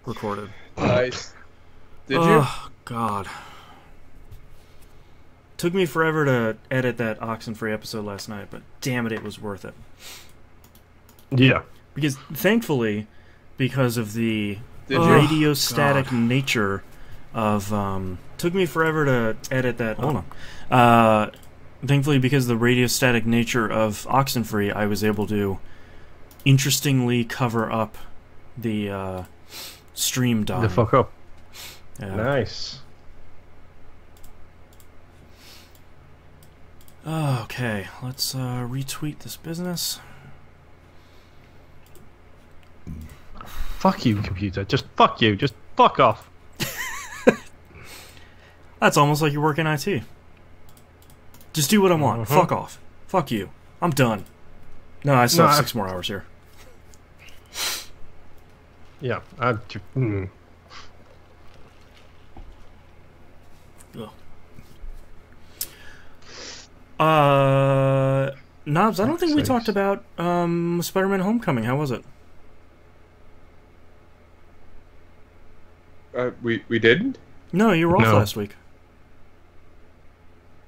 recorded. Nice. Did you? Oh, God. Took me forever to edit that Oxenfree episode last night, but damn it, it was worth it. Yeah. Because, thankfully, because of the Did you? radio static nature of... took me forever to edit that... Hold on. Thankfully, because of the radio static nature of Oxenfree, I was able to interestingly cover up the stream dying. The fuck up. Yeah. Nice. Okay, let's retweet this business. Fuck you, computer. Just fuck you. Just fuck off. That's almost like you work in IT. Just do what I want. Fuck off. Fuck you. I'm done. No, I still have 6 more hours here. Yeah. Knobs, I don't think we talked about Spider-Man Homecoming. How was it? We didn't? No, you were off No. last week.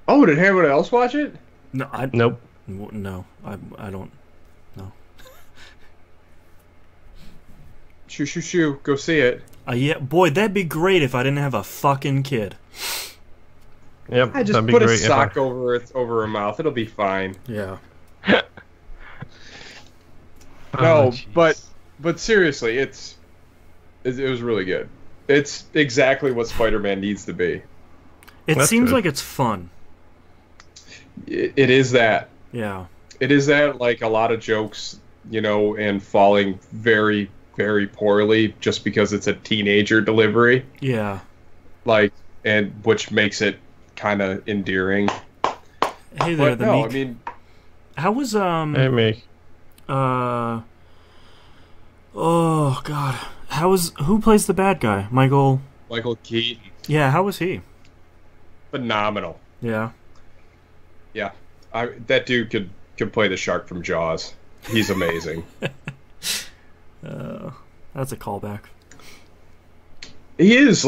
Oh, did anyone else watch it? No, Nope. No, I don't. No. Shoo, shoo, shoo. Go see it. Yeah, boy, that'd be great if I didn't have a fucking kid. Yep. I just that'd be put a great if sock over her mouth. It'll be fine. Yeah. No, jeez. but seriously, it was really good. It's exactly what Spider-Man needs to be. It That's seems good. like it's fun. It is that. Yeah. It is that, like, a lot of jokes, and falling very, very poorly just because it's a teenager delivery. Yeah. And which makes it kind of endearing. Hey there, But the no, Meek. I mean, How was Hey, me. oh god. Who plays the bad guy? Michael. Michael Keaton, Yeah, how was he? phenomenal. Yeah. Yeah, that dude could play the shark from Jaws. He's amazing. That's a callback. He is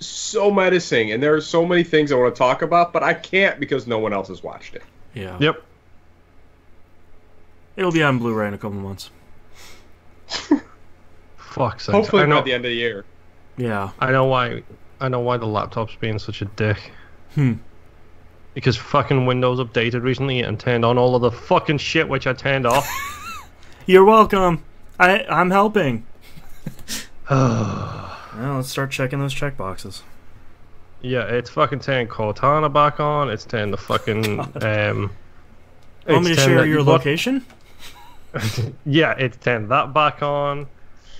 so menacing, and there are so many things I want to talk about, but I can't because no one else has watched it. Yeah. Yep. It'll be on Blu-ray in a couple months. Fuck's sake. Hopefully I know, by the end of the year. Yeah. I know why the laptop's being such a dick. Hmm. Because fucking Windows updated recently and turned on all of the fucking shit which I turned off. You're welcome. I'm helping. Well, let's start checking those checkboxes. Yeah, it's fucking turned Cortana back on. It's turned the fucking Want me to turned share that- your what- location? Yeah, it's turned that back on.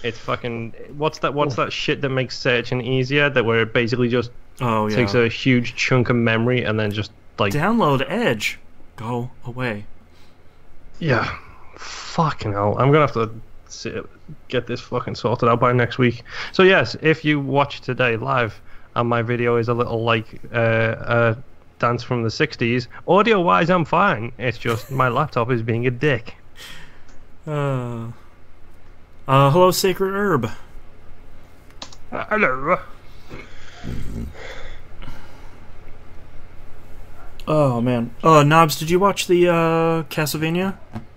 It's fucking what's that shit that makes searching easier? That where it basically just Oh yeah. takes a huge chunk of memory and then just like Download Edge. Go away. yeah, fucking hell. I'm gonna have to get this fucking sorted out by next week. So yes, if you watch today live and my video is a little like a dance from the 60s, audio wise I'm fine. It's just my laptop is being a dick. Hello, Sacred Herb. Hello. Oh man. Knobs, did you watch the Castlevania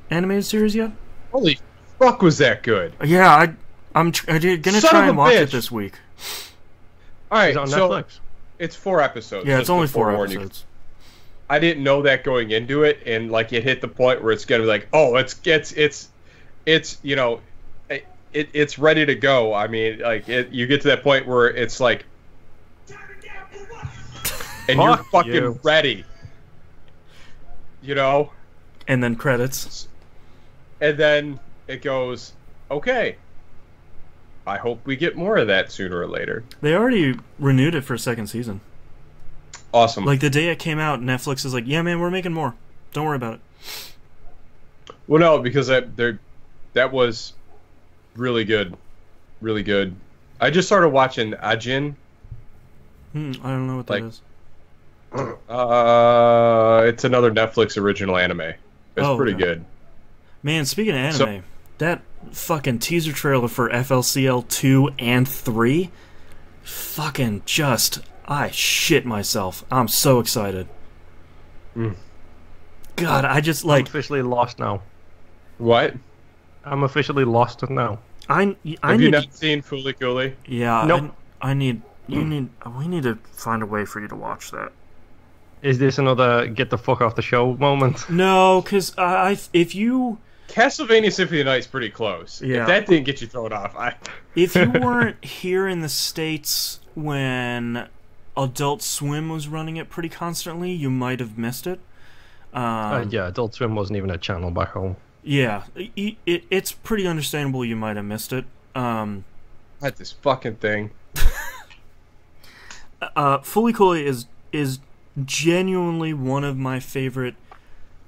animated series yet? Holy fuck, was that good? Yeah, gonna Son try of and a watch it bitch. this week. All right, Is it on so Netflix? it's 4 episodes. Yeah, just it's only to 4 forewarn you. episodes. I didn't know that going into it, and like it hit the point where it's gonna be like, oh, it's it's ready to go. I mean, like you get to that point where it's like, and you're Fuck fucking you. ready, And then credits. and then it goes, okay. I hope we get more of that sooner or later. They already renewed it for a second season. Awesome. Like the day it came out, Netflix is like, "Yeah, man, we're making more. Don't worry about it." Well, no, because that was really good, really good. I just started watching Ajin. I don't know what that Like- is. It's another Netflix original anime. It's Oh, pretty okay. good. Man, speaking of anime, So- fucking teaser trailer for FLCL 2 and 3, fucking just, I shit myself. I'm so excited. God, I just like... I'm officially lost now. What? I'm officially lost now. Have you not seen Fooly Cooly? Yeah, Nope. we need to find a way for you to watch that. Is this another get the fuck off the show moment? No, because if you... Castlevania Symphony of the Night's pretty close. Yeah. If that didn't get you thrown off, If you weren't here in the States when Adult Swim was running it pretty constantly, you might have missed it. Yeah, Adult Swim wasn't even a channel back home. Yeah, it's pretty understandable you might have missed it. That's this fucking thing. Fooly Cooly is genuinely one of my favorite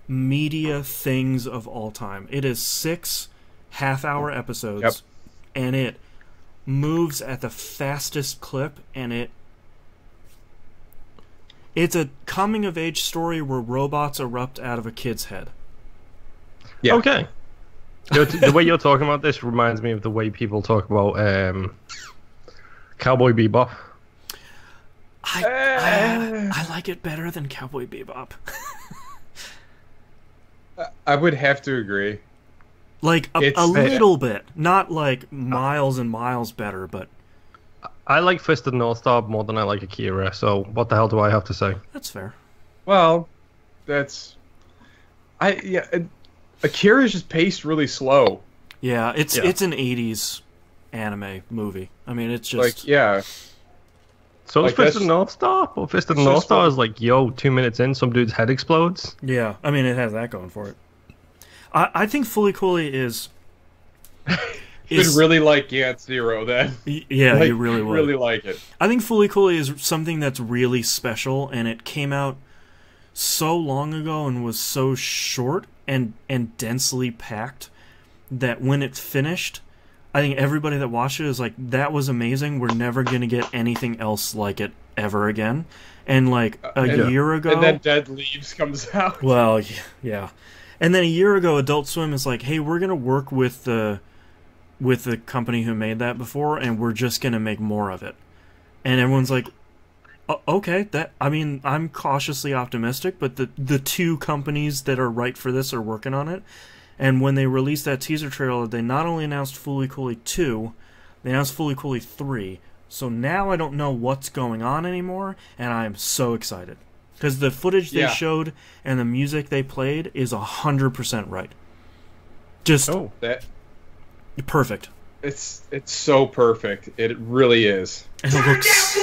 media things of all time. It is 6 half-hour episodes, Yep. and it moves at the fastest clip, and it's a coming-of-age story where robots erupt out of a kid's head. Yeah. Okay. The way you're talking about this reminds me of the way people talk about Cowboy Bebop. I like it better than Cowboy Bebop. I would have to agree. Like, a little bit. Not, like, miles and miles better, but... I like Fist of the North Star more than I like Akira, so what the hell do I have to say? That's fair. Well, that's... Akira's just paced really slow. Yeah, it's an 80s anime movie. I mean, it's just... Like, yeah. So is Like, Fist of the North Star? But Fist of the it's North just Star like- is like, yo, 2 minutes in, some dude's head explodes. Yeah, I mean, it has that going for it. I think Fooly Cooly is... You'd really like Yant Zero then. Yeah, Like, you really would. really like it. I think Fooly Cooly is something that's really special, and it came out so long ago and was so short and densely packed that when it finished, I think everybody that watched it is like, that was amazing. We're never going to get anything else like it ever again. And like a year ago... And then Dead Leaves comes out. Well, yeah. And then a year ago, Adult Swim is like, hey, we're going to work with the company who made that before, and we're just going to make more of it. And everyone's like, okay, I'm cautiously optimistic, but the two companies that are right for this are working on it. And when they released that teaser trailer, they not only announced Fooly Cooly 2, they announced Fooly Cooly 3. So now I don't know what's going on anymore, and I am so excited. Because the footage they showed and the music they played is 100% right. Just perfect. It's so perfect. It really is. And it looks...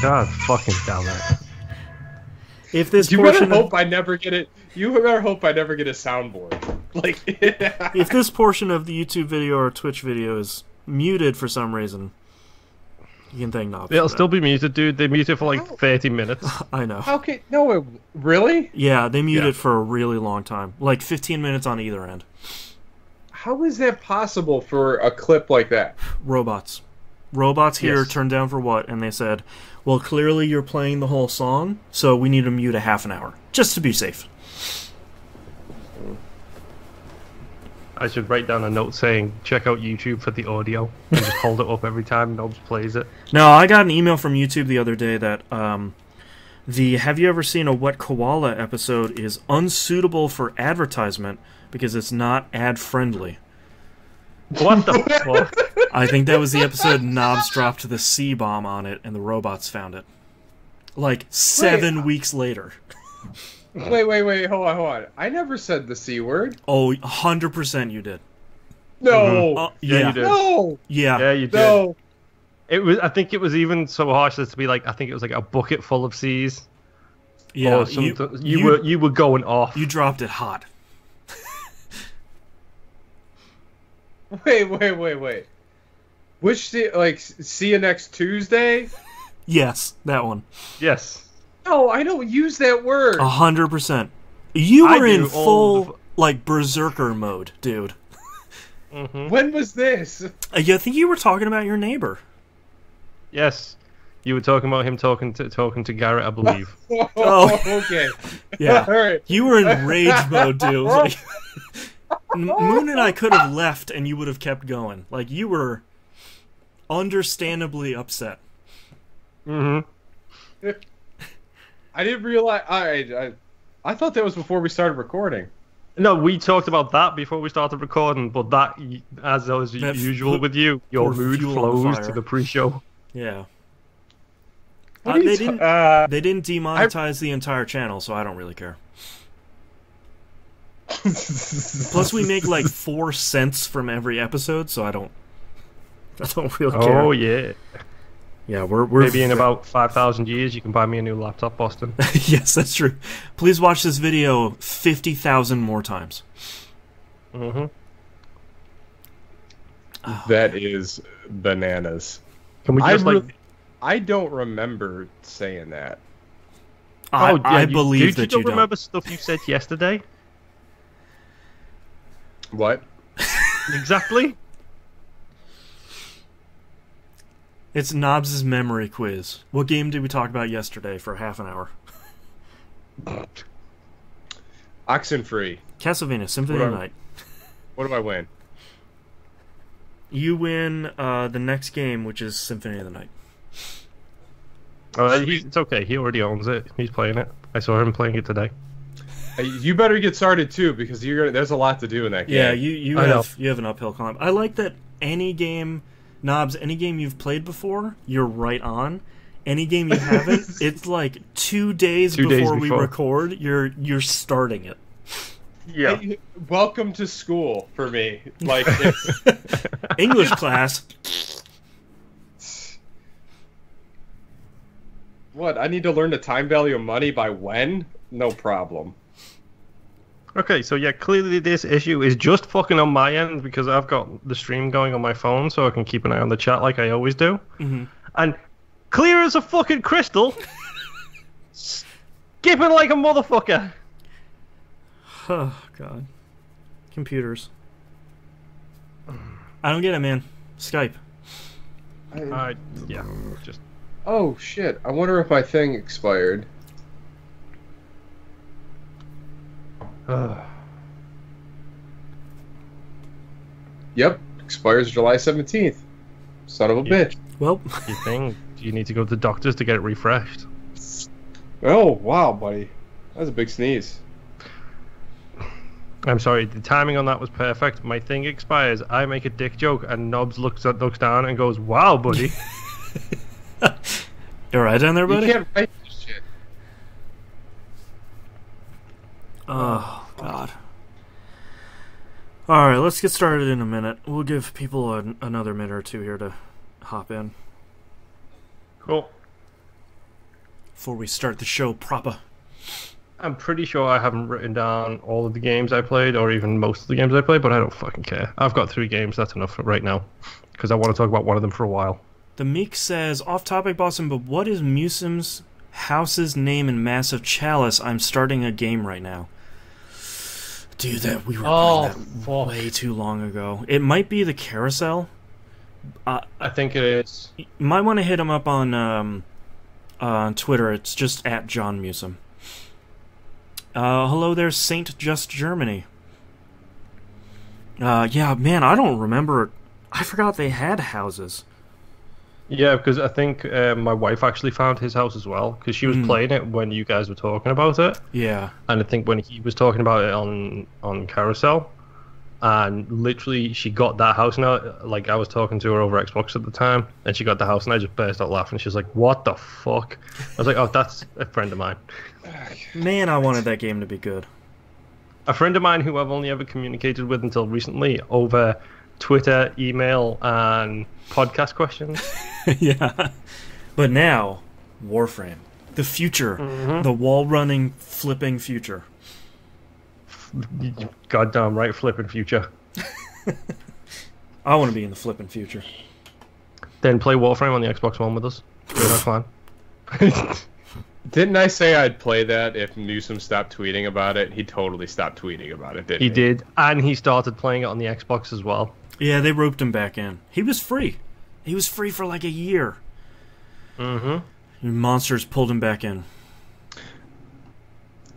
God fucking damn it. You better hope I never get it. You better hope I never get a soundboard. Like, if this portion of the YouTube video or Twitch video is muted for some reason, you can thank Knobs. It'll still be muted, dude. They mute it for like 30 minutes. I know. Okay, no, really? Yeah, they mute it for a really long time. Like 15 minutes on either end. How is that possible for a clip like that? Robots here turned down for what? And they said, well, clearly you're playing the whole song, so we need to mute a half an hour. Just to be safe. I should write down a note saying, check out YouTube for the audio, and just hold it up every time Nobs plays it. No, I got an email from YouTube the other day that the Have You Ever Seen a Wet Koala episode is unsuitable for advertisement because it's not ad-friendly. What the fuck? I think that was the episode Knobs dropped the C-bomb on it and the robots found it. Like 7 weeks later. Wait, hold on. I never said the C word. Oh, 100% you did. No. Yeah, you did. No. Yeah, you did. No. I think it was even so harsh as to be like, I think it was like a bucket full of C's. Yeah, you were going off. You dropped it hot. Wait. Which see you next Tuesday? Yes, that one. Yes. No, I don't use that word. 100%. You were in full like berserker mode, dude. Mm-hmm. When was this? I think you were talking about your neighbor. Yes. You were talking about him talking to Garrett, I believe. Oh, okay. Yeah. All right. You were in rage mode, dude. Like... Moon and I could have left, and you would have kept going. Like, you were understandably upset. Mm-hmm. I didn't realize. I thought that was before we started recording. No, we talked about that before we started recording, but that, as usual with you, your mood flows to the pre-show. Yeah. They didn't demonetize the entire channel, so I don't really care. Plus, we make like 4 cents from every episode, so I don't really care. Oh yeah. Yeah, we're maybe in about 5,000 years you can buy me a new laptop, Boston. Yes, that's true. Please watch this video 50,000 more times. Mm-hmm. That is bananas. Can we just I don't remember saying that. I believe that you don't. Do you remember stuff you said yesterday? What? Exactly. It's Knobs' memory quiz. What game did we talk about yesterday for half an hour? Oxenfree. Castlevania, Symphony of the Night. What do I win? You win the next game, which is Symphony of the Night. It's okay. He already owns it. He's playing it. I saw him playing it today. You better get started too, because there's a lot to do in that game. Yeah, you have an uphill climb. I like that any game, Knobs, any game you've played before, you're right on. Any game you haven't, it's like 2 days before we record, you're starting it. Yeah. Hey, welcome to school for me. Like it's English class. What? I need to learn the time value of money by when? No problem. Okay, so yeah, clearly this issue is just fucking on my end because I've got the stream going on my phone so I can keep an eye on the chat like I always do. Mm-hmm. And clear as a fucking crystal, skipping like a motherfucker. Oh, God. Computers. I don't get it, man. Skype. Yeah, just... Oh, shit. I wonder if my thing expired. Yep, expires July 17th. Son of a bitch. Well, you think you need to go to the doctors to get it refreshed? Oh, wow, buddy. That was a big sneeze. I'm sorry, the timing on that was perfect. My thing expires, I make a dick joke, and Nobs looks down and goes, "Wow, buddy." You alright down there, buddy? You can't write this shit. Oh, God. Alright, let's get started in a minute. We'll give people another minute or two here to hop in. Cool. Before we start the show proper. I'm pretty sure I haven't written down all of the games I played, or even most of the games I played, but I don't fucking care. I've got 3 games, that's enough for right now. Because I want to talk about one of them for a while. The Meek says, off topic, Boston, but what is Musim's house's name in Massive Chalice? I'm starting a game right now. Dude, we were playing that way too long ago. It might be the Carousel. I think it is. You might want to hit him up on Twitter. It's just at John Musim. Hello there, Saint Just Germany. Yeah, man, I don't remember. I forgot they had houses. Yeah, because I think my wife actually found his house as well, because she was playing it when you guys were talking about it. Yeah. And I think when he was talking about it on Carousel, and literally she got that house now, like I was talking to her over Xbox at the time, and she got the house and I just burst out laughing. She was like, "What the fuck?" I was like, "Oh, that's a friend of mine." Man, I wanted that game to be good. A friend of mine who I've only ever communicated with until recently over Twitter, email, and podcast questions. Yeah. But now, Warframe. The future. Mm-hmm. The wall-running, flipping future. Goddamn right, flipping future. I want to be in the flipping future. Then play Warframe on the Xbox One with us. Join our clan. Didn't I say I'd play that if Newsom stopped tweeting about it? He totally stopped tweeting about it, didn't he? He did, and he started playing it on the Xbox as well. Yeah, they roped him back in. He was free. He was free for like a year. Mm-hmm. Monsters pulled him back in.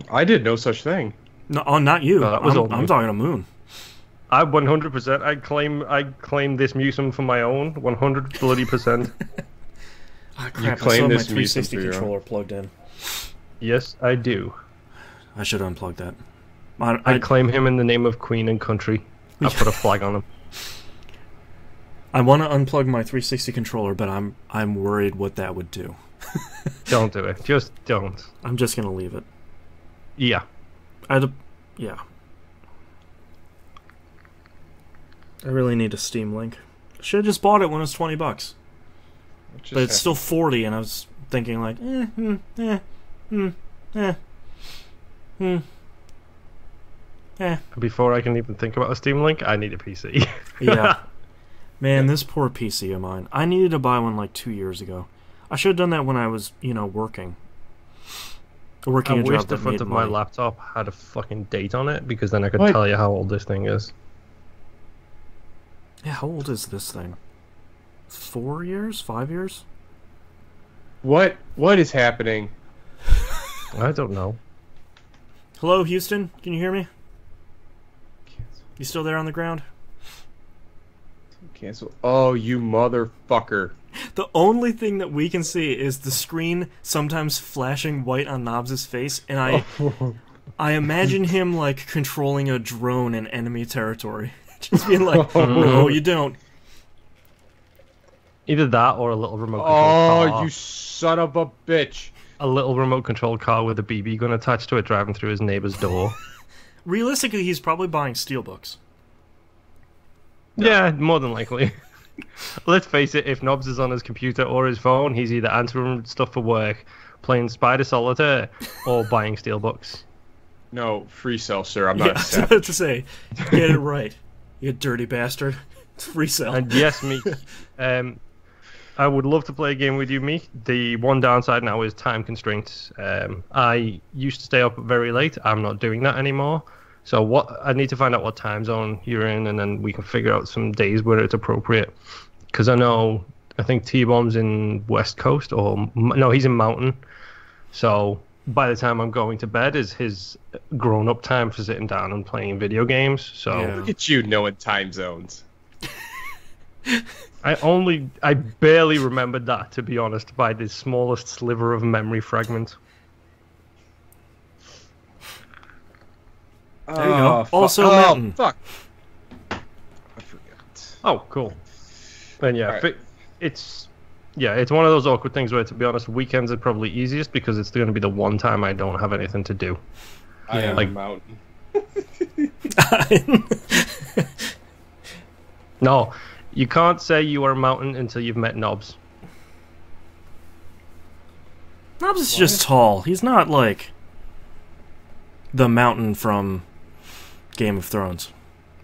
I did no such thing. No, not you. No, that was I'm talking to Moon. I 100%. I claim this museum for my own. 100 bloody %. Ah, crap! You I claim still have my this museum 360 for your own. controller plugged in. Yes, I do. I should unplug that. I claim him in the name of Queen and Country. I put a flag on him. I want to unplug my 360 controller, but I'm worried what that would do. Don't do it. Just don't. I'm just gonna leave it. Yeah. Yeah. I really need a Steam Link. Should have just bought it when it was $20. But it's still 40, and I was thinking like, Before I can even think about a Steam Link, I need a PC. Yeah. Man, this poor PC of mine. I needed to buy one like 2 years ago. I should have done that when I was, working. Working I a wish job the that front made of my money. laptop had a fucking date on it, because then I could What? tell you how old this thing is. Yeah, how old is this thing? 4 years? 5 years? What is happening? I don't know. Hello, Houston? Can you hear me? You still there on the ground? Cancel. Oh, you motherfucker. The only thing that we can see is the screen sometimes flashing white on Knobs' face, and I imagine him like controlling a drone in enemy territory. Just being like, no, you don't. Either that or a little remote control car. Oh, you son of a bitch. A little remote control car with a BB gun attached to it driving through his neighbor's door. Realistically, he's probably buying steelbooks. Yeah, more than likely. Let's face it, if Nobs is on his computer or his phone, he's either answering stuff for work, playing Spider Solitaire, or buying steelbooks. No, free cell, sir. I'm not Yeah, I was savage. about to say, get it right, you dirty bastard. It's free sell. And yes, Meek, I would love to play a game with you, Meek. The one downside now is time constraints. I used to stay up very late. I'm not doing that anymore. So I need to find out what time zone you're in, and then we can figure out some days where it's appropriate. Because I think T-Bomb's in West Coast, no, he's in Mountain. So by the time I'm going to bed is his grown-up time for sitting down and playing video games. So Yeah. Look at you knowing time zones. I barely remembered that, to be honest, by the smallest sliver of memory fragment. There you go. Also oh, Mountain. Fuck. I forgot. Oh, cool. Then yeah, Alright. it's one of those awkward things where, to be honest, weekends are probably easiest because it's going to be the one time I don't have anything to do. I am like- a mountain. No, you can't say you are a mountain until you've met Nobs. Knobs is just tall. He's not like the mountain from Game of Thrones.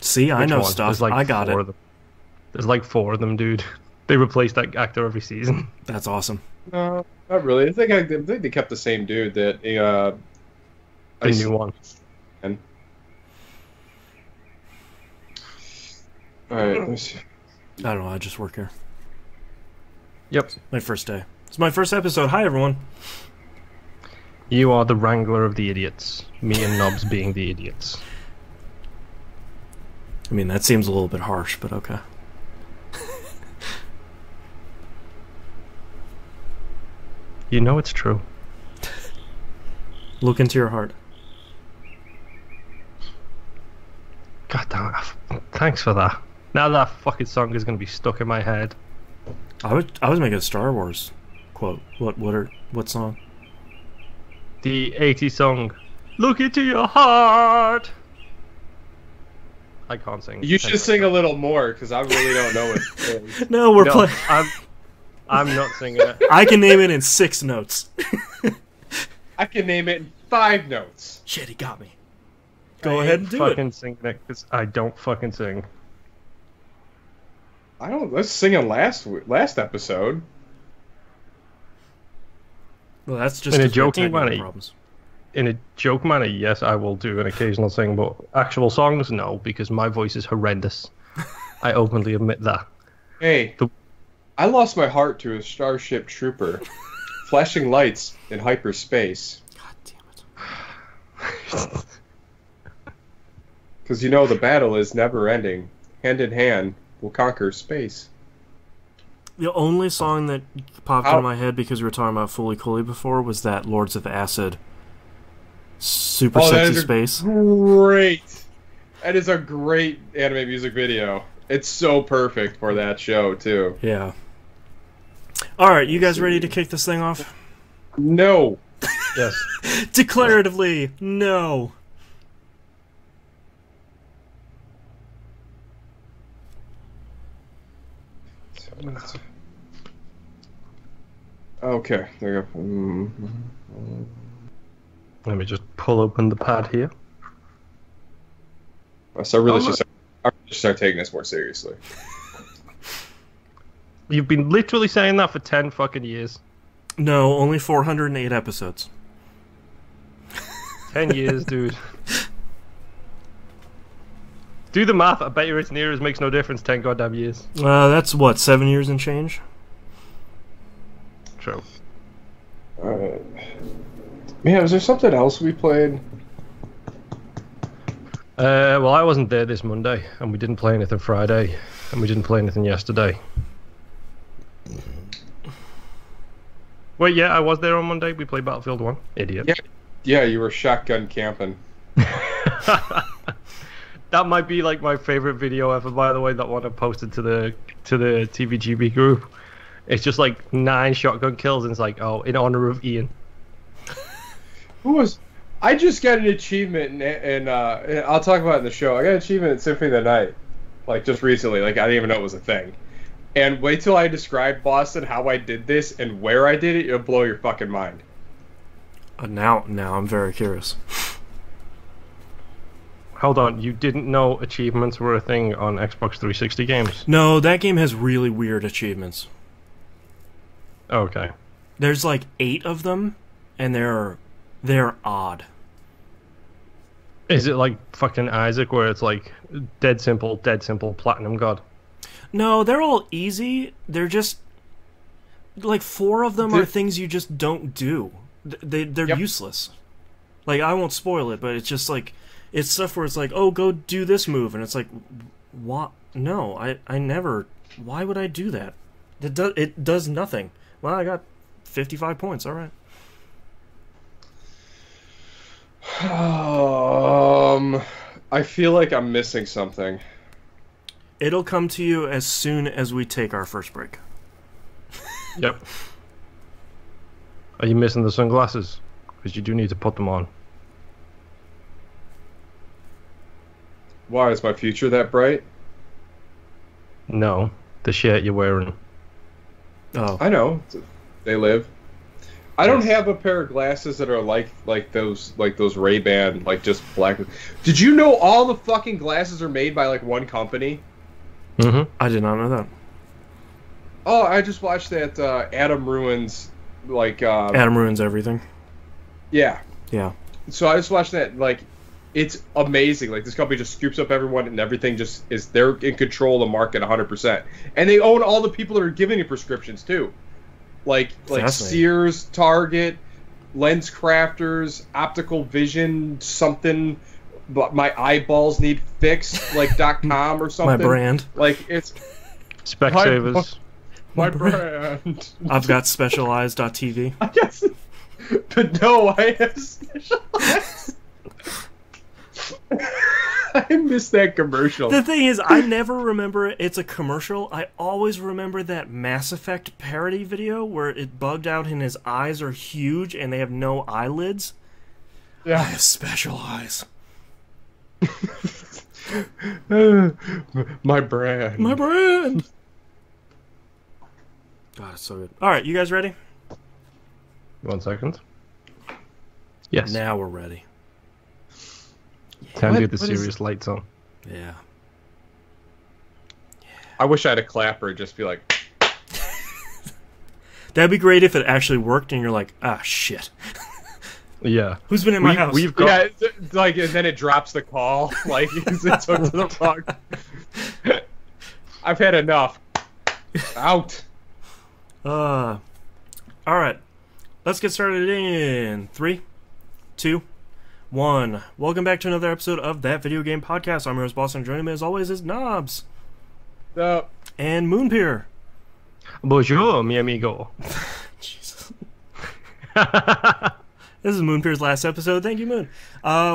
See, I Which know one? stuff. There's like I got 4 it. of them. There's like 4 of them, dude. They replace that actor every season. That's awesome. No, not really. I think they kept the same dude that The new one. Alright, let me see. I don't know. I just work here. Yep. My first day. It's my first episode. Hi, everyone. You are the wrangler of the idiots. Me and Nobs being the idiots. I mean, that seems a little bit harsh, but okay. You know it's true. Look into your heart. God damn it. Thanks for that. Now that fucking song is going to be stuck in my head. I was making a Star Wars quote. What song? The 80s song, Look Into Your Heart. I can't sing. You should sing a little more, because I really don't know it. No, we're No, playing. I'm not singing it. I can name it in 6 notes. I can name it in 5 notes. Shit, he got me. Go ahead and do fucking it. singing it because I don't fucking sing. Let's sing it last episode. Well, that's just In a if we have joking technical manner. problems. In a joke manner, yes, I will do an occasional sing, but actual songs, no, because my voice is horrendous. I openly admit that. Hey, I lost my heart to a Starship Trooper, flashing lights in hyperspace. God damn it. Because you know the battle is never ending. Hand in hand, we'll conquer space. The only song that popped into my head because we were talking about Fooly Cooly before was that Lords of Acid Super Sexy Space. Great. That is a great anime music video. It's so perfect for that show, too. Yeah. Alright, you guys ready to kick this thing off? No. Yes. Declaratively, no. Okay, there you go. Let me just pull open the pad here. So I really should start taking this more seriously. You've been literally saying that for 10 fucking years. No, only 408 episodes. 10 years, dude. Do the math. I bet you it's Nier makes no difference. 10 goddamn years. That's what, 7 years and change? True. Alright. Man, was there something else we played? Well, I wasn't there this Monday, and we didn't play anything Friday, and we didn't play anything yesterday. Wait, yeah, I was there on Monday. We played Battlefield 1. Idiot. Yeah, you were shotgun camping. That might be like my favorite video ever, by the way. That one I posted to the TVGP group. It's just like 9 shotgun kills, and it's like, oh, in honor of Ian. I just got an achievement, and I'll talk about it in the show. I got an achievement at Symphony of the Night, like just recently. Like I didn't even know it was a thing. And wait till I describe, Boston, how I did this and where I did it. It'll blow your fucking mind. Now I'm very curious. Hold on, you didn't know achievements were a thing on Xbox 360 games? No, that game has really weird achievements. Okay. There's like 8 of them, and they're odd. Is it like fucking Isaac, where it's like dead simple, platinum god? No, they're all easy. They're just like 4 of them are things you just don't do. They're useless. Like I won't spoil it, but it's just like it's stuff where it's like, oh, go do this move, and it's like, what? No, I never. Why would I do that? It does nothing. Well, I got 55 points. All right. I feel like I'm missing something. It'll come to you as soon as we take our first break. Yep. Are you missing the sunglasses? Because you do need to put them on. Why, is my future that bright? No, the shirt you're wearing. Oh. I know. They live. I don't have a pair of glasses that are like those Ray-Ban, like just black. Did you know all the fucking glasses are made by like one company? Mm-hmm. I did not know that. Oh, I just watched that Adam Ruins, like... Adam Ruins Everything. Yeah. Yeah. So I just watched that, like, it's amazing. Like, this company just scoops up everyone and everything just is... They're in control of the market 100%. And they own all the people that are giving you prescriptions, too. Like Sears, Target, Lens Crafters, Optical Vision, something... But my eyeballs need fixed, like .com or something. My brand. Like, it's... Specsavers. My brand. I've got Specialized.tv. I guess, but no, I have Specialized. I missed that commercial. The thing is, I never remember it's a commercial. I always remember that Mass Effect parody video where it bugged out and his eyes are huge and they have no eyelids. Yeah. I have special eyes. My brand. My brand. God, it's so good. All right, you guys ready? 1 second. Yes. Now we're ready. Time to get the serious lights on. Yeah. I wish I had a clapper and just be like... That'd be great if it actually worked and you're like, ah, shit. Yeah. Who's been in my house? We've got... Yeah, like, and then it drops the call. Like, it's hooked to the plug. I've had enough. Out. Alright. Let's get started in 3, 2, 1. Welcome back to another episode of That Video Game Podcast. I'm your host, Boston. Joining me as always is Knobs. And Moonpeer. Bonjour, mi amigo. Jesus. This is Moonpeer's last episode. Thank you, Moon.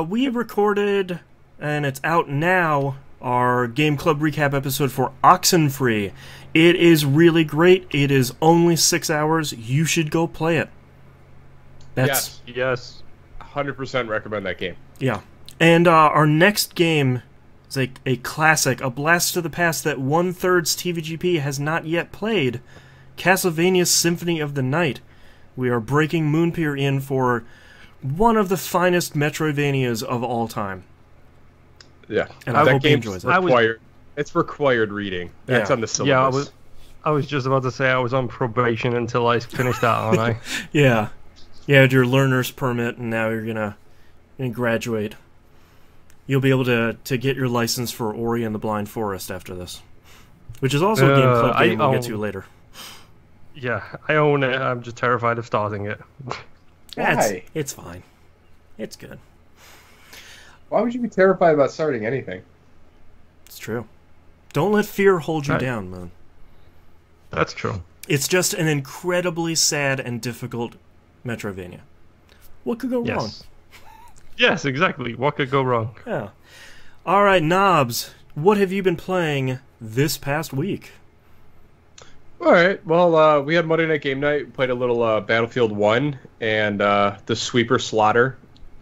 We recorded, and it's out now, our Game Club recap episode for Oxenfree. It is really great. It is only 6 hours. You should go play it. Yes. 100% recommend that game. Yeah. And our next game is a classic, a blast to the past that 1/3 TVGP has not yet played. Castlevania Symphony of the Night. We are breaking Moonpeer in for one of the finest Metroidvanias of all time. Yeah. And I hope he enjoys it. It's required reading. That's on the syllabus. Yeah, I was just about to say I was on probation until I finished that, aren't I? Yeah. You had your learner's permit, and now you're gonna graduate. You'll be able to get your license for Ori and the Blind Forest after this, which is also a Game Club game we'll get to later. Yeah, I own it. I'm just terrified of starting it. Why? It's fine. It's good. Why would you be terrified about starting anything? It's true. Don't let fear hold you down, Moon. That's true. It's just an incredibly sad and difficult Metroidvania. What could go wrong? Yes, exactly. What could go wrong? Yeah. All right, Knobs, what have you been playing this past week? All right. Well, we had Monday Night Game Night. Played a little Battlefield 1, and the Sweeper Slaughter,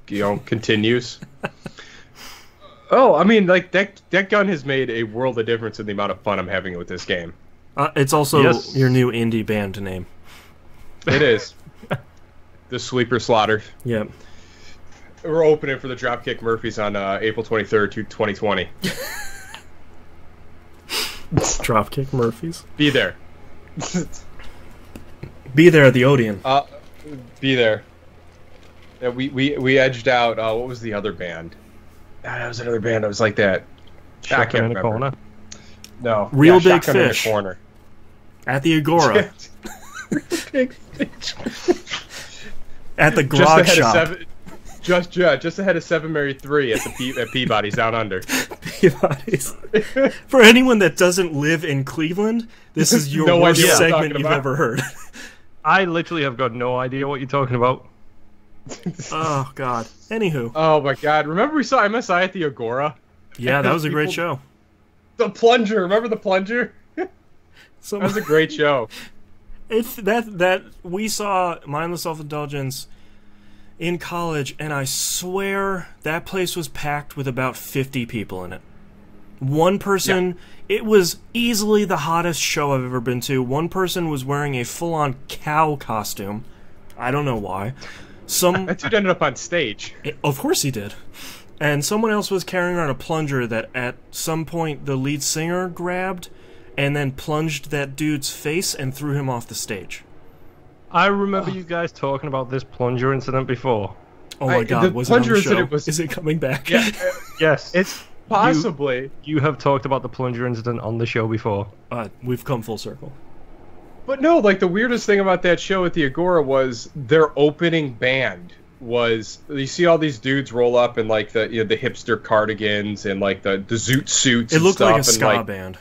continues. Oh, I mean, like that gun has made a world of difference in the amount of fun I'm having with this game. It's also your new indie band name. It is. The Sweeper Slaughter. Yep. We're opening for the Dropkick Murphys on April 23rd, 2020. Dropkick Murphys. Be there. Be there at the Odeon. Be there. Yeah, we edged out. What was the other band? That was another band that was like that. I can't remember. Corner. No. Real Big Shotgun Fish. In the corner. At the Agora. At the Grog Shop. Just ahead of 7 Mary 3 at Peabody's Down Under. Peabody's. For anyone that doesn't live in Cleveland, this is your worst segment you've ever heard. I literally have got no idea what you're talking about. Oh, God. Anywho. Oh, my God. Remember we saw MSI at the Agora? Yeah, that was a great show. The Plunger. Remember the Plunger? That was a great show. It's that we saw Mindless Self-Indulgence in college, and I swear that place was packed with about 50 people in it. One person, it was easily the hottest show I've ever been to. One person was wearing a full-on cow costume. I don't know why. That dude ended up on stage. Of course he did. And someone else was carrying around a plunger that at some point the lead singer grabbed and then plunged that dude's face and threw him off the stage. I remember you guys talking about this plunger incident before. Oh my God, was it on the show? Is it coming back? Yeah, yes. It's possibly. You have talked about the plunger incident on the show before. We've come full circle. But no, like the weirdest thing about that show at the Agora was their opening band was, you see all these dudes roll up in like the hipster cardigans and like the zoot suits. It looked like a ska ska band.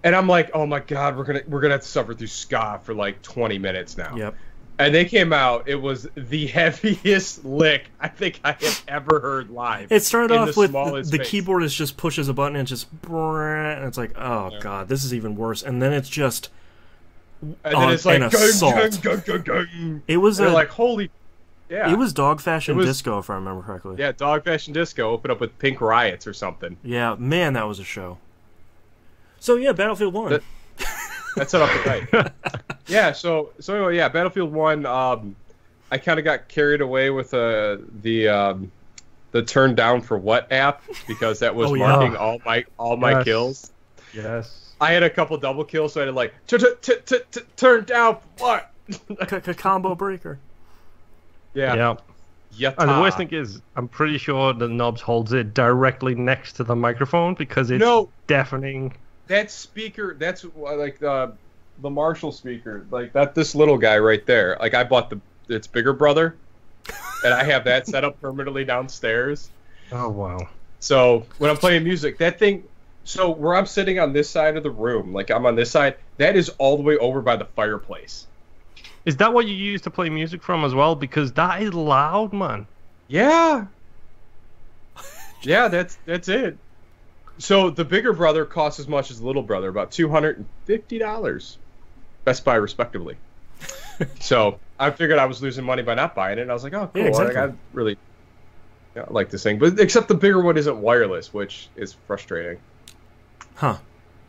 And I'm like, oh my God, we're gonna have to suffer through ska for like 20 minutes now. Yep. And they came out. It was the heaviest lick I think I have ever heard live. It started off with the keyboardist just pushes a button and just, and it's like, oh God, this is even worse. And then it's just, and then it's like, an assault. It was like, holy, yeah. It was Dog Fashion Disco, if I remember correctly. Yeah, Dog Fashion Disco opened up with Pink Riots or something. Yeah, man, that was a show. So yeah, Battlefield 1. That's set up the night. Yeah, so anyway, yeah, Battlefield 1. I kind of got carried away with the turn down for what app because that was marking all my kills. Yes. I had a couple double kills, so I had to like turn down what? Combo breaker. Yeah. And the worst thing is, I'm pretty sure the Knobs holds it directly next to the microphone because it's deafening. That speaker, that's like the Marshall speaker, like this little guy right there. Like I bought its bigger brother. and I have that set up permanently downstairs. Oh wow. So when I'm playing music, that thing. So where I'm sitting on this side of the room, like I'm on this side, that is all the way over by the fireplace. Is that what you use to play music from as well? Because that is loud, man. Yeah. Yeah, that's it. So the bigger brother costs as much as the little brother, about $250. Best Buy, respectively. So I figured I was losing money by not buying it. And I was like, oh, cool. Yeah, exactly. I really like this thing. But except the bigger one isn't wireless, which is frustrating. Huh.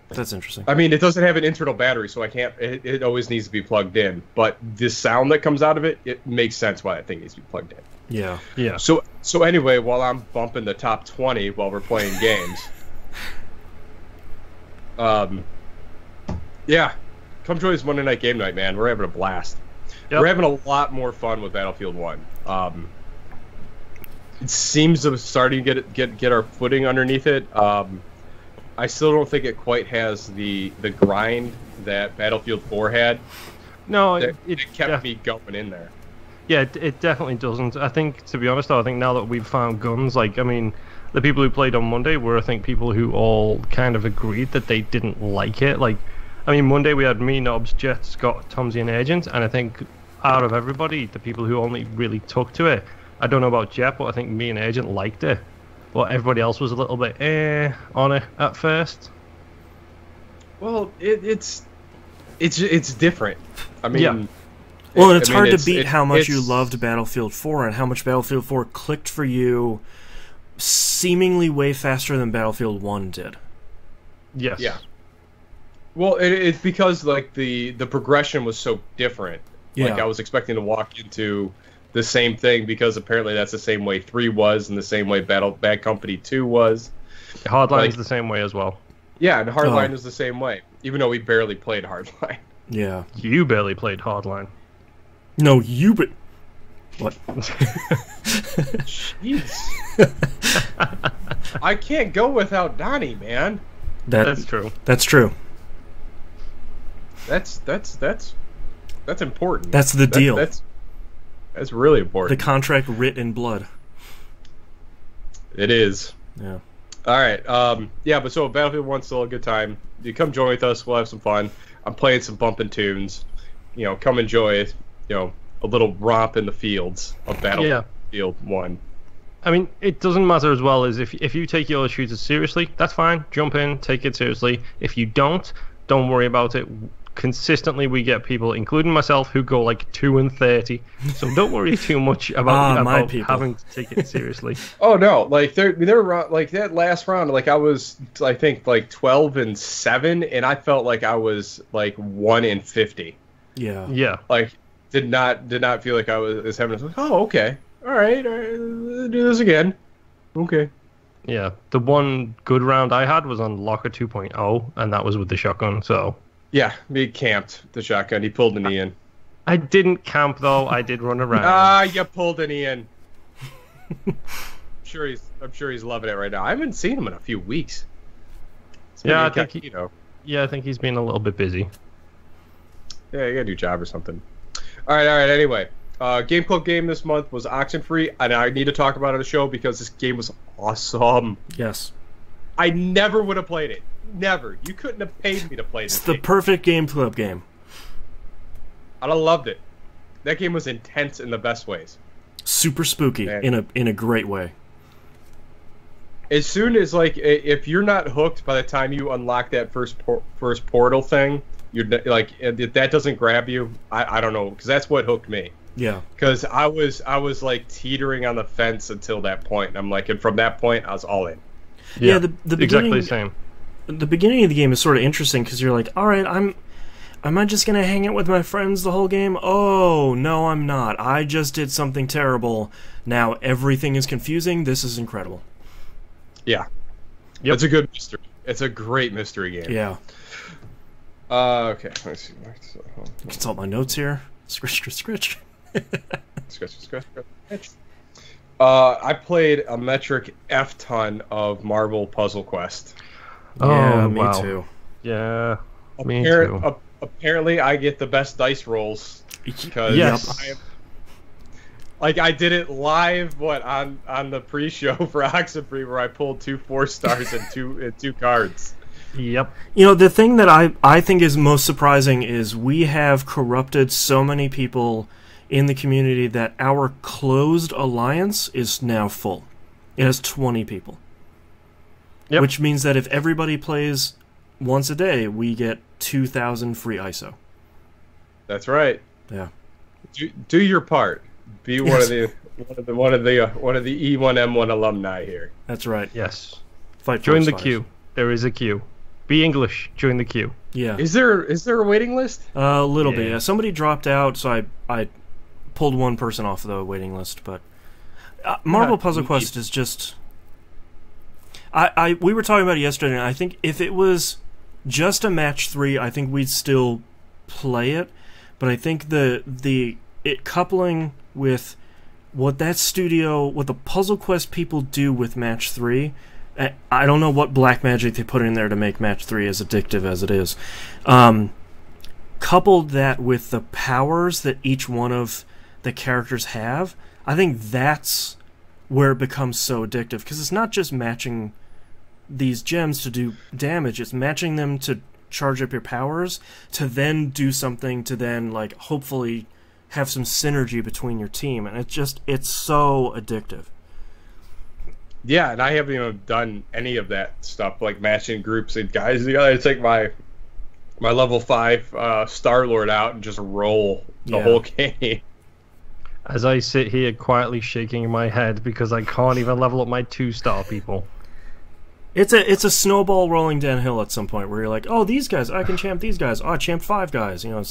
That's interesting. I mean, it doesn't have an internal battery, so I can't. It always needs to be plugged in. But the sound that comes out of it, it makes sense why that thing needs to be plugged in. Yeah. Yeah. So anyway, while I'm bumping the top 20 while we're playing games, yeah, come join us Monday night game night, man. We're having a blast. Yep. We're having a lot more fun with Battlefield 1. It seems to be starting to get our footing underneath it. I still don't think it quite has the grind that Battlefield 4 had. No, It it kept me going in there. Yeah, it definitely doesn't. I think, to be honest, though, I think now that we've found guns, like, I mean, the people who played on Monday were, I think, people who all kind of agreed that they didn't like it. Like, I mean, Monday we had me, Nobs, Jet, Scott, Tomsy, and Agent, and I think out of everybody, the people who only really took to it, I don't know about Jet, but I think me and Agent liked it. But everybody else was a little bit on it at first. Well, it's different. I mean, yeah. Well, and it's hard to beat how much you loved Battlefield 4 and how much Battlefield 4 clicked for you seemingly way faster than Battlefield 1 did. Yes. Yeah. Well, it's because like the progression was so different. Yeah. Like I was expecting to walk into the same thing because apparently that's the same way 3 was and the same way Bad Company 2 was. Hardline is the same way as well. Yeah, and Hardline is the same way, even though we barely played Hardline. Yeah. You barely played Hardline. No, you but... What? Jeez. I can't go without Donnie, man. That's true. That's true. That's important. That's the deal. That's really important. The contract writ in blood. It is. Yeah. All right. Yeah, but so Battlefield 1's still a good time. You come join with us. We'll have some fun. I'm playing some bumping tunes. You know, come enjoy, a little romp in the fields of Battlefield 1. I mean, it doesn't matter as well as if you take your shooters seriously, that's fine. Jump in, take it seriously. If you don't worry about it. Consistently, we get people, including myself, who go like 2 and 30. So don't worry too much about having to take it seriously. Oh no, like they're like that last round. Like I think like 12 and 7, and I felt like I was like 1 and 50. Yeah. Yeah. Like did not feel like I was having. Oh, okay, all right, let's do this again. Okay. Yeah. The one good round I had was on Locker 2.0, and that was with the shotgun. So. Yeah, he camped the shotgun. He pulled an Ian. I didn't camp though. I did run around. You pulled an Ian. I'm sure he's loving it right now. I haven't seen him in a few weeks. Yeah, I think he's been a little bit busy. Yeah, you gotta do a job or something. All right. Anyway, Game Club game this month was Oxenfree, and I need to talk about it on the show because this game was awesome. Yes. I never would have played it. Never. You couldn't have paid me to play this. It's the perfect Game Club game. I'd have loved it. That game was intense in the best ways. Super spooky in a great way. As soon as like if you're not hooked by the time you unlock that first portal thing, you're like if that doesn't grab you, I don't know, because that's what hooked me. Yeah. Because I was like teetering on the fence until that point, and I'm like, and from that point I was all in. Yeah, the beginning, exactly the same. The beginning of the game is sort of interesting because you're like, all right, am I just gonna hang out with my friends the whole game? Oh no, I'm not. I just did something terrible. Now everything is confusing. This is incredible. Yeah, it's a good mystery. It's a great mystery game. Yeah. Okay. Let's see. Consult my notes here. Scritch. Scratch. I played a metric F ton of Marvel Puzzle Quest. Yeah, me too. Yeah, me too. Apparently, I get the best dice rolls because Like I did it live, on the pre-show for Oxenfree, where I pulled 2 4-stars and two cards. Yep. You know, the thing that I think is most surprising is we have corrupted so many people in the community that our closed alliance is now full. It has 20 people. Yep. Which means that if everybody plays once a day, we get 2,000 free ISO. That's right. Yeah. Do your part. Be one of the E1M1 alumni here. That's right. Yes. Fight Join the Force queue. There is a queue. Be English. Join the queue. Yeah. Is there a waiting list? A little bit. Yeah. Somebody dropped out, so I pulled one person off the waiting list. But Marvel Puzzle Quest is just. We were talking about it yesterday, and I think if it was just a match 3, I think we'd still play it. But I think it coupling with what the Puzzle Quest people do with match 3. I don't know what black magic they put in there to make match 3 as addictive as it is. Coupled that with the powers that each one of the characters have, I think that's where it becomes so addictive. Because it's not just matching these gems to do damage, it's matching them to charge up your powers, to then do something to then, like, hopefully have some synergy between your team. And it's so addictive. Yeah, and I haven't even done any of that stuff, like matching groups and guys. You gotta take my level 5 Star-Lord out and just roll the whole game. As I sit here quietly shaking my head because I can't even level up my 2-star people. It's a snowball rolling downhill at some point where you're like, oh, these guys, I can champ these guys. Oh, I champed 5 guys. You know,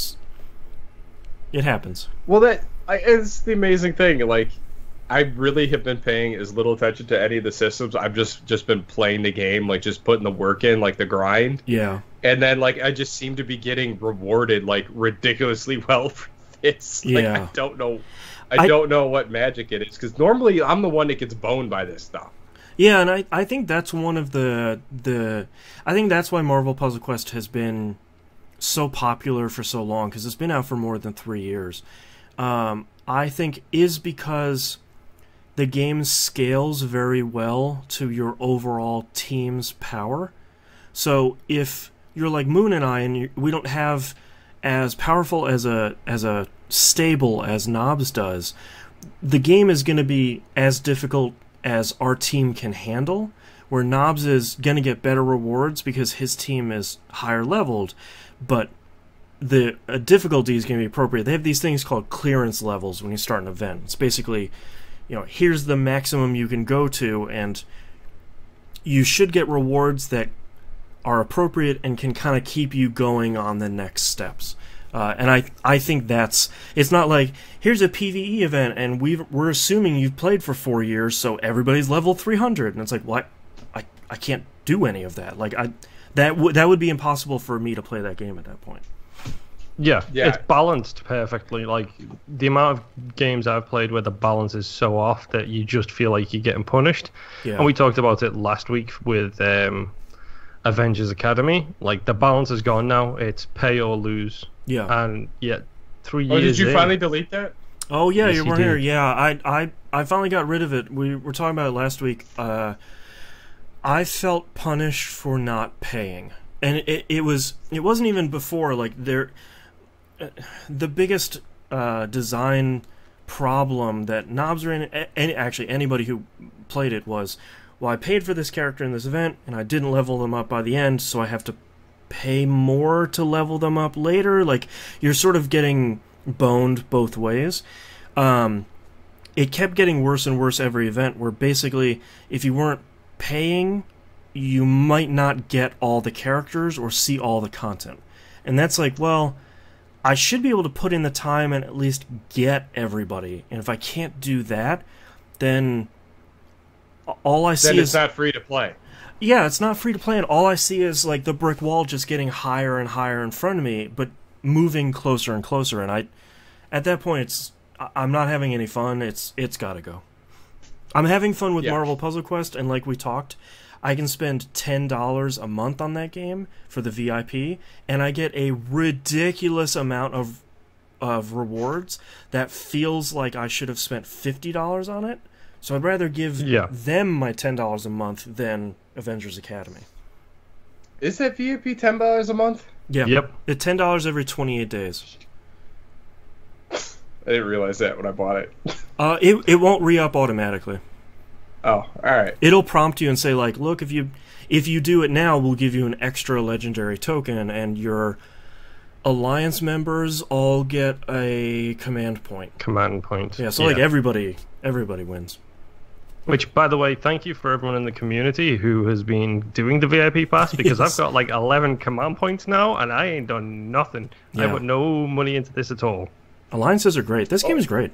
it happens. Well, it's the amazing thing. Like, I really have been paying as little attention to any of the systems. I've just been playing the game, like just putting the work in, like the grind. Yeah. And then, like, I just seem to be getting rewarded, like, ridiculously well for this. Like, yeah. I don't know what magic it is, because normally I'm the one that gets boned by this stuff. Yeah, and I think that's one of the I think that's why Marvel Puzzle Quest has been so popular for so long, because it's been out for more than 3 years. I think is because the game scales very well to your overall team's power. So if you're like Moon and I, and we don't have as powerful as a stable as Knobs does, the game is going to be as difficult as our team can handle, where Knobs is going to get better rewards because his team is higher leveled, but the difficulty is going to be appropriate. They have these things called clearance levels when you start an event. It's basically, you know, here's the maximum you can go to, and you should get rewards that are appropriate and can kind of keep you going on the next steps. And I think it's not like, here's a PvE event and we're assuming you've played for 4 years, so everybody's level 300. And it's like, what? I can't do any of that. Like, that would be impossible for me to play that game at that point. Yeah, it's balanced perfectly. Like, the amount of games I've played where the balance is so off that you just feel like you're getting punished. Yeah. And we talked about it last week with Avengers Academy. Like, the balance is gone now. It's pay or lose. Yeah. And yet 3 years. Oh, did you finally delete that? Oh yeah, yes, you were here. Yeah, I finally got rid of it. We were talking about it last week. I felt punished for not paying, and it wasn't even before. Like, the biggest design problem that Knobs ran, and actually anybody who played it, was, well, I paid for this character in this event and I didn't level them up by the end, so I have to pay more to level them up later. Like, you're sort of getting boned both ways. It kept getting worse and worse every event, where basically if you weren't paying, you might not get all the characters or see all the content. And that's like, well, I should be able to put in the time and at least get everybody. And if I can't do that, then all I see is... it's not free to play. Yeah, it's not free to play, and all I see is, like, the brick wall just getting higher and higher in front of me, but moving closer and closer. And at that point, I'm not having any fun. It's got to go. I'm having fun with Marvel Puzzle Quest, and like we talked, I can spend $10 a month on that game for the VIP, and I get a ridiculous amount of of rewards that feels like I should have spent $50 on it. So I'd rather give them my $10 a month than Avengers Academy. Is that VIP $10 a month? Yeah. Yep. It's $10 every 28 days. I didn't realize that when I bought it. It won't re-up automatically. Oh, all right. It'll prompt you and say, like, look, if you do it now, we'll give you an extra legendary token, and your alliance members all get a command point. Command point. Yeah, so like everybody wins. Which, by the way, thank you for everyone in the community who has been doing the VIP pass, because I've got like 11 command points now, and I ain't done nothing. Yeah. I put no money into this at all. Alliances are great. This game is great.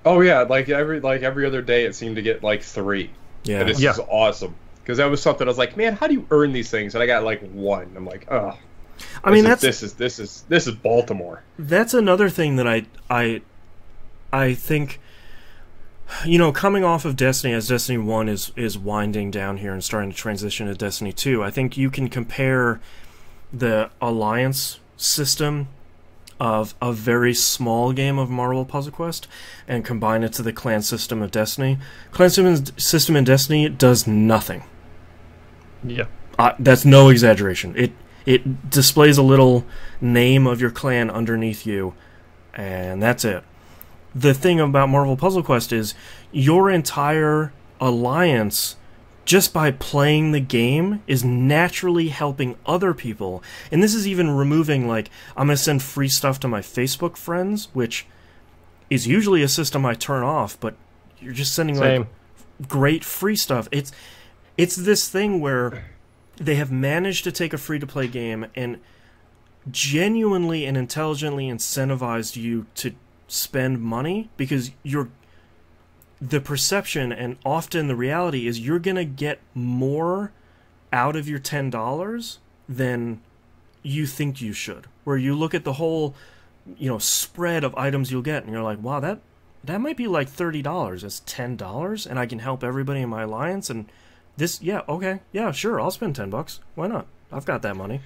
Oh yeah, like every other day it seemed to get like 3. Yeah. And this is awesome. Because that was something I was like, man, how do you earn these things? And I got like 1. I'm like, oh. I mean, this is Baltimore. That's another thing that I think, you know, coming off of Destiny, as Destiny 1 is winding down here and starting to transition to Destiny 2, I think you can compare the Alliance system of a very small game of Marvel Puzzle Quest and combine it to the clan system of Destiny. Clan system in Destiny does nothing. Yeah. That's no exaggeration. It displays a little name of your clan underneath you, and that's it. The thing about Marvel Puzzle Quest is your entire alliance, just by playing the game, is naturally helping other people. And this is even removing, like, I'm going to send free stuff to my Facebook friends, which is usually a system I turn off, but you're just sending, like, great free stuff. It's this thing where they have managed to take a free-to-play game and genuinely and intelligently incentivized you to spend money, because the perception and often the reality is you're going to get more out of your $10 than you think you should. Where you look at the whole, you know, spread of items you'll get and you're like, wow, that might be like $30. That's $10 and I can help everybody in my alliance, and this, yeah, okay, yeah, sure, I'll spend $10. Why not? I've got that money.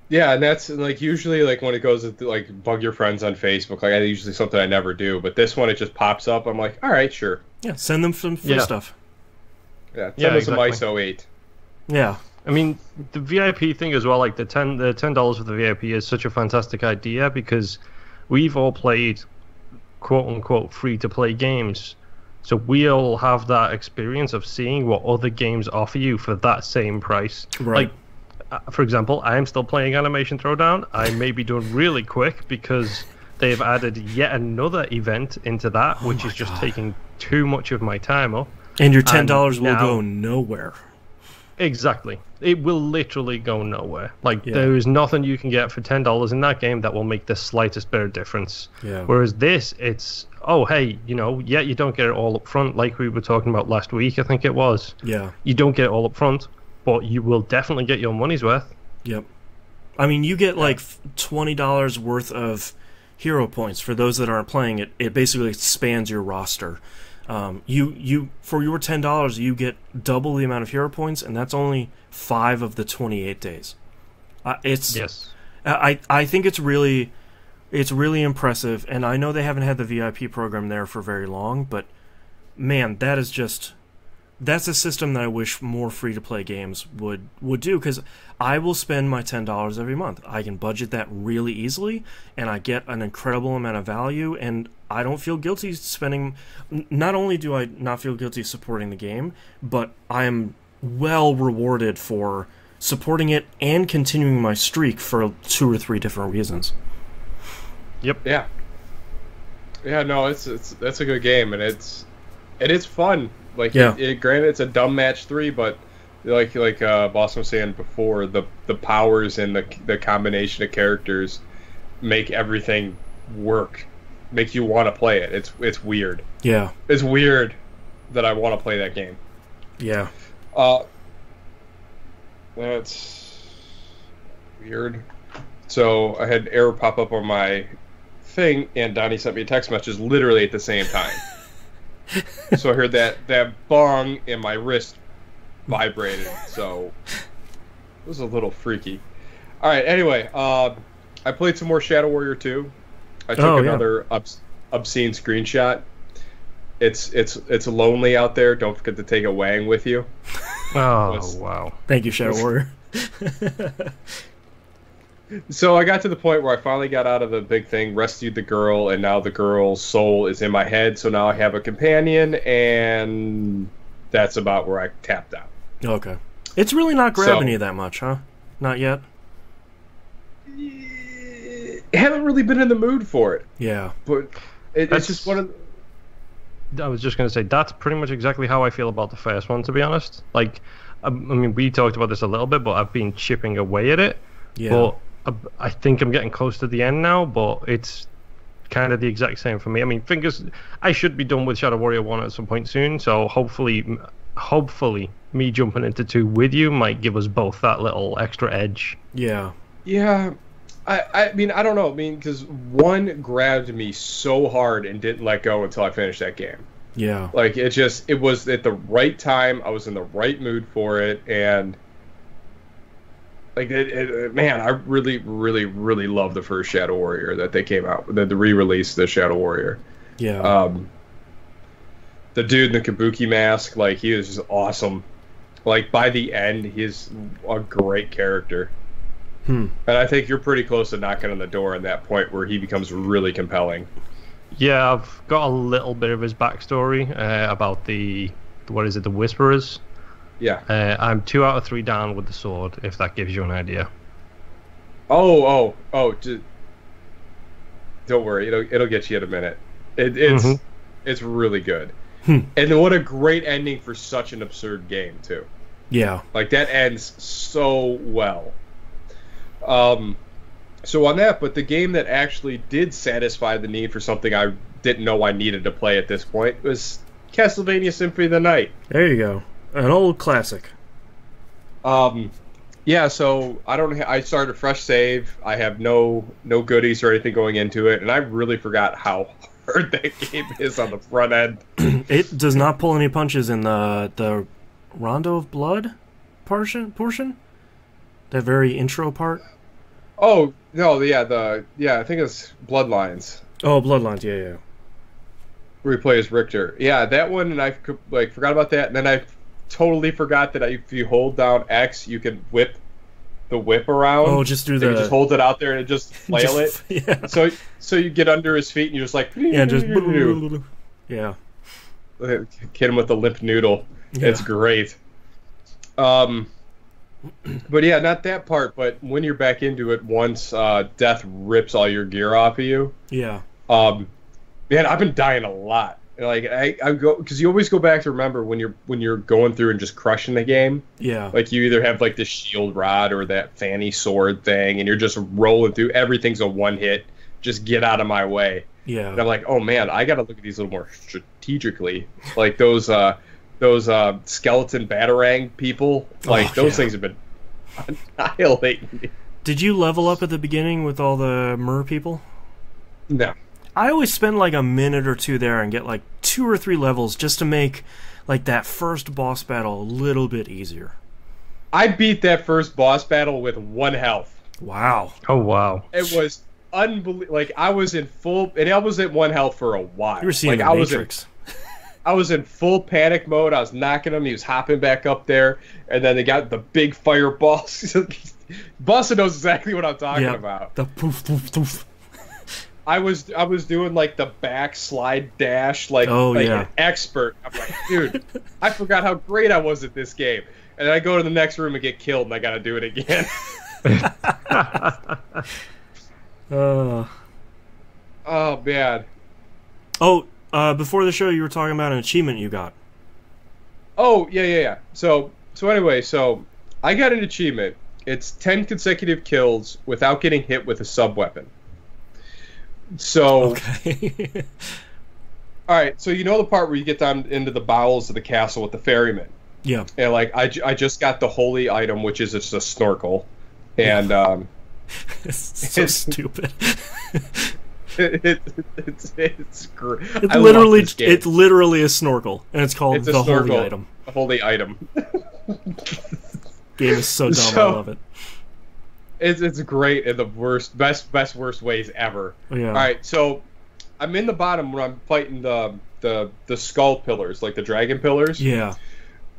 Yeah, and that's like usually like when it goes to like bug your friends on Facebook, like I usually something I never do, but this one it just pops up. I'm like, all right, sure. Yeah, send them some free stuff. Yeah, send them some ISO 8. Yeah, I mean the VIP thing as well. Like the $10 for the VIP is such a fantastic idea, because we've all played quote unquote free to play games. So we all have that experience of seeing what other games offer you for that same price. Right. Like, for example, I am still playing Animation Throwdown. I may be doing really quick because they've added yet another event into that, which is just taking too much of my time up. And your $10 will go nowhere. Exactly. It will literally go nowhere. Like, there is nothing you can get for $10 in that game that will make the slightest bit of difference. Yeah. Whereas this, it's, oh, hey, you know, yeah, you don't get it all up front, like we were talking about last week, I think it was. Yeah. You don't get it all up front, but you will definitely get your money's worth. Yep. I mean, you get like $20 worth of hero points. For those that aren't playing it, it basically expands your roster. You for your $10, you get double the amount of hero points, and that's only 5 of the 28 days. Yes. I think it's really impressive, and I know they haven't had the VIP program there for very long, but man, that's a system that I wish more free-to-play games would do, because I will spend my $10 every month. I can budget that really easily, and I get an incredible amount of value, and I don't feel guilty spending... Not only do I not feel guilty supporting the game, but I am well rewarded for supporting it and continuing my streak for 2 or 3 different reasons. Yep. Yeah. Yeah, no, that's a good game, and it's fun. Like, granted, it's a dumb match 3, but like Boston was saying before, the powers and the combination of characters make everything work, make you want to play it. It's weird. Yeah, it's weird that I want to play that game. Yeah. That's weird. So I had error pop up on my thing, and Donnie sent me a text message literally at the same time. So I heard that bong and my wrist vibrated, so it was a little freaky. Alright, anyway, I played some more Shadow Warrior 2. I took another obscene screenshot. It's lonely out there. Don't forget to take a wang with you. Oh, wow. Thank you, Shadow Warrior. So I got to the point where I finally got out of the big thing, rescued the girl, and now the girl's soul is in my head, so now I have a companion, and that's about where I tapped out. Okay. It's really not grabbing you that much, huh? Not yet? Haven't really been in the mood for it. Yeah. But it's just one of... I was just going to say, that's pretty much exactly how I feel about the first one, to be honest. Like, I mean, we talked about this a little bit, but I've been chipping away at it. Yeah. But I think I'm getting close to the end now, but it's kind of the exact same for me. I mean, I should be done with Shadow Warrior 1 at some point soon, so hopefully me jumping into 2 with you might give us both that little extra edge. Yeah. Yeah. I mean, I don't know. I mean, because 1 grabbed me so hard and didn't let go until I finished that game. Yeah. Like, it was at the right time. I was in the right mood for it, and... Like, man, I really, really, really love the first Shadow Warrior that they came out with, the re-release of the Shadow Warrior. Yeah. The dude in the Kabuki mask, like, he is just awesome. Like, by the end, he's a great character. And I think you're pretty close to knocking on the door at that point where he becomes really compelling. Yeah, I've got a little bit of his backstory about the Whisperers. Yeah. I'm 2 out of 3 down with the sword, if that gives you an idea. Don't worry, it'll get you in a minute. It's really good. And what a great ending for such an absurd game too. Yeah. Like, that ends so well. So on that, but the game that actually did satisfy the need for something I didn't know I needed to play at this point was Castlevania Symphony of the Night. There you go. An old classic. Yeah, so I started a fresh save. I have no goodies or anything going into it, and I really forgot how hard that game is on the front end. It does not pull any punches in the Rondo of Blood portion? That very intro part? Oh, no, I think it's Bloodlines. Oh, Bloodlines, yeah. Where he plays Richter. Yeah, that one, and I forgot about that, and then I totally forgot that if you hold down X, you can whip the whip around. Oh, just do You just hold it out there and just flail it. Yeah. So you get under his feet and you're just like... Yeah, just... Yeah. Hit him with the limp noodle. Yeah. It's great. But yeah, not that part, but when you're back into it, once death rips all your gear off of you. Yeah. Man, I've been dying a lot. Like, I go, because you always go back to remember when you're going through and just crushing the game. Yeah. Like, you either have like the shield rod or that fanny sword thing, and you're just rolling through. Everything's a one hit. Just get out of my way. Yeah. And I'm like, oh man, I got to look at these a little more strategically. Like those skeleton batarang people. Like those things have been annihilating me. Did you level up at the beginning with all the mer people? No. I always spend like a minute or 2 there and get like 2 or 3 levels just to make like that first boss battle a little bit easier. I beat that first boss battle with 1 health. Wow. Oh, wow. It was unbelievable. Like, I was in full... And I was at 1 health for a while. You were seeing like, the Matrix. I was in full panic mode. I was knocking him. He was hopping back up there. And then they got the big fireballs. Buster knows exactly what I'm talking about. The poof, poof, poof. I was doing like the backslide dash like an expert. I'm like, dude, I forgot how great I was at this game. And then I go to the next room and get killed, and I got to do it again. Oh man. Oh, before the show, you were talking about an achievement you got. Oh yeah. So anyway, I got an achievement. It's 10 consecutive kills without getting hit with a sub weapon. So, okay. All right. So you know the part where you get down into the bowels of the castle with the ferryman. Yeah. And like I just got the holy item, which is just a snorkel, and it's so stupid. It's great. It's literally a snorkel, and it's called the holy item. The holy item. Game is so dumb. I love it. It's great in the best worst ways ever. Yeah. All right, so I'm in the bottom when I'm fighting the skull pillars, like the dragon pillars. Yeah.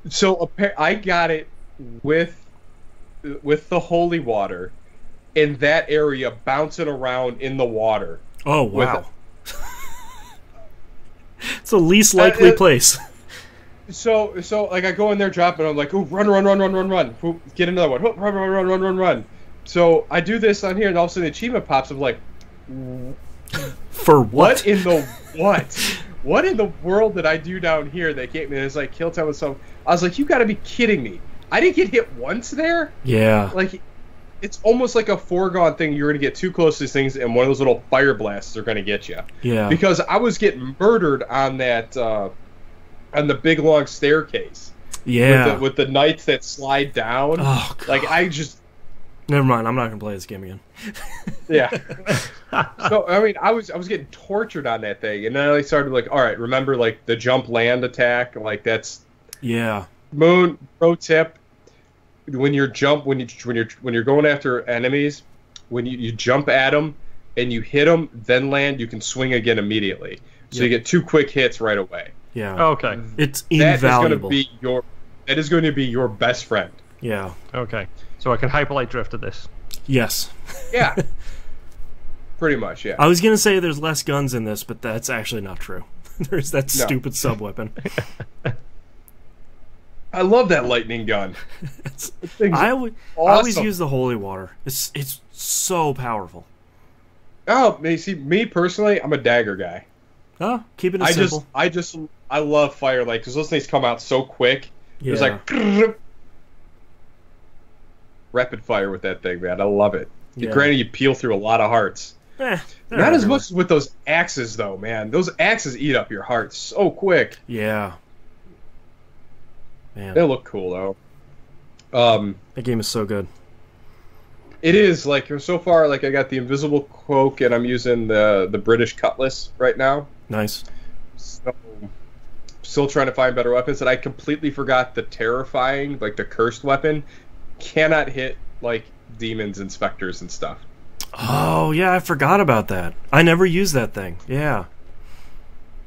So I got it with the holy water in that area, bouncing around in the water. Oh wow. It's the least likely place. So like I go in there, drop it. I'm like, ooh, run! Ooh, get another one. Ooh, run! So I do this on here, and all of a sudden the achievement pops. I'm like, for what? What in the what? What in the world did I do down here that gave me? It's like kill time with some. I was like, you got to be kidding me! I didn't get hit once there. Yeah. Like, it's almost like a foregone thing. You're gonna get too close to these things, and one of those little fire blasts are gonna get you. Yeah. Because I was getting murdered on that on the big long staircase. Yeah. With the knights that slide down. Oh God. Like I just. Never mind. I'm not gonna play this game again. Yeah. So I mean, I was getting tortured on that thing, and then I started like, all right, remember like the jump land attack, like that's. Yeah. Moon pro tip: when you're going after enemies, when you jump at them and you hit them, then land, you can swing again immediately. So you get 2 quick hits right away. Yeah. Okay. It's invaluable. That is going to be your best friend. Yeah. Okay. So I can hyperlight drift to this. Yes. Yeah. Pretty much, yeah. I was gonna say there's less guns in this, but that's actually not true. There's that stupid sub weapon. I love that lightning gun. I always use the holy water. It's so powerful. Oh, see, me personally, I'm a dagger guy. Oh, keeping it simple. I love firelight because those things come out so quick. Yeah. It's like rapid fire with that thing, man. I love it. Yeah. Granted, you peel through a lot of hearts. Not as much as with those axes, though, man. Those axes eat up your heart so quick. Yeah. Man. They look cool, though. That game is so good. It is, like, so far, like, I got the invisible cloak, and I'm using the British cutlass right now. Nice. So, still trying to find better weapons, and I completely forgot the terrifying, like, the cursed weapon cannot hit, like, demons and specters and stuff. Oh, yeah, I forgot about that. I never used that thing. Yeah.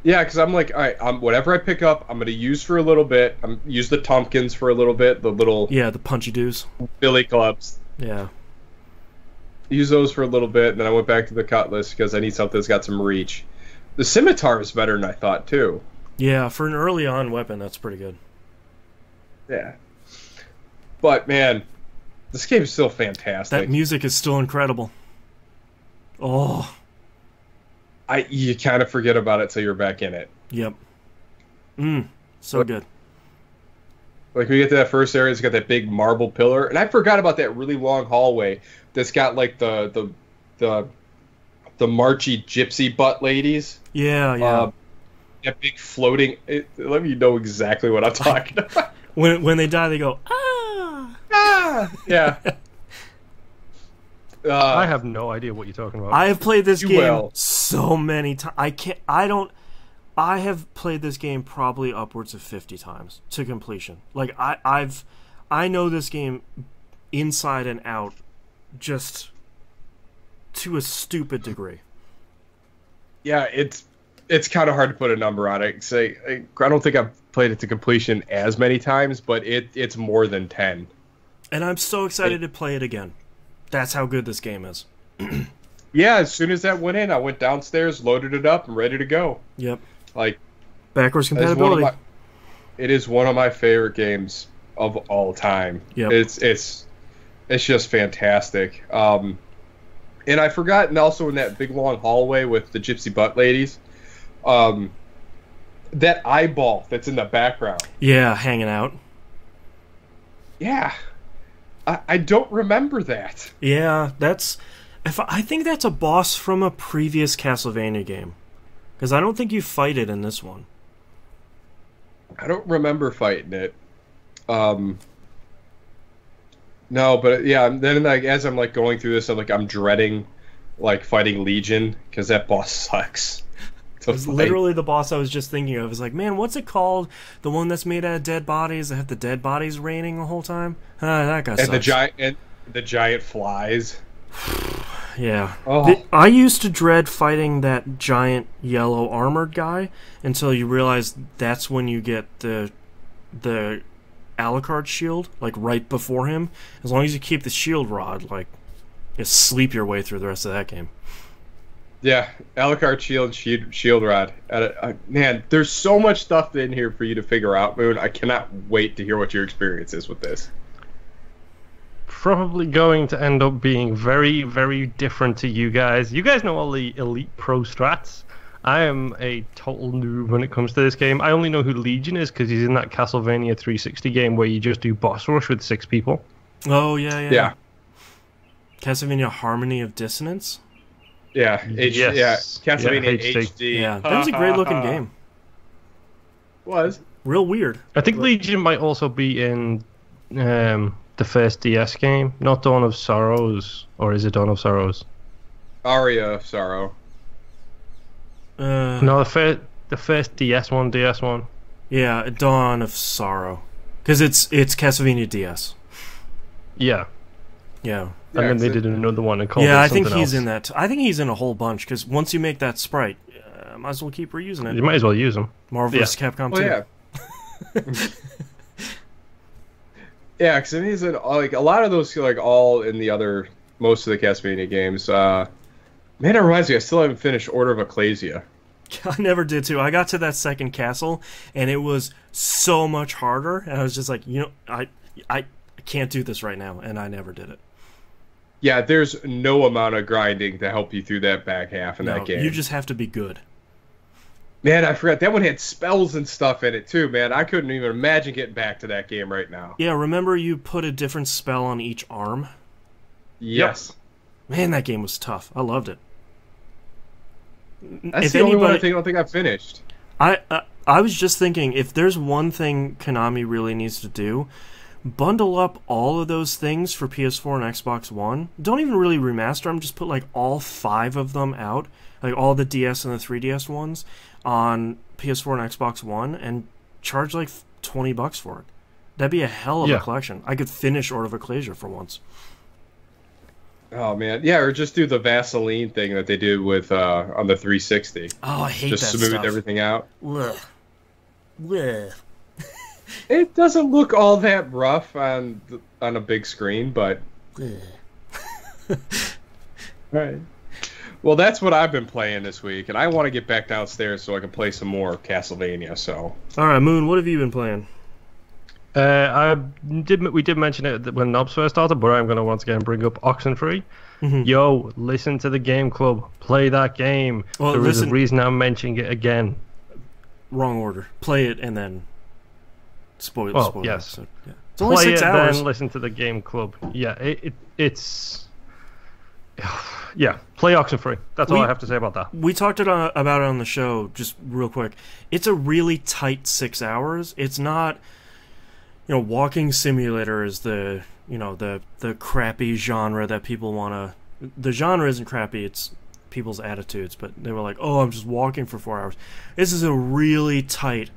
Yeah, because I'm like, all right, whatever I pick up, I'm going to use for a little bit. Use the Tompkins for a little bit, the little... Yeah, the punchy doos. Billy clubs. Yeah. Use those for a little bit, and then I went back to the cutlass because I need something that's got some reach. The scimitar is better than I thought, too. Yeah, for an early on weapon, that's pretty good. Yeah. But, man, this game is still fantastic. That music is still incredible. Oh. You kind of forget about it till you're back in it. Yep. So good. Like, we get to that first area, it's got that big marble pillar, and I forgot about that really long hallway that's got, like, the marchy gypsy butt ladies. Yeah, yeah. That big floating... let me know exactly what I'm talking about. When they die, they go, ah! Ah! Yeah. I have no idea what you're talking about. I have played this game so many times. I have played this game probably upwards of 50 times to completion. Like I know this game inside and out, just to a stupid degree. Yeah, it's kind of hard to put a number on it. I don't think I've played it to completion as many times, but it's more than 10. And I'm so excited to play it again. That's how good this game is. Yeah, as soon as that went in, I went downstairs, loaded it up, and ready to go. Yep. Like, backwards compatibility. It is one of my favorite games of all time. Yep. It's just fantastic. And I forgot, and also in that big long hallway with the gypsy butt ladies, that eyeball that's in the background. Yeah, hanging out. Yeah. I don't remember that. Yeah, I think that's a boss from a previous Castlevania game. Because I don't think you fight it in this one. I don't remember fighting it. No, but yeah, then like as I'm like going through this, I'm dreading like fighting Legion because that boss sucks. It was literally the boss I was just thinking of. I was like, man, what's it called? The one that's made out of dead bodies that have the dead bodies raining the whole time? That guy sucks. And The giant flies. Yeah. Oh. I used to dread fighting that giant yellow armored guy until you realize that's when you get the Alucard shield, like right before him. As long as you keep the shield rod, like, you sleep your way through the rest of that game. Yeah, Alucard shield rod. Man, there's so much stuff in here for you to figure out, Moon. I cannot wait to hear what your experience is with this. Probably going to end up being very, very different to you guys. You guys know all the Elite Pro strats. I am a total noob when it comes to this game. I only know who Legion is because he's in that Castlevania 360 game where you just do boss rush with 6 people. Oh, yeah. Castlevania Harmony of Dissonance? Yeah, yes. Castlevania HD. HD. Yeah, that was a great looking game. Was. Real weird. I think Legion might also be in the first DS game, not Dawn of Sorrows, or is it Dawn of Sorrows? Aria of Sorrow. No, the first DS one. Yeah, Dawn of Sorrow, because it's Castlevania DS. Yeah. Yeah. And then they did another one and called it I something think he's else. in that. I think he's in a whole bunch because once you make that sprite, might as well keep reusing it. You might as well use them. Marvel vs. Capcom 2. Yeah. Yeah, because he's in like a lot of those, like all in the other most of the Castlevania games. Man, it reminds me, I still haven't finished Order of Ecclesia. I never did too. I got to that second castle and it was so much harder, and I was just like, I can't do this right now, and I never did it. Yeah, there's no amount of grinding to help you through that back half in that game. You just have to be good. Man, I forgot that one had spells and stuff in it too, man. I couldn't even imagine getting back to that game right now. Yeah, remember you put a different spell on each arm? Yes. Man, that game was tough. I loved it. That's the only one I don't think I've finished. I was just thinking, if there's one thing Konami really needs to do, bundle up all of those things for PS4 and Xbox One. Don't even really remaster them, just put like all 5 of them out, like all the DS and the 3DS ones on PS4 and Xbox One, and charge like $20 for it. That'd be a hell of a collection. I could finish Order of Ecclesia for once. Oh man, yeah, or just do the Vaseline thing that they did with on the 360. Oh, I hate just that smooth stuff. everything out. Ugh. Ugh. It doesn't look all that rough on a big screen, but right. Well, that's what I've been playing this week, and I want to get back downstairs so I can play some more Castlevania. So, all right, Moon, what have you been playing? We did mention it when Nobs first started, but I'm going to once again bring up Oxenfree. Mm-hmm. Yo, listen to the Game Club. Play that game. Well, there is a reason I'm mentioning it again. Wrong order. Play it and then spoil. Yes. Episode. Yeah. It's only Play 6 it, hours. then listen to the Game Club. Yeah, it's... Yeah, play Oxenfree. That's all I have to say about that. We talked about it on the show, just real quick. It's a really tight 6 hours. It's not... walking simulator is the crappy genre that people want to... The genre isn't crappy, it's people's attitudes, but they were like, oh, I'm just walking for 4 hours. This is a really tight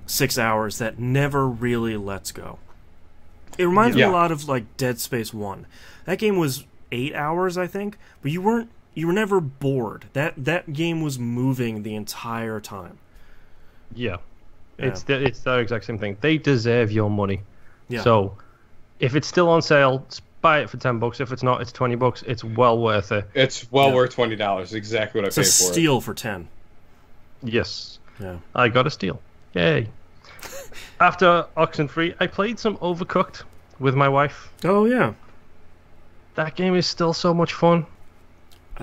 6 hours that never really lets go. It reminds me a lot of, like, Dead Space 1. That game was 8 hours, I think, but you were never bored. That game was moving the entire time. Yeah. It's the exact same thing. They deserve your money. Yeah. So, if it's still on sale, buy it for $10. If it's not, it's $20. It's well worth it. It's well worth $20. Exactly what I paid for. It's a steal for 10. Yes. Yeah. I got a steal. Yay. After Oxenfree, I played some Overcooked with my wife. Oh yeah. That game is still so much fun.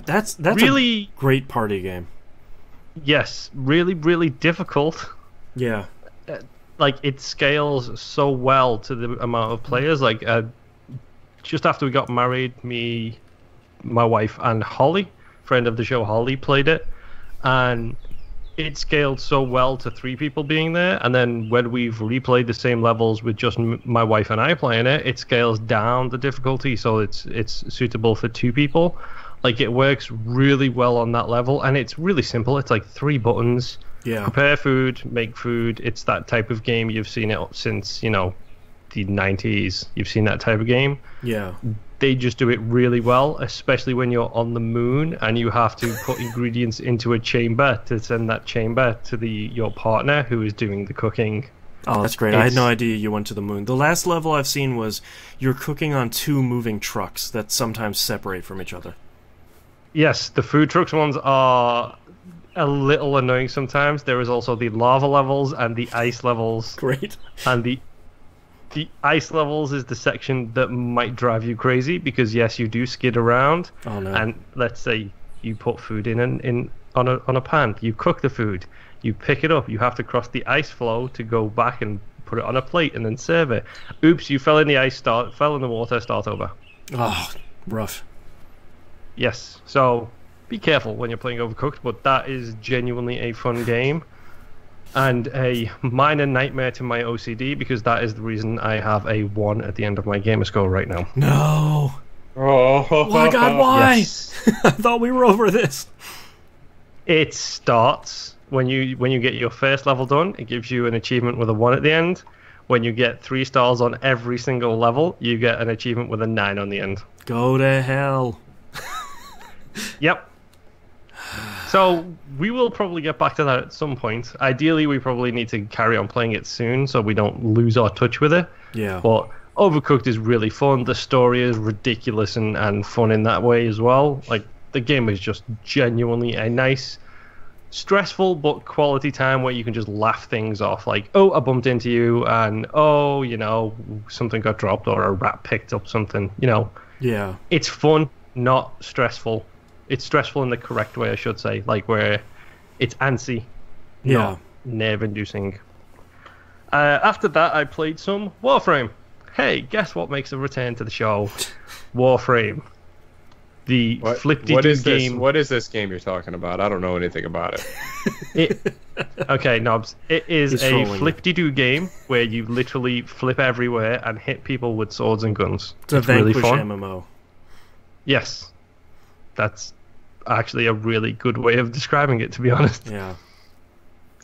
That's really a great party game. Yes, really, really difficult. Yeah. Like, it scales so well to the amount of players. Like, just after we got married, me, my wife, and Holly, friend of the show Holly, played it. And it scaled so well to 3 people being there. And then when we've replayed the same levels with just my wife and I playing it, it scales down the difficulty so it's suitable for 2 people. Like, it works really well on that level. And it's really simple. It's like 3 buttons. Yeah. Prepare food, make food. It's that type of game. You've seen it since, the 90s. You've seen that type of game. Yeah. they just do it really well, especially when you're on the moon and you have to put ingredients into a chamber to send that chamber to your partner who is doing the cooking. Oh, that's great. I had no idea you went to the moon. The last level I've seen was you're cooking on 2 moving trucks that sometimes separate from each other. Yes, the food trucks ones are a little annoying sometimes. There is also the lava levels and the ice levels. Great. And the ice levels is the section that might drive you crazy because yes, you do skid around. Oh no! And let's say you put food in on a pan. You cook the food. You pick it up. You have to cross the ice flow to go back and put it on a plate and then serve it. Oops! You fell in the ice. Fell in the water. Start over. Oh, rough. Yes. So be careful when you're playing Overcooked. But that is genuinely a fun game. And a minor nightmare to my OCD because that is the reason I have a 1 at the end of my gamer score right now. No. Oh my God! Why? Yes. I thought we were over this. It starts when you get your first level done. It gives you an achievement with a 1 at the end. When you get 3 stars on every single level, you get an achievement with a 9 on the end. Go to hell. Yep. So we will probably get back to that at some point. Ideally, we probably need to carry on playing it soon so we don't lose our touch with it. Yeah. But Overcooked is really fun. The story is ridiculous and fun in that way as well. Like, the game is just genuinely a nice, stressful but quality time where you can just laugh things off. Like, oh, I bumped into you, and oh, something got dropped or a rat picked up something. Yeah. It's fun, not stressful. It's stressful in the correct way, I should say, like where it's antsy, not nerve-inducing. After that, I played some Warframe. Hey, guess what makes a return to the show? Warframe. The flip-de-doo game. What is this game you're talking about? I don't know anything about it. Okay, Nobs. It is a flip-de-doo game where you literally flip everywhere and hit people with swords and guns. It's a Vanquish really fun. MMO. Yes. That's actually a really good way of describing it, to be honest. Yeah.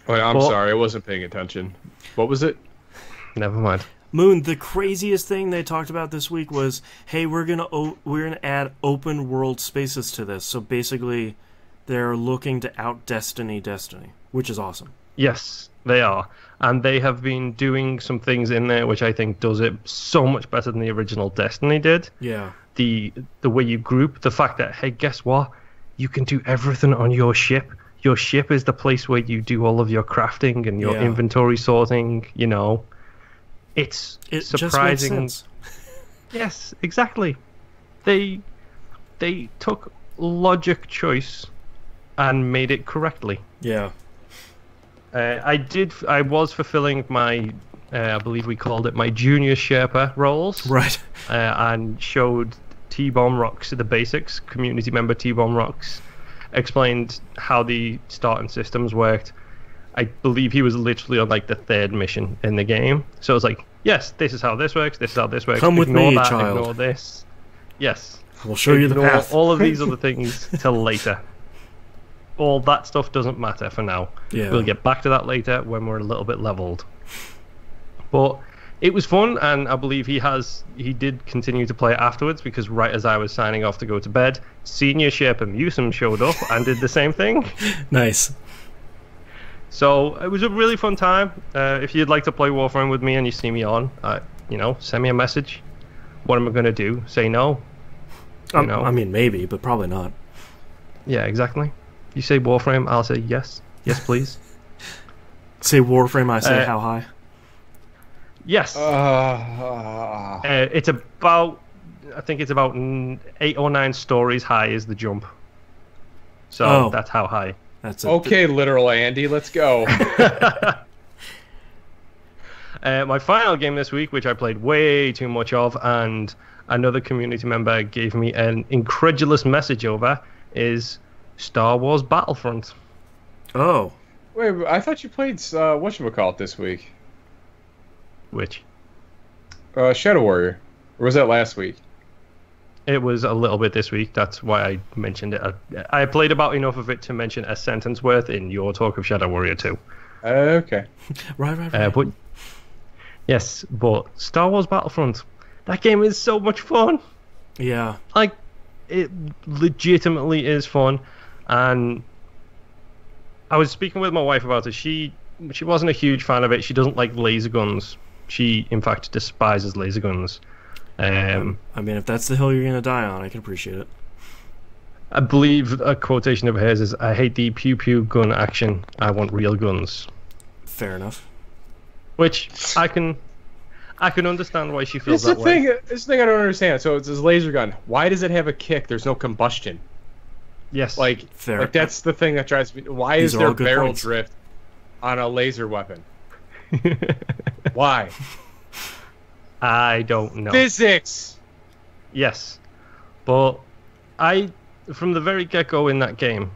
Wait, I'm sorry, I wasn't paying attention. What was it? Never mind. Moon, the craziest thing they talked about this week was, hey, we're gonna add open world spaces to this. So basically, they're looking to out Destiny, which is awesome. Yes, they are, and they have been doing some things in there which I think does it so much better than the original Destiny did. Yeah. The way you group, the fact that, hey, guess what? You can do everything on your ship. Your ship is the place where you do all of your crafting and your inventory sorting, It's surprising. Just makes sense. Yes, exactly. They took logic choice and made it correctly. Yeah. I was fulfilling my, I believe we called it my junior Sherpa roles. Right. And showed T-Bomb Rocks the basics. Community member T-Bomb Rocks explained how the starting systems worked. I believe he was literally on like the 3rd mission in the game. So it's like, yes, this is how this works. This is how this works. Come with me, that, child. Ignore this. Yes. We'll show you the path. All of these other things till later. All that stuff doesn't matter for now. Yeah. We'll get back to that later when we're a little bit leveled. But it was fun, and I believe he did continue to play afterwards, because right as I was signing off to go to bed, Senior Sherpa Musum showed up and did the same thing. Nice. So it was a really fun time. If you'd like to play Warframe with me and you see me on, send me a message. What am I going to do? Say no? I mean, maybe, but probably not. Yeah, exactly. You say Warframe, I'll say yes. Yes, please. Say Warframe, I say how high? Yes. It's about, I think it's about 8 or 9 stories high is the jump. So that's how high. That's okay, literal Andy, let's go. My final game this week, which I played way too much of, and another community member gave me an incredulous message over, is Star Wars Battlefront. Oh. Wait, I thought you played whatchamacallit this week? Which? Shadow Warrior. Or was that last week? It was a little bit this week. That's why I mentioned it. I played about enough of it to mention a sentence worth in your talk of Shadow Warrior 2. Okay. Right. But yes, but Star Wars Battlefront. That game is so much fun. Yeah. Like, it legitimately is fun, and I was speaking with my wife about it. She wasn't a huge fan of it. She doesn't like laser guns. She, in fact, despises laser guns. I mean, if that's the hill you're gonna die on, I can appreciate it. I believe a quotation of hers is, "I hate the pew pew gun action. I want real guns." Fair enough. Which I can understand why she feels that way. It's the thing I don't understand. So it's this laser gun. Why does it have a kick? There's no combustion. Yes. Like, Fair. like that's the thing that drives me. Why These is are there all good barrel points. drift on a laser weapon? Why? I don't know. Physics. Yes, but from the very get-go in that game,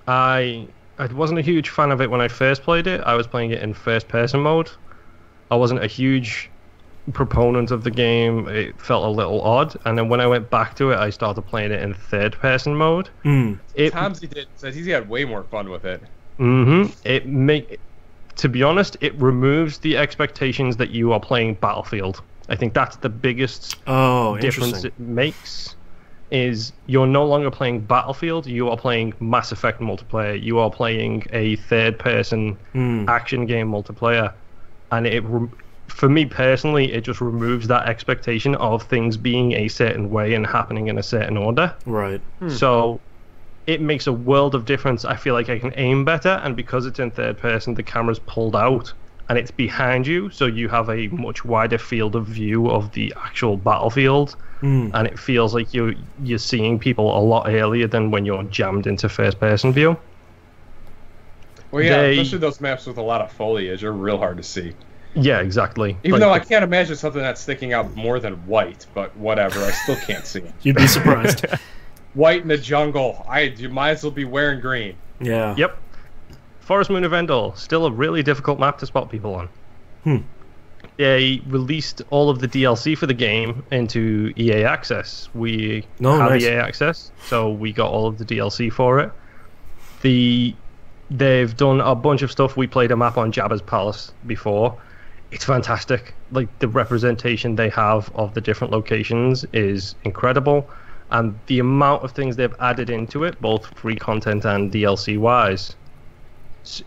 I wasn't a huge fan of it when I first played it. I was playing it in first-person mode. I wasn't a huge proponent of the game. It felt a little odd, and then when I went back to it, I started playing it in third-person mode. Tomsy said he's had way more fun with it. To be honest, it removes the expectations that you are playing Battlefield. I think that's the biggest difference it makes. Is you're no longer playing Battlefield, you are playing Mass Effect multiplayer, you are playing a third-person action game multiplayer, and for me personally, it just removes that expectation of things being a certain way and happening in a certain order. Right. So it makes a world of difference. I feel like I can aim better, and because it's in third person, the camera's pulled out and it's behind you, so you have a much wider field of view of the actual battlefield, and it feels like you're seeing people a lot earlier than when you're jammed into first person view. Well, yeah, especially those maps with a lot of foliage are real hard to see. Yeah, exactly. Even though I can't imagine something that's sticking out more than white, but whatever, I still can't see it. You'd be surprised. White in the jungle. You might as well be wearing green. Yeah. Yep. Forest Moon of Endor, still a really difficult map to spot people on. They released all of the DLC for the game into EA Access. We have EA Access, so we got all of the DLC for it. They've done a bunch of stuff. We played a map on Jabba's Palace before. It's fantastic. Like, the representation they have of the different locations is incredible. And the amount of things they've added into it, both free content and DLC-wise,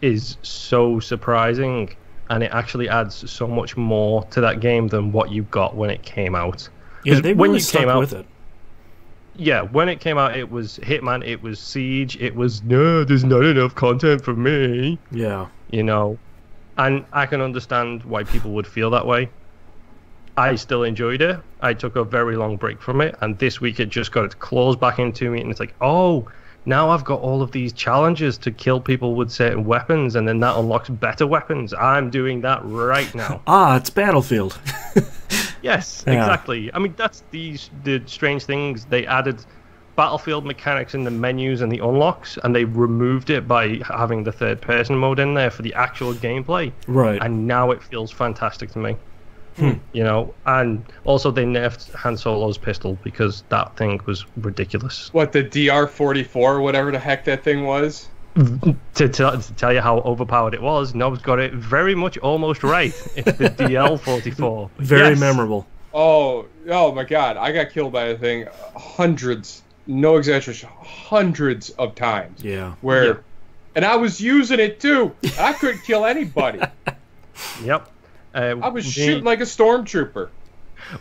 is so surprising. And it actually adds so much more to that game than what you got when it came out. Yeah, they really stuck with it. Yeah, when it came out, it was Hitman, it was Siege, it was, no, there's not enough content for me. Yeah. You know, and I can understand why people would feel that way. I still enjoyed it. I took a very long break from it, and this week it just got its claws back into me, and it's like, oh, now I've got all of these challenges to kill people with certain weapons, and then that unlocks better weapons. I'm doing that right now. It's Battlefield. Yes, exactly. I mean, that's the strange things. They added Battlefield mechanics in the menus and the unlocks, and they removed it by having the third-person mode in there for the actual gameplay. Right. And now it feels fantastic to me. You know, and also they nerfed Han Solo's pistol because that thing was ridiculous. What, the DR-44, whatever the heck that thing was? To tell you how overpowered it was, Nob's got it very much almost right. It's the DL-44. Very memorable. Oh my God. I got killed by the thing hundreds, no exaggeration, hundreds of times. Yeah. And I was using it too. I couldn't kill anybody. Yep. I was shooting like a stormtrooper.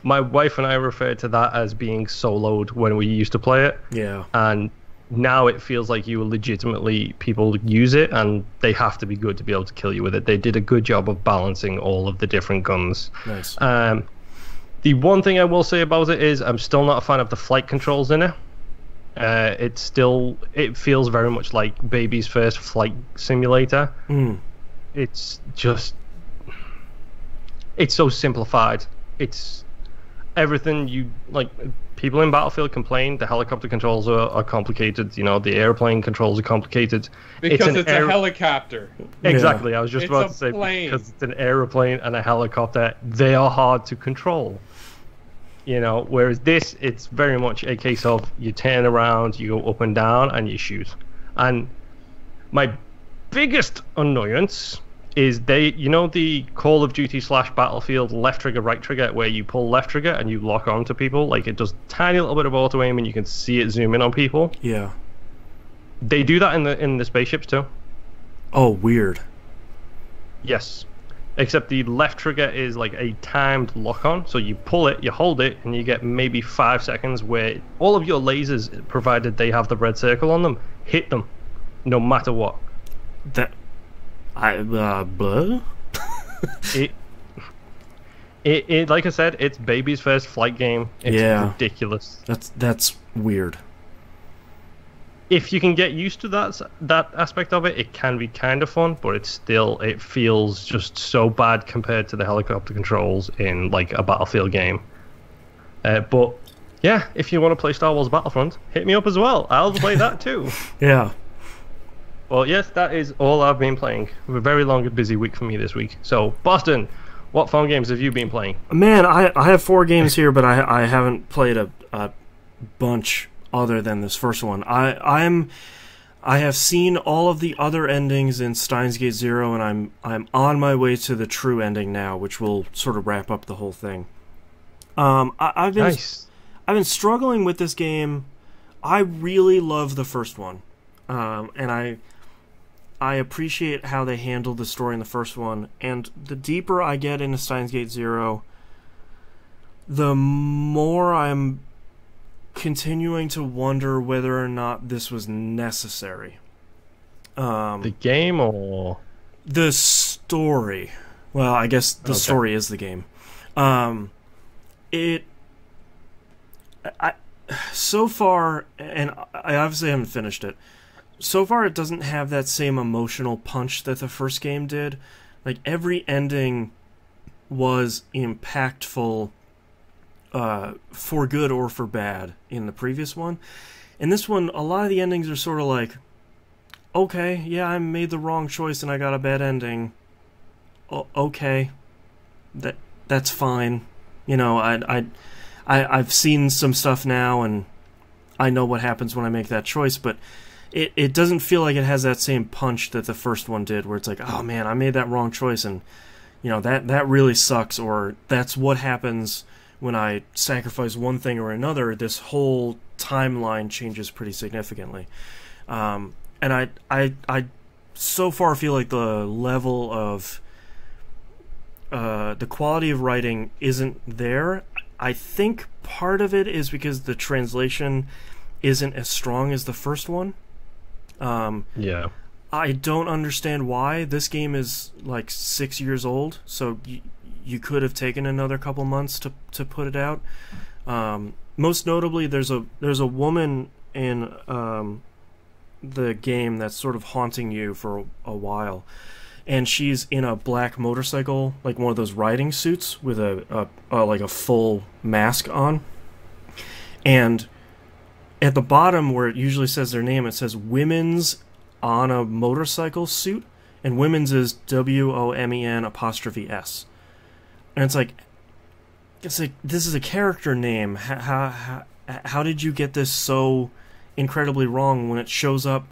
My wife and I referred to that as being soloed when we used to play it. Yeah. And now it feels like people use it, and they have to be good to be able to kill you with it. They did a good job of balancing all of the different guns. Nice. The one thing I will say about it is I'm still not a fan of the flight controls in it. It feels very much like baby's first flight simulator. It's just... It's so simplified. It's everything you like. People in Battlefield complain the helicopter controls are complicated. You know, the airplane controls are complicated. Because it's a helicopter. Exactly. I was just about to say plane. Because it's an aeroplane and a helicopter. They are hard to control. You know, whereas this, it's very much a case of you turn around, you go up and down, and you shoot. And my biggest annoyance is the Call of Duty / Battlefield left trigger, right trigger, where you pull left trigger and you lock onto people, like it does tiny little bit of auto aim and you can see it zoom in on people. Yeah. They do that in the spaceships too. Oh, weird. Yes. Except the left trigger is like a timed lock on, so you pull it, you hold it, and you get maybe 5 seconds where all of your lasers, provided they have the red circle on them, hit them, no matter what. Blah? It like I said, it's baby's first flight game. It's ridiculous. That's weird. If you can get used to that aspect of it, it can be kind of fun, but it feels just so bad compared to the helicopter controls in like a Battlefield game. But yeah, if you want to play Star Wars Battlefront, hit me up as well. I'll play that too. Yeah. Well, yes, that is all I've been playing. A very long and busy week for me this week. So, Boston, what phone games have you been playing? Man, I have 4 games here, but I haven't played a bunch other than this first one. I have seen all of the other endings in Steins Gate Zero, and I'm on my way to the true ending now, which will sort of wrap up the whole thing. I've been struggling with this game. I really love the first one, and I appreciate how they handled the story in the first one. And the deeper I get into Steins Gate Zero, the more I'm continuing to wonder whether or not this was necessary. The game or the story? Well, I guess the story is the game. So far, and I obviously haven't finished it. So far, it doesn't have that same emotional punch that the first game did. Like, every ending was impactful, for good or for bad in the previous one. In this one, a lot of the endings are sort of like, okay, yeah, I made the wrong choice and I got a bad ending. Okay, that's fine. You know, I've seen some stuff now, and I know what happens when I make that choice, but it doesn't feel like it has that same punch that the first one did, where it's like, oh man, I made that wrong choice, and you know, that really sucks, or that's what happens when I sacrifice one thing or another. This whole timeline changes pretty significantly. And I so far feel like the level of the quality of writing isn't there. I think part of it is because the translation isn't as strong as the first one. Yeah. I don't understand why. This game is like 6 years old, so you could have taken another couple months to put it out. Most notably, there's a woman in the game that's sort of haunting you for a while, and she's in a black motorcycle, like one of those riding suits with a like a full mask on, and at the bottom where it usually says their name, it says "Women's on a motorcycle suit," and "Women's" is WOMEN''S. And it's like this is a character name. How did you get this so incredibly wrong when it shows up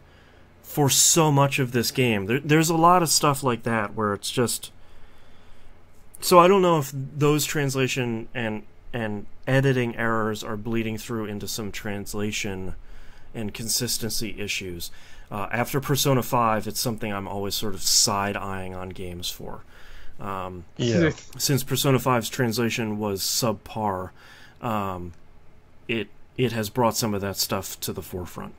for so much of this game? There's a lot of stuff like that where it's just. So I don't know if those translation and editing errors are bleeding through into some translation and consistency issues. After Persona 5, it's something I'm always sort of side-eyeing on games for. Since Persona 5's translation was subpar, it has brought some of that stuff to the forefront.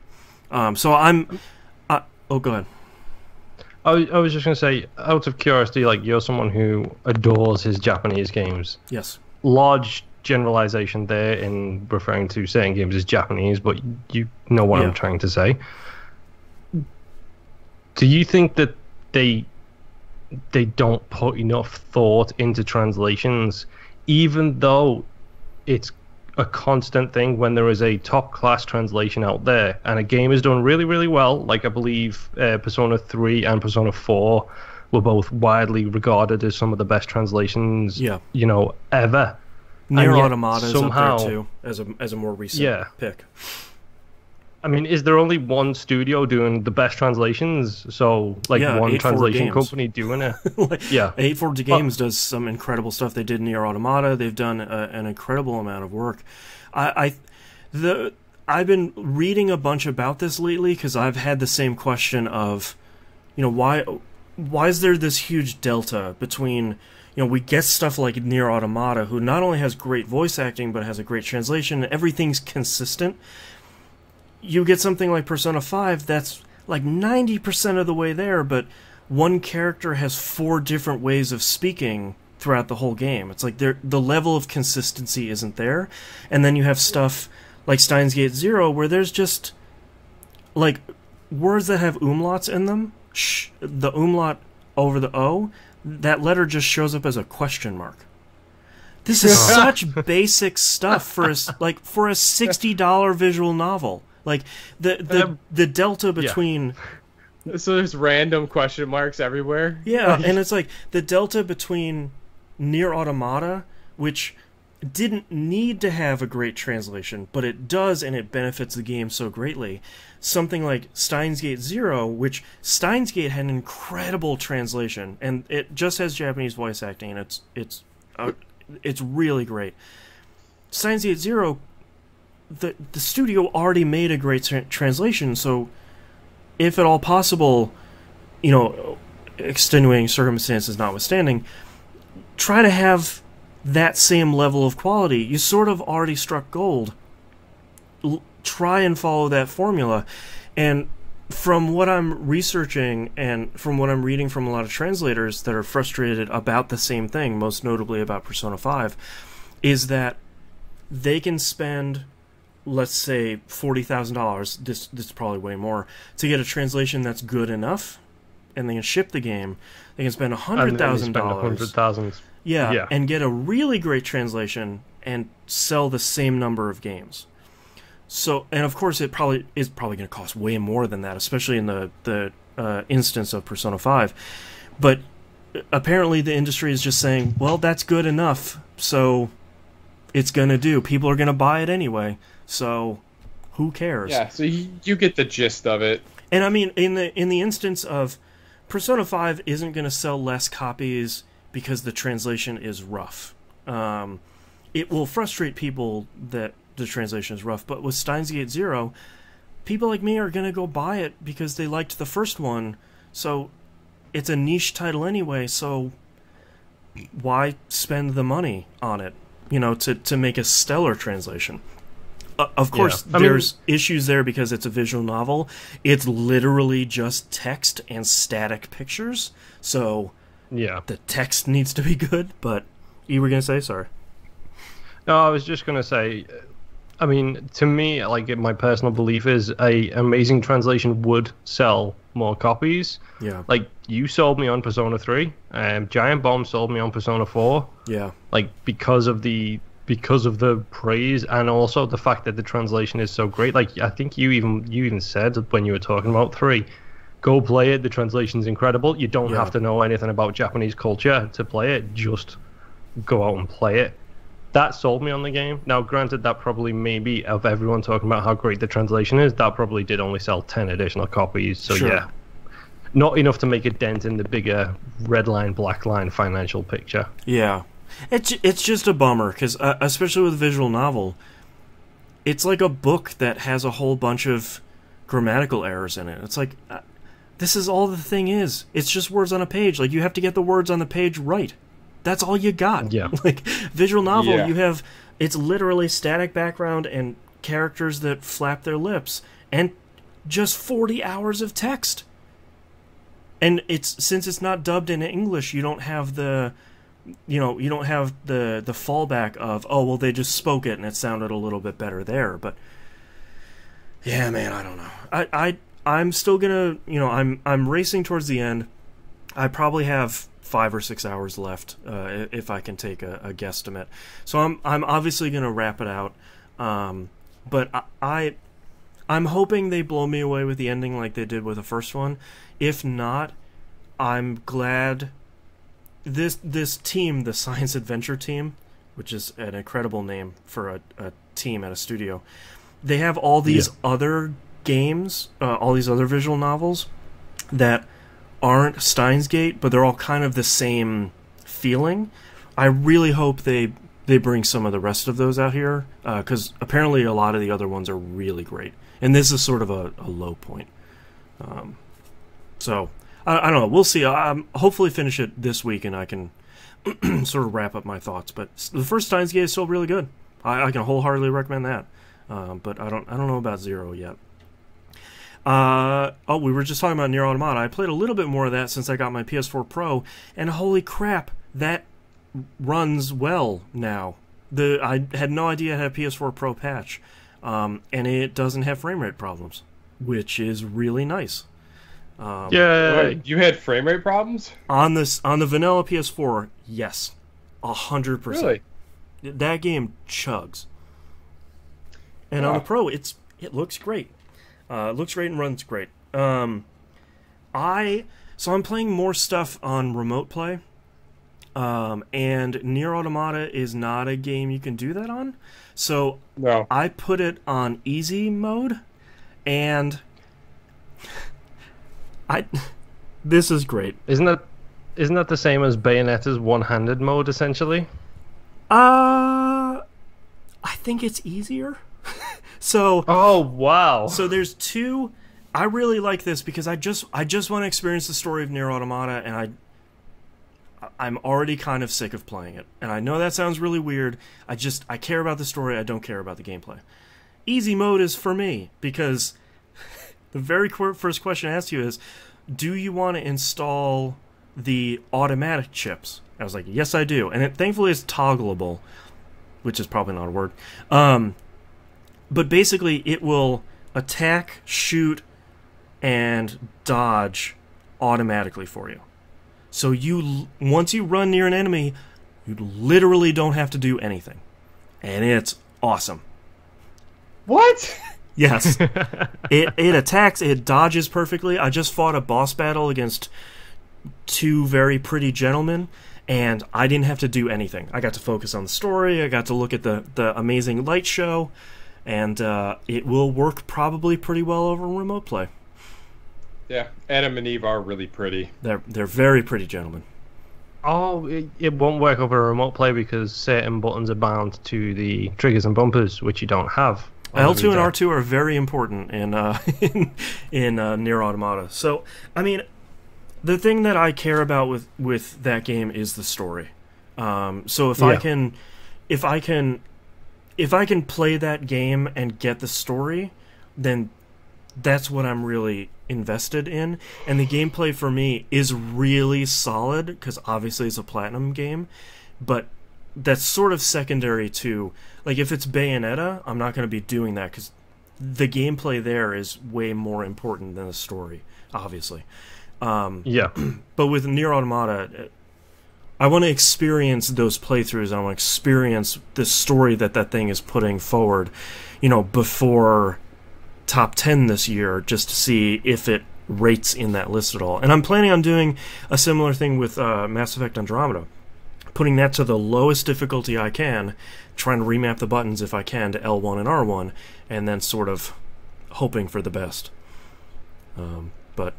So I'm... go ahead. I was just going to say, out of curiosity, like, you're someone who adores his Japanese games. Yes. Large generalization there in referring to certain games as Japanese, but you know what I'm trying to say. Do you think that they don't put enough thought into translations, even though it's a constant thing when there is a top-class translation out there, and a game is done really, really well? Like, I believe Persona 3 and Persona 4 were both widely regarded as some of the best translations, ever. Nier Automata is up there, too, as a more recent pick. I mean, is there only one studio doing the best translations? So, like, Yeah, one 8-4 translation Games. company doing it? Like, Yeah. 8-4 Games does some incredible stuff. They did Nier Automata. They've done an incredible amount of work. I've been reading a bunch about this lately because I've had the same question of, why is there this huge delta between, we get stuff like Nier Automata, who not only has great voice acting, but has a great translation, everything's consistent. You get something like Persona 5 that's like 90% of the way there, but one character has 4 different ways of speaking throughout the whole game. It's like the level of consistency isn't there. And then you have stuff like Steins Gate Zero, where there's just like words that have umlauts in them. The umlaut over the O, that letter just shows up as a question mark. This is such basic stuff for a $60 visual novel. Like the delta between So there's random question marks everywhere. Yeah, and it's like the delta between Nier Automata, which didn't need to have a great translation, but it does, and it benefits the game so greatly. Something like Steins Gate Zero, which Steins Gate had an incredible translation, and it just has Japanese voice acting, and it's really great. Steins Gate Zero, the studio already made a great translation, so if at all possible, extenuating circumstances notwithstanding, try to have that same level of quality. You sort of already struck gold. Try and follow that formula. And from what I'm researching and from what I'm reading from a lot of translators that are frustrated about the same thing, most notably about Persona 5, is that they can spend, let's say, $40,000, this is probably way more, to get a translation that's good enough, and they can ship the game. They can spend $100,000. Yeah, and get a really great translation and sell the same number of games. So, and of course, it probably is going to cost way more than that, especially in the instance of Persona 5. But apparently, the industry is just saying, well, that's good enough, so it's going to do. People are going to buy it anyway, so who cares? Yeah, so you get the gist of it. And I mean, in the instance of Persona 5 isn't going to sell less copies because the translation is rough. It will frustrate people that the translation is rough, but with Steins Gate Zero, people like me are going to go buy it because they liked the first one, so it's a niche title anyway, so why spend the money on it, to make a stellar translation? Of course, there's issues there because it's a visual novel. It's literally just text and static pictures, so the text needs to be good, but you were going to say, sorry. No, I was just going to say, I mean, to me, like, my personal belief is a amazing translation would sell more copies. Yeah. Like, you sold me on Persona 3, Giant Bomb sold me on Persona 4. Yeah. Like, because of the praise and also the fact that the translation is so great. Like, I think you even said when you were talking about 3, go play it, the translation's incredible. You don't have to know anything about Japanese culture to play it, just go out and play it. That sold me on the game. Now, granted, that probably maybe of everyone talking about how great the translation is, that probably did only sell 10 additional copies. So yeah, not enough to make a dent in the bigger red line, black line financial picture. Yeah. It's just a bummer, because especially with a visual novel, it's like a book that has a whole bunch of grammatical errors in it. It's like, this is all the thing is. It's just words on a page. Like, you have to get the words on the page right. That's all you got. Yeah. Like, visual novel, you have, it's literally static background and characters that flap their lips, and just 40 hours of text. And since it's not dubbed in English, you don't have the fallback of, oh, well, they just spoke it and it sounded a little bit better there. But yeah, man, I don't know. I'm still gonna, I'm racing towards the end. I probably have 5 or 6 hours left, if I can take a guesstimate. So I'm obviously gonna wrap it out. But I'm hoping they blow me away with the ending like they did with the first one. If not, I'm glad this team, the Science Adventure team, which is an incredible name for a team at a studio, they have all these other games, all these other visual novels that aren't Steins Gate, but they're all kind of the same feeling. I really hope they bring some of the rest of those out here, because apparently a lot of the other ones are really great, and this is sort of a low point. So I don't know. We'll see. Hopefully finish it this week, and I can sort of wrap up my thoughts. But the first Steins Gate is still really good. I can wholeheartedly recommend that. But I don't know about Zero yet. We were just talking about Nier Automata. I played a little bit more of that since I got my PS4 Pro, and holy crap, that runs well now. I had no idea it had a PS4 Pro patch, and it doesn't have frame rate problems, which is really nice. Wait, you had frame rate problems on the vanilla PS4? Yes, 100%. Really? That game chugs. And on the Pro, it looks great. It looks great and runs great. So I'm playing more stuff on remote play. And Nier Automata is not a game you can do that on. So no. I put it on easy mode, and this is great. Isn't that the same as Bayonetta's one-handed mode, essentially? I think it's easier. So oh wow. So there's two. I really like this because I just want to experience the story of Nier Automata, and I'm already kind of sick of playing it. And I know that sounds really weird. I care about the story. I don't care about the gameplay. Easy mode is for me because the very first question I asked you is, do you want to install the automatic chips? I was like, yes, I do. And thankfully it's toggleable, which is probably not a word. But basically it will attack, shoot, and dodge automatically for you. So once you run near an enemy, you literally don't have to do anything. And it's awesome. What? Yes. It attacks, it dodges perfectly. I just fought a boss battle against two very pretty gentlemen, and I didn't have to do anything. I got to focus on the story, I got to look at the amazing light show, and it will work probably pretty well over remote play. Yeah, Adam and Eve are really pretty. They're very pretty gentlemen. Oh, it won't work over remout play because certain buttons are bound to the triggers and bumpers, which you don't have. L2 and R2 are very important in Nier Automata. So, I mean, the thing that I care about with that game is the story. So if I can play that game and get the story, then that's what I'm really invested in. And the gameplay for me is really solid because obviously it's a platinum game, but that's sort of secondary to, like, if it's Bayonetta, I'm not going to be doing that because the gameplay there is way more important than the story, obviously. Yeah. But with Nier Automata, I want to experience those playthroughs. I want to experience the story that thing is putting forward, before top 10 this year, just to see if it rates in that list at all. And I'm planning on doing a similar thing with Mass Effect Andromeda, putting that to the lowest difficulty I can, trying to remap the buttons if I can to L1 and R1, and then sort of hoping for the best. But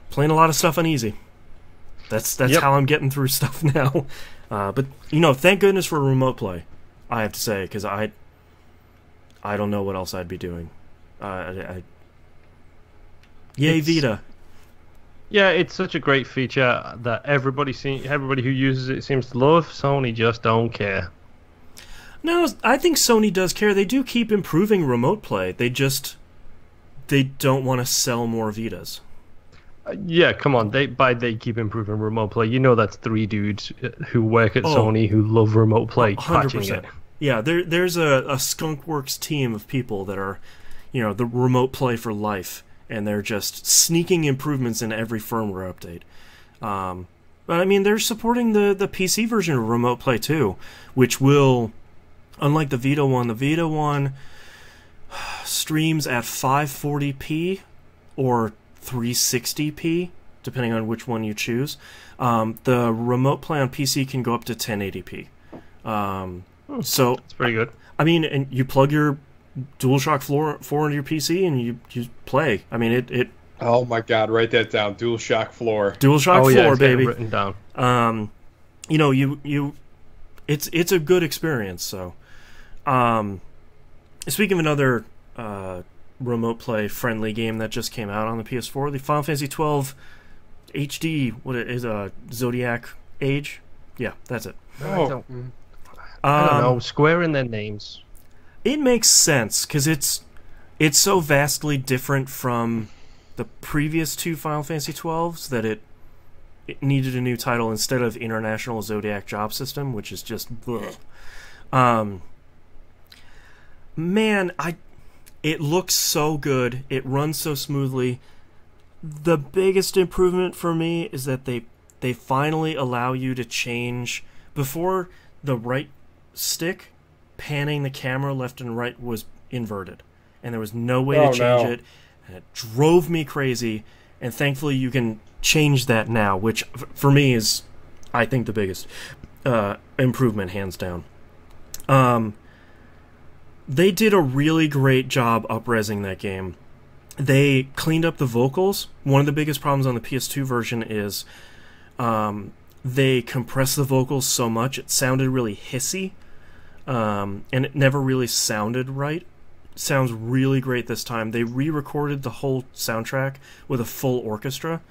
playing a lot of stuff on easy. That's how I'm getting through stuff now. But thank goodness for remote play, I have to say, because I don't know what else I'd be doing. Yay, Vita. Yeah, it's such a great feature that everybody who uses it seems to love. Sony just don't care. No, I think Sony does care. They do keep improving remote play. They don't want to sell more Vitas. Yeah, come on. They keep improving remote play. That's three dudes who work at Sony who love remote play. 100%. Yeah, there's a Skunkworks team of people that are, the remote play for life, and they're just sneaking improvements in every firmware update. But I mean, they're supporting the PC version of remote play too, which will, unlike the Vita one streams at 540p or 360p, depending on which one you choose. The remote play on PC can go up to 1080p. So that's pretty good. I mean, and you plug your DualShock 4 into your PC and you play. I mean, it Oh my God! Write that down. DualShock Floor. DualShock 4, yeah, it's baby. written down. You know, it's a good experience. So, speaking of another remote play friendly game that just came out on the PS4, the Final Fantasy 12 HD. What it is? Zodiac Age. Yeah, that's it. Oh. I don't know. Square in their names. It makes sense because it's so vastly different from the previous two Final Fantasy 12s that it needed a new title instead of International Zodiac Job System, which is just bleh. Man, it looks so good. It runs so smoothly. The biggest improvement for me is that they finally allow you to change. Before, the right stick panning the camera left and right was inverted, and there was no way to change it, and it drove me crazy. And thankfully you can change that now, which for me is, I think, the biggest improvement, hands down. They did a really great job up-resing that game. They cleaned up the vocals. One of the biggest problems on the PS2 version is they compressed the vocals so much it sounded really hissy, and it never really sounded right. Sounds really great this time. They re-recorded the whole soundtrack with a full orchestra.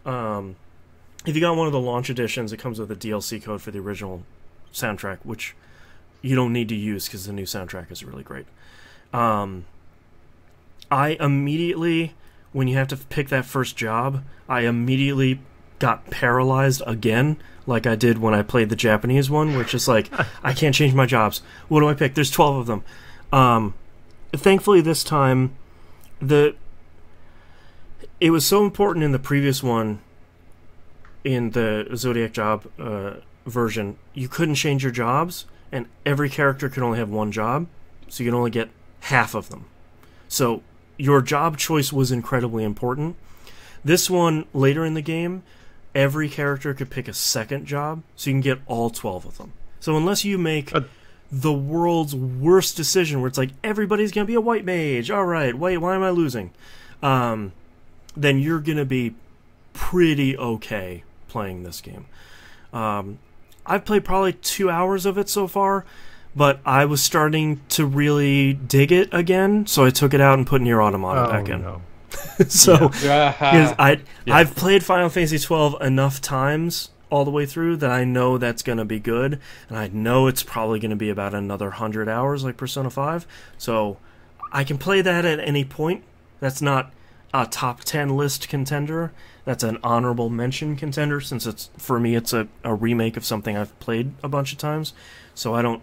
If you got one of the launch editions, it comes with a DLC code for the original soundtrack, which you don't need to use because the new soundtrack is really great. I immediately, when you have to pick that first job, I immediately got paralyzed again, like I did when I played the Japanese one, which is like, I can't change my jobs. What do I pick? There's 12 of them. Thankfully, this time, it was so important in the previous one, in the Zodiac Job version, you couldn't change your jobs, and every character could only have one job, so you could only get half of them. So your job choice was incredibly important. This one, later in the game, every character could pick a second job, so you can get all 12 of them. So unless you make the world's worst decision where it's like, everybody's going to be a white mage, alright, wait, why am I losing? Then you're going to be pretty okay playing this game. I've played probably 2 hours of it so far, but I was starting to really dig it again, so I took it out and put Nier Automata back in. No. So, because I've played Final Fantasy 12 enough times all the way through that I know that's going to be good, and I know it's probably going to be about another 100 hours like Persona 5, so I can play that at any point. That's not a top 10 list contender. That's an honorable mention contender, since it's, for me, it's a remake of something I've played a bunch of times, so I don't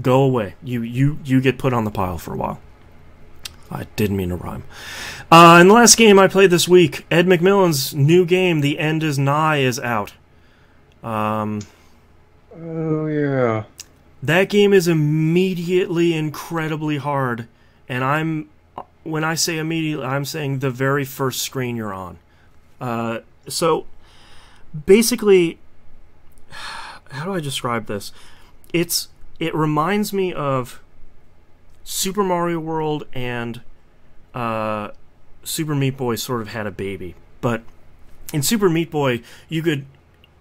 go away. You get put on the pile for a while. I didn't mean to rhyme. And the last game I played this week, Ed McMillan's new game, The End is Nigh, is out. Oh, yeah. That game is immediately incredibly hard, and when I say immediately, I'm saying the very first screen you're on. So, basically, how do I describe this? It reminds me of Super Mario World and Super Meat Boy sort of had a baby. But in Super Meat Boy,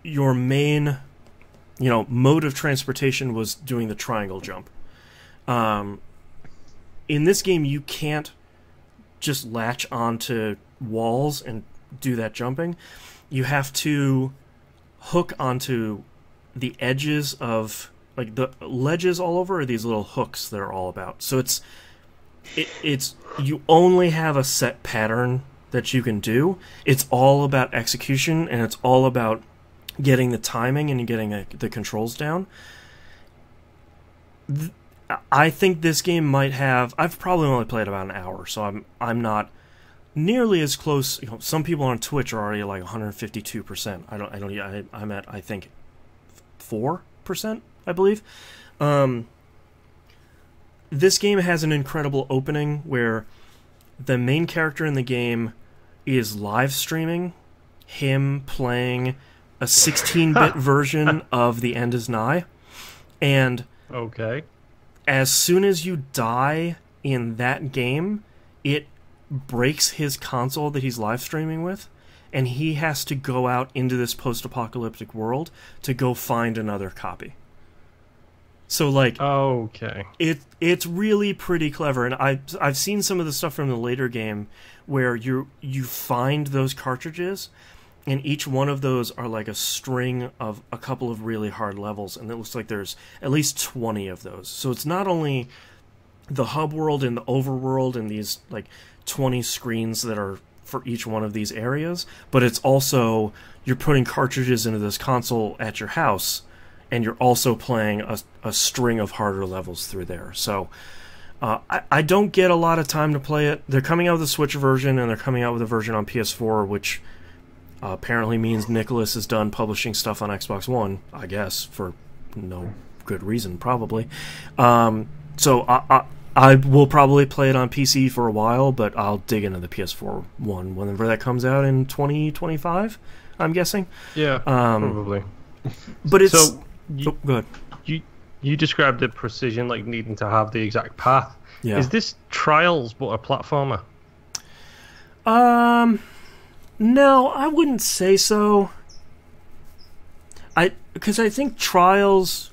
your main, mode of transportation was doing the triangle jump. In this game, you can't just latch onto walls and do that jumping. You have to hook onto the edges of, like, the ledges all over are these little hooks that are all about. So it's you only have a set pattern that you can do. It's all about execution, and it's all about getting the timing and getting the controls down. I think this game might have... I've probably only played about an hour, so I'm not nearly as close. Some people on Twitch are already like 152%. I'm at, I think, 4%, I believe. This game has an incredible opening where the main character in the game is live streaming him playing a 16-bit version of The End is Nigh. And okay, as soon as you die in that game, it breaks his console that he's live streaming with, and he has to go out into this post-apocalyptic world to go find another copy. So, like, okay, it's really pretty clever, and I've seen some of the stuff from the later game where you find those cartridges, and each one of those are like a string of a couple of really hard levels, and it looks like there's at least 20 of those. So it's not only the hub world and the overworld and these like 20 screens that are for each one of these areas, but it's also you're putting cartridges into this console at your house, and you're also playing a string of harder levels through there. So I don't get a lot of time to play it. They're coming out with a Switch version, and they're coming out with a version on PS4, which apparently means Nicholas is done publishing stuff on Xbox One, I guess, for no good reason, probably. So I will probably play it on PC for a while, but I'll dig into the PS4 one whenever that comes out in 2025, I'm guessing. Yeah, probably. But it's... So, go ahead. You described the precision, like needing to have the exact path. Yeah. Is this Trials but a platformer? No, I wouldn't say so. Because I think Trials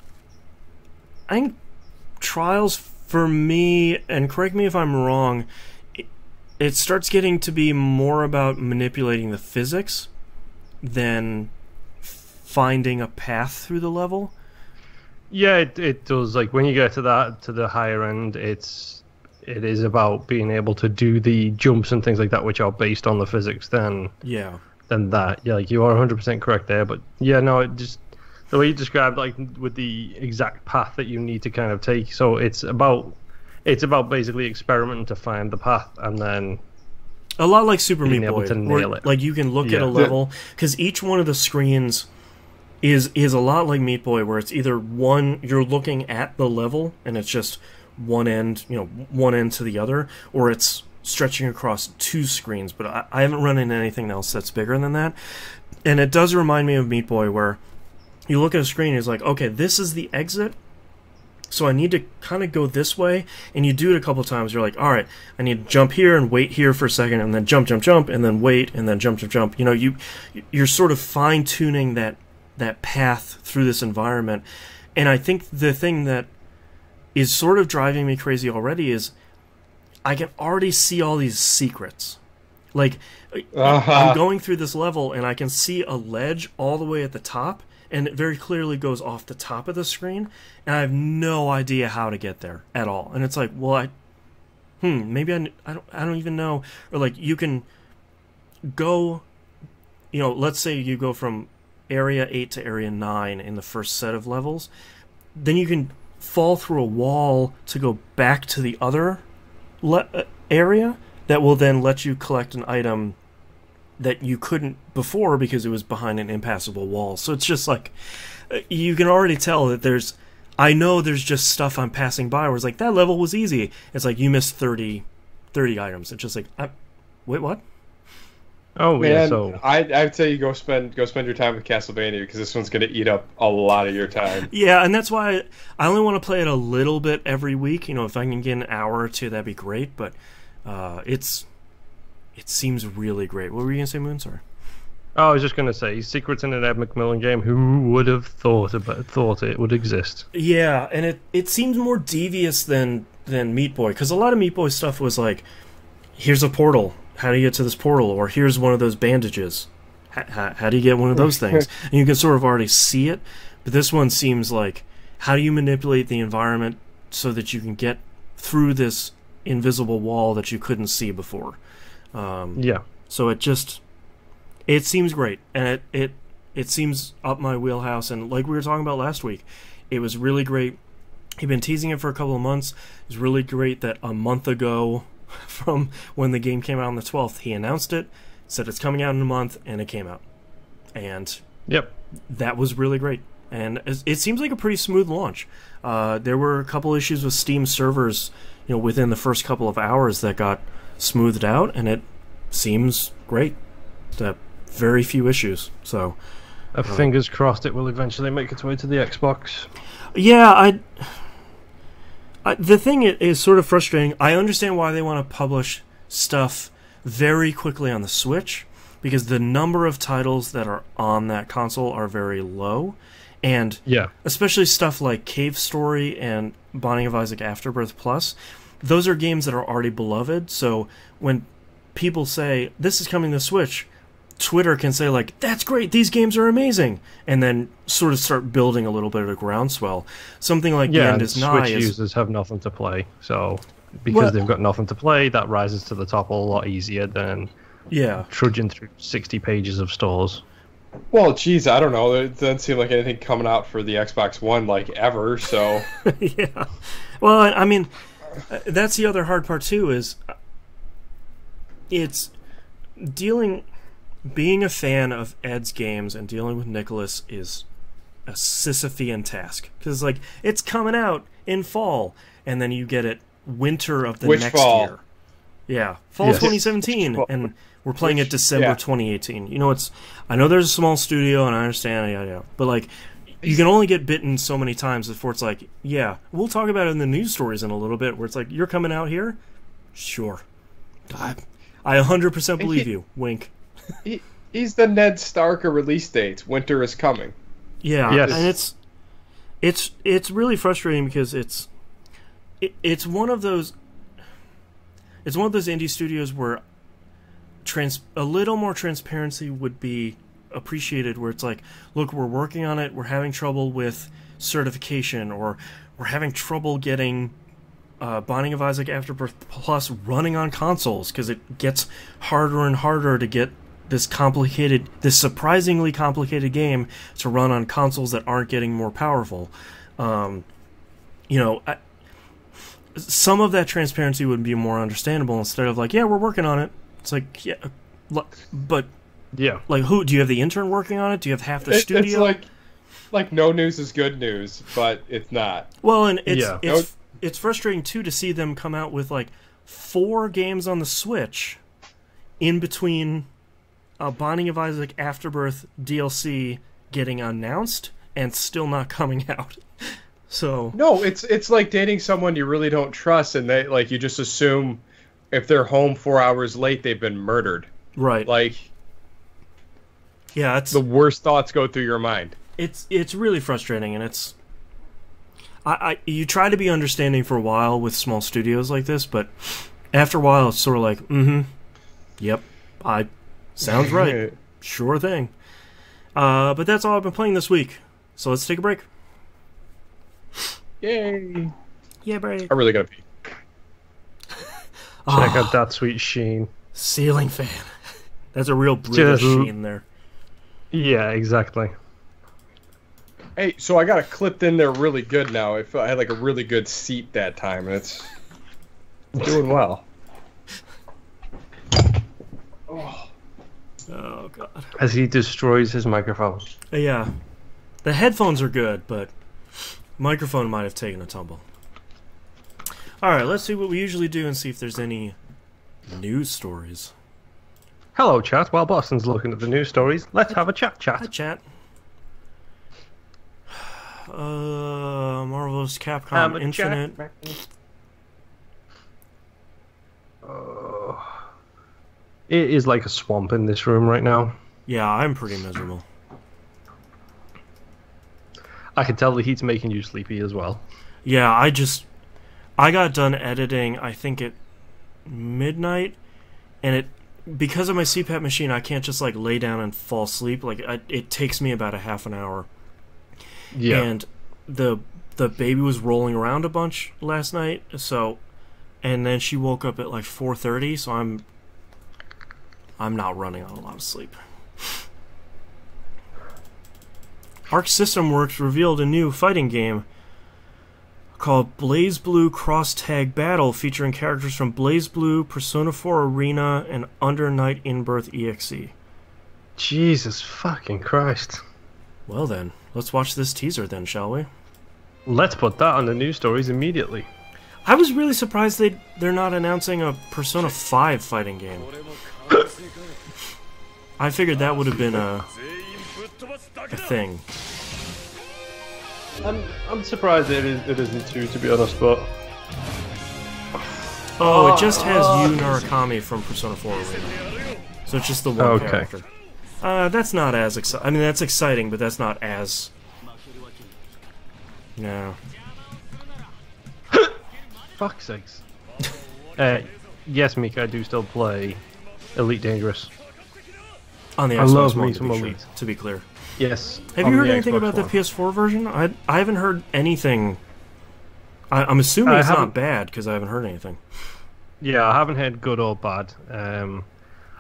for me, and correct me if I'm wrong, it starts getting to be more about manipulating the physics than finding a path through the level. Yeah, it does. Like when you get to the higher end, it is about being able to do the jumps and things like that, which are based on the physics. Then that, yeah, like you are 100% correct there. But yeah, no, it just the way you described, like with the exact path that you need to kind of take. So it's about basically experimenting to find the path, and then a lot like Super Meat being able Boy, to nail it. like you can look at a level, because each one of the screens is a lot like Meat Boy, where it's either one you're looking at the level and it's just one end to the other, or it's stretching across two screens. But I haven't run into anything else that's bigger than that. And it does remind me of Meat Boy, where you look at a screen and it's like, okay, this is the exit, so I need to kind of go this way, and you do it a couple times. You're like, all right, I need to jump here and wait here for a second, and then jump, and then wait, and then jump. You're sort of fine-tuning that path through this environment. And I think the thing that is sort of driving me crazy already is I can already see all these secrets. Like, I'm going through this level, and I can see a ledge all the way at the top, and it very clearly goes off the top of the screen, and I have no idea how to get there at all. And it's like, well, maybe I don't even know. Or like, you can go, let's say you go from Area 8 to Area 9 in the first set of levels, then you can fall through a wall to go back to the other area that will then let you collect an item that you couldn't before because it was behind an impassable wall. So it's just like, you can already tell that I know there's just stuff I'm passing by where it's like, that level was easy. It's like, you missed 30 items. It's just like, wait, what? Oh, man, yeah, so I'd say you go spend your time with Castlevania, because this one's going to eat up a lot of your time. Yeah, and that's why I only want to play it a little bit every week. If I can get an hour or two, that'd be great. But it seems really great. What were you going to say, Moon? Sorry. Oh, I was just going to say, Secrets in an Ed McMillan game. Who would have thought it would exist? Yeah, and it seems more devious than Meat Boy, because a lot of Meat Boy stuff was like, here's a portal. How do you get to this portal? Or here's one of those bandages. How do you get one of those things? And you can sort of already see it. But this one seems like, how do you manipulate the environment so that you can get through this invisible wall that you couldn't see before? Yeah. So it seems great. And it seems up my wheelhouse. And like we were talking about last week, it was really great. He'd been teasing it for a couple of months. It was really great that a month ago, from when the game came out on the 12th, he announced it, said it's coming out in a month, and it came out. And yep, that was really great. And it seems like a pretty smooth launch. There were a couple issues with Steam servers, within the first couple of hours that got smoothed out, and it seems great. Very few issues. So, fingers crossed it will eventually make its way to the Xbox. Yeah, The thing is sort of frustrating. I understand why they want to publish stuff very quickly on the Switch, because the number of titles that are on that console are very low. And especially stuff like Cave Story and Binding of Isaac Afterbirth Plus, those are games that are already beloved. So when people say, this is coming to Switch, Twitter can say, like, that's great, these games are amazing, and then sort of start building a little bit of a groundswell. Something like The End is Nigh. Switch users have nothing to play, so because they've got nothing to play, that rises to the top a lot easier than trudging through 60 pages of stores. Well, geez, I don't know. It doesn't seem like anything coming out for the Xbox One, like, ever, so... Yeah. Well, I mean, that's the other hard part, too, is it's dealing... Being a fan of Ed's games and dealing with Nicholas is a Sisyphean task. Because, like, it's coming out in fall, and then you get it winter of the next year. Yeah, fall 2017, and we're playing it December 2018. You know, I know there's a small studio, and I understand, but, like, you can only get bitten so many times before it's like, yeah, we'll talk about it in the news stories in a little bit, where it's like, you're coming out here? Sure. I 100% believe you. Wink. He's the Ned Stark of release dates. Winter is coming. Yeah, and it's really frustrating because it's one of those indie studios where a little more transparency would be appreciated. Where it's like, look, we're working on it. We're having trouble with certification, or we're having trouble getting Binding of Isaac Afterbirth Plus running on consoles because it gets harder and harder to get this surprisingly complicated game to run on consoles that aren't getting more powerful. Some of that transparency would be more understandable instead of like, yeah, we're working on it. It's like, yeah, but like, who do you have the intern working on it? Do you have half the studio? It's like no news is good news, but it's not. Well, and it's frustrating too to see them come out with like 4 games on the Switch in between Binding of Isaac Afterbirth DLC getting announced and still not coming out. So no, it's like dating someone you really don't trust, and they like you just assume if they're home 4 hours late they've been murdered. Right. Like, yeah, it's the worst thoughts go through your mind. It's really frustrating, and it's you try to be understanding for a while with small studios like this, but after a while it's sort of like, yep, sounds right. Sure thing. But that's all I've been playing this week. So let's take a break. Yay. Yeah, break. I really gotta pee. Check out that sweet sheen. Ceiling fan. That's a real British sheen there. Yeah, exactly. Hey, so I got it clipped in there really good now. I had like a really good seat that time, and it's doing well. Oh, God. As he destroys his microphone. Yeah. The headphones are good, but microphone might have taken a tumble. Alright, let's see what we usually do and see if there's any news stories. Hello, chat. While Boston's looking at the news stories, let's have a chat. Hi, chat. Marvelous Capcom Infinite. It is like a swamp in this room right now. Yeah, I'm pretty miserable. I can tell the heat's making you sleepy as well. Yeah, I got done editing, I think at midnight, and because of my CPAP machine, I can't just like lay down and fall asleep. Like it takes me about a half an hour. Yeah. And the baby was rolling around a bunch last night, and then she woke up at like 4:30, so I'm not running on a lot of sleep. Arc System Works revealed a new fighting game called BlazBlue Cross Tag Battle, featuring characters from BlazBlue, Persona 4 Arena, and Under Night In-Birth EXE. Jesus fucking Christ. Well then, let's watch this teaser then, shall we? Let's put that on the news stories immediately. I was really surprised they're not announcing a Persona 5 fighting game. I figured that would have been a thing. I'm surprised it isn't too, to be honest, but Oh, it just has Yu Narukami from Persona 4 Arena. So it's just the one character. That's not as exciting. I mean, that's exciting, but that's not as... No. Fuck's sakes. Yes, Meek, I do still play Elite Dangerous. On the I Xbox love One, me some Elite. to be clear. Yes. Have you heard anything about the PS4 version? I haven't heard anything. I'm assuming it's not bad, because I haven't heard anything. Yeah, I haven't heard good or bad.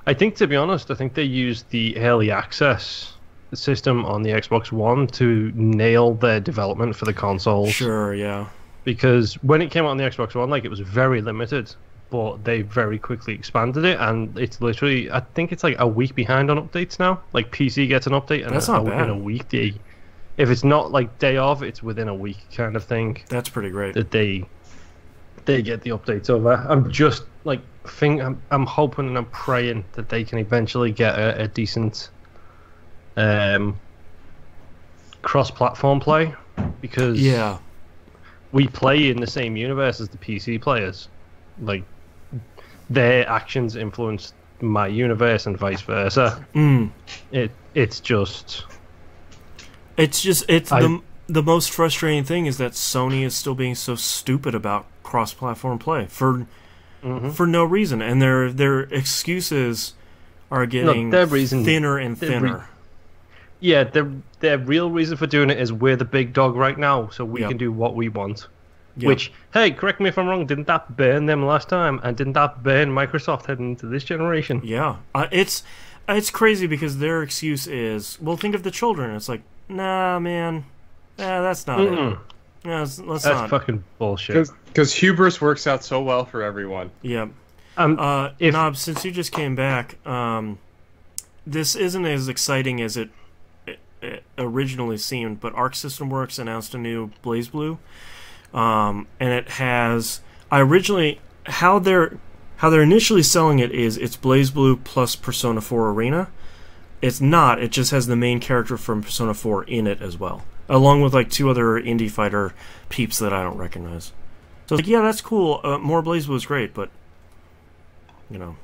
I think, to be honest, I think they used the early access system on the Xbox One to nail their development for the consoles. Sure, yeah. Because when it came out on the Xbox One, like, it was very limited, but they very quickly expanded it, and it's literally, I think it's like a week behind on updates now. Like, PC gets an update, and that's not bad. In a week, if it's not like day of, it's within a week kind of thing. That's pretty great. That they get the updates over. I'm just like I'm hoping and I'm praying that they can eventually get a decent cross-platform play, because we play in the same universe as the PC players. Like, their actions influence my universe and vice versa. It's the most frustrating thing is that Sony is still being so stupid about cross-platform play for no reason, and their excuses are getting thinner and thinner. Their real reason for doing it is we're the big dog right now, so we can do what we want. Which, hey, correct me if I'm wrong, didn't that burn them last time? And didn't that burn Microsoft heading into this generation? Yeah. It's crazy because their excuse is, well, think of the children. It's like, nah, man. That's not it. Yeah, that's fucking bullshit. Because hubris works out so well for everyone. Yeah. Nob, since you just came back, this isn't as exciting as it originally seemed, but Arc System Works announced a new BlazBlue. And it has how they're initially selling it is it's BlazBlue plus Persona 4 Arena. It's not. It just has the main character from Persona 4 in it as well, along with like 2 other indie fighter peeps that I don't recognize. So it's like, yeah, that's cool. More BlazBlue is great, but you know,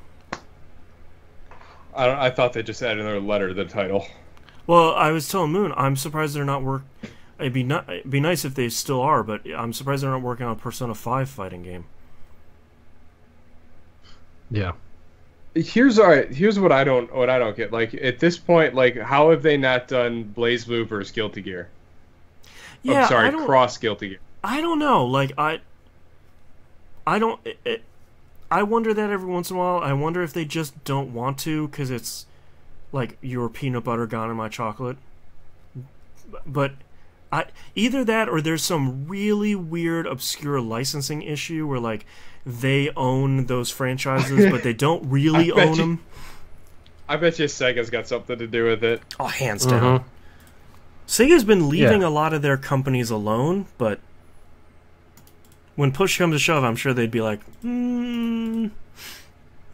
I thought they just added another letter to the title. Well, I was telling Moon, I'm surprised they're not It'd be nice if they still are, but I'm surprised they're not working on a Persona 5 fighting game. Yeah. Here's what I don't get. Like, at this point, like, how have they not done BlazBlue versus Guilty Gear? Yeah, I'm sorry, cross Guilty Gear. I don't know. Like, I wonder that every once in a while. I wonder if they just don't want to, because it's like your peanut butter gone in my chocolate. But either that or there's some really weird, obscure licensing issue where, like, they own those franchises, but they don't really own them. I bet you Sega's got something to do with it. Oh, hands down. Sega's been leaving a lot of their companies alone, but when push comes to shove, I'm sure they'd be like, How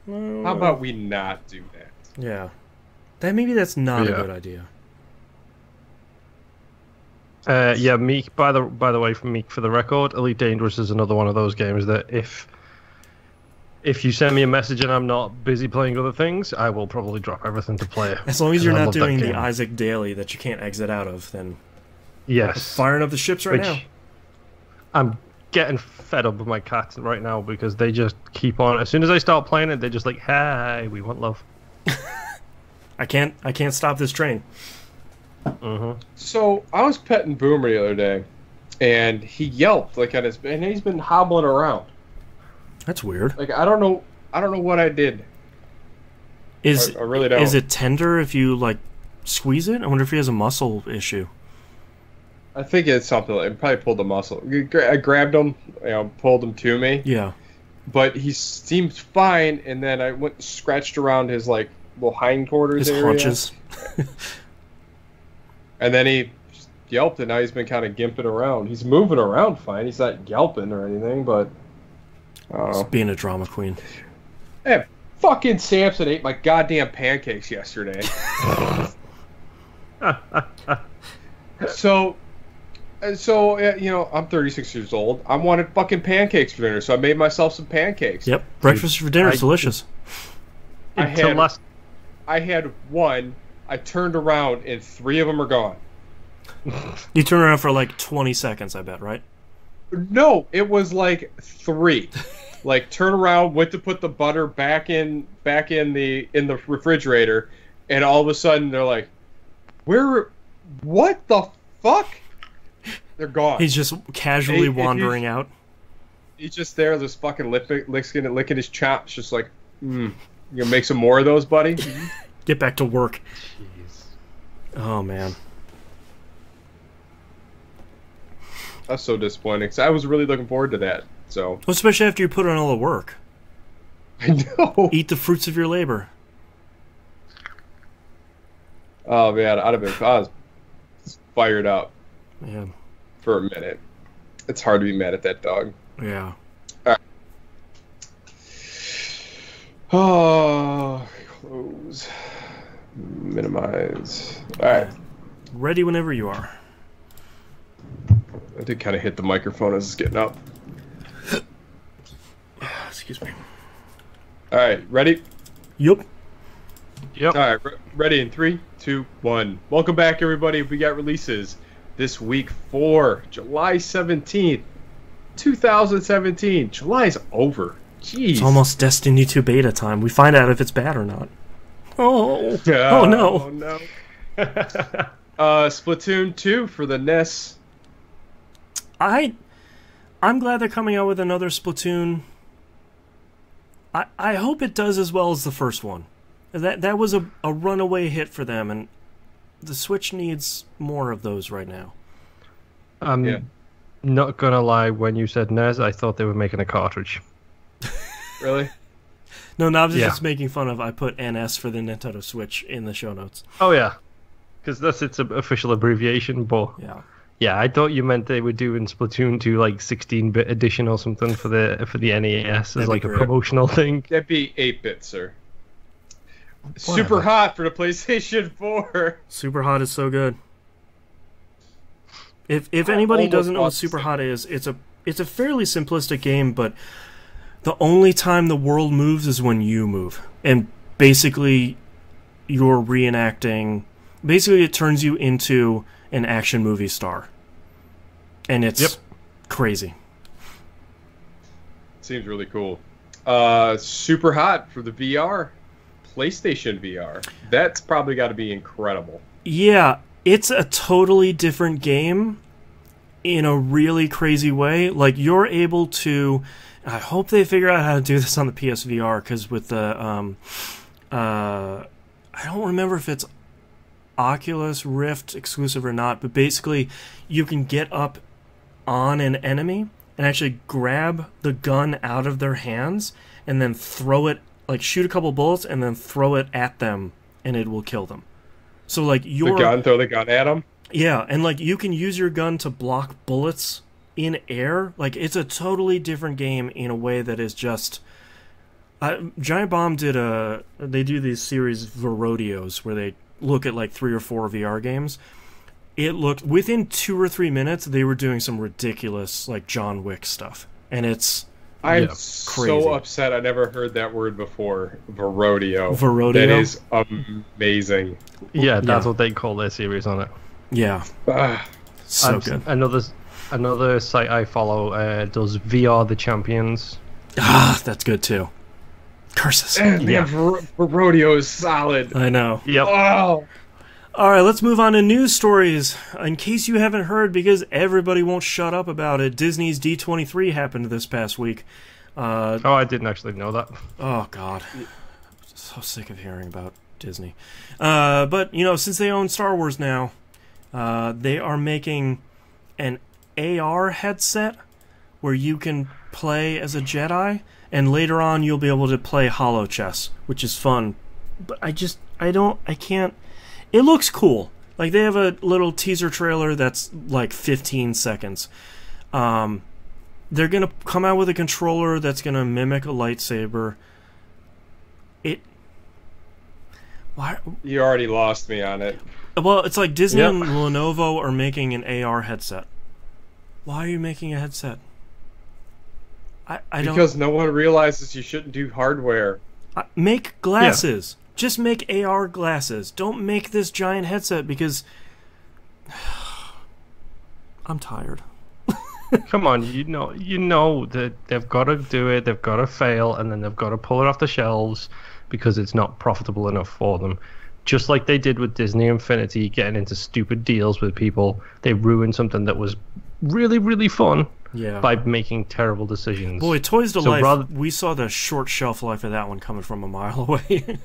about we not do that? Yeah. Maybe that's not a good idea. Meek. By the way, for Meek, for the record, Elite Dangerous is another one of those games that if you send me a message and I'm not busy playing other things, I will probably drop everything to play it. As long as you're not doing the Isaac Daily that you can't exit out of, then yes, firing up the ships right now. I'm getting fed up with my cats right now because they just keep on. As soon as I start playing it, they're just like, "Hey, we want love." I can't stop this train. So I was petting Boomer the other day, and he yelped like at and he's been hobbling around. That's weird. Like, I don't know what I did. I really don't. Is it tender if you like squeeze it? I wonder if he has a muscle issue. I think it's something like, it probably pulled the muscle. I grabbed him, pulled him to me. Yeah. But he seemed fine, and then I went and scratched around his like little hindquarters his area. haunches. And then he just yelped, and now he's been kind of gimping around. He's moving around fine. He's not yelping or anything, but I don't know. He's being a drama queen. Hey, fucking Samson ate my goddamn pancakes yesterday. So, So, I'm 36 years old. I wanted fucking pancakes for dinner, so I made myself some pancakes. Yep, breakfast for dinner is delicious. I had one. I turned around, and 3 of them are gone. You turn around for like 20 seconds, I bet, right? No, it was like 3. Like, turn around, went to put the butter back in the refrigerator, and all of a sudden they're like, what the fuck? They're gone. He's just casually wandering out. He's just there, just fucking licking his chops, just like, you gonna make some more of those, buddy? Get back to work. Jeez. Oh, man. That's so disappointing, because I was really looking forward to that. So, Well, especially after you put in all the work. I know. Eat the fruits of your labor. Oh man, I was fired up Yeah. for a minute. It's hard to be mad at that dog. Yeah. Oh, close, minimize. All right, Ready whenever you are. I did kind of hit the microphone as it's getting up. Excuse me. All right, ready? Yup. Yep. All right, ready in 3, 2, 1. Welcome back, everybody. We got releases this week for July 17th, 2017. July's over. Jeez. It's almost Destiny 2 beta time. We find out if it's bad or not. Oh. Oh, no. Oh, no. Splatoon 2 for the NES. I'm glad they're coming out with another Splatoon. I hope it does as well as the first one. That was a runaway hit for them, and the Switch needs more of those right now. Not gonna lie, when you said NES, I thought they were making a cartridge. Really? No, Knobs is just making fun of I put NS for the Nintendo Switch in the show notes. Oh yeah, because that's its official abbreviation. But yeah, I thought you meant they were doing Splatoon 2 like 16-bit edition or something for the NES as like a promotional thing. That'd be 8-bit, sir. Whatever. Super Hot for the PlayStation 4. Super Hot is so good. If anybody doesn't know what Super Hot is, it's a fairly simplistic game, but the only time the world moves is when you move. And basically you're reenacting, basically it turns you into an action movie star. And it's crazy. Seems really cool. Super Hot for the VR. PlayStation VR. That's probably got to be incredible. Yeah, it's a totally different game in a really crazy way. Like, you're able to... I hope they figure out how to do this on the PSVR, because with the... I don't remember if it's Oculus Rift exclusive or not, but basically you can get up on an enemy and actually grab the gun out of their hands and then throw it, like shoot a couple bullets and then throw it at them, and it will kill them. So like throw the gun at them? Yeah, and like you can use your gun to block bullets in air. Like, it's a totally different game in a way that is just... Giant Bomb they do these series Varodios where they look at like 3 or 4 VR games. It looked, within 2 or 3 minutes, they were doing some ridiculous like John Wick stuff, and I'm crazy. So upset I never heard that word before. Varodio. Varodio? That is amazing. Yeah, that's what they call their series on it. Yeah. So good. Another site I follow does VR the Champions. That's good too. Curses. Varodio is solid. I know. Yep. Oh. Alright, let's move on to news stories. In case you haven't heard, because everybody won't shut up about it, Disney's D23 happened this past week. I didn't actually know that. Oh, God. I'm so sick of hearing about Disney. But, since they own Star Wars now, they are making an AR headset where you can play as a Jedi, and later on you'll be able to play holo chess, which is fun. But I can't... It looks cool. Like, they have a little teaser trailer that's like 15 seconds. They're going to come out with a controller that's going to mimic a lightsaber. Why? You already lost me on it. Well, it's like Disney and Lenovo are making an AR headset. Why are you making a headset? I don't... Because no one realizes you shouldn't do hardware. Make glasses. Yeah. Just make AR glasses. Don't make this giant headset because I'm tired. Come on, you know that they've got to do it, they've got to fail, and then they've got to pull it off the shelves because it's not profitable enough for them. Just like they did with Disney Infinity, getting into stupid deals with people. They ruined something that was really, really fun by making terrible decisions. Boy, Toys to Life, we saw the short shelf life of that one coming from a mile away.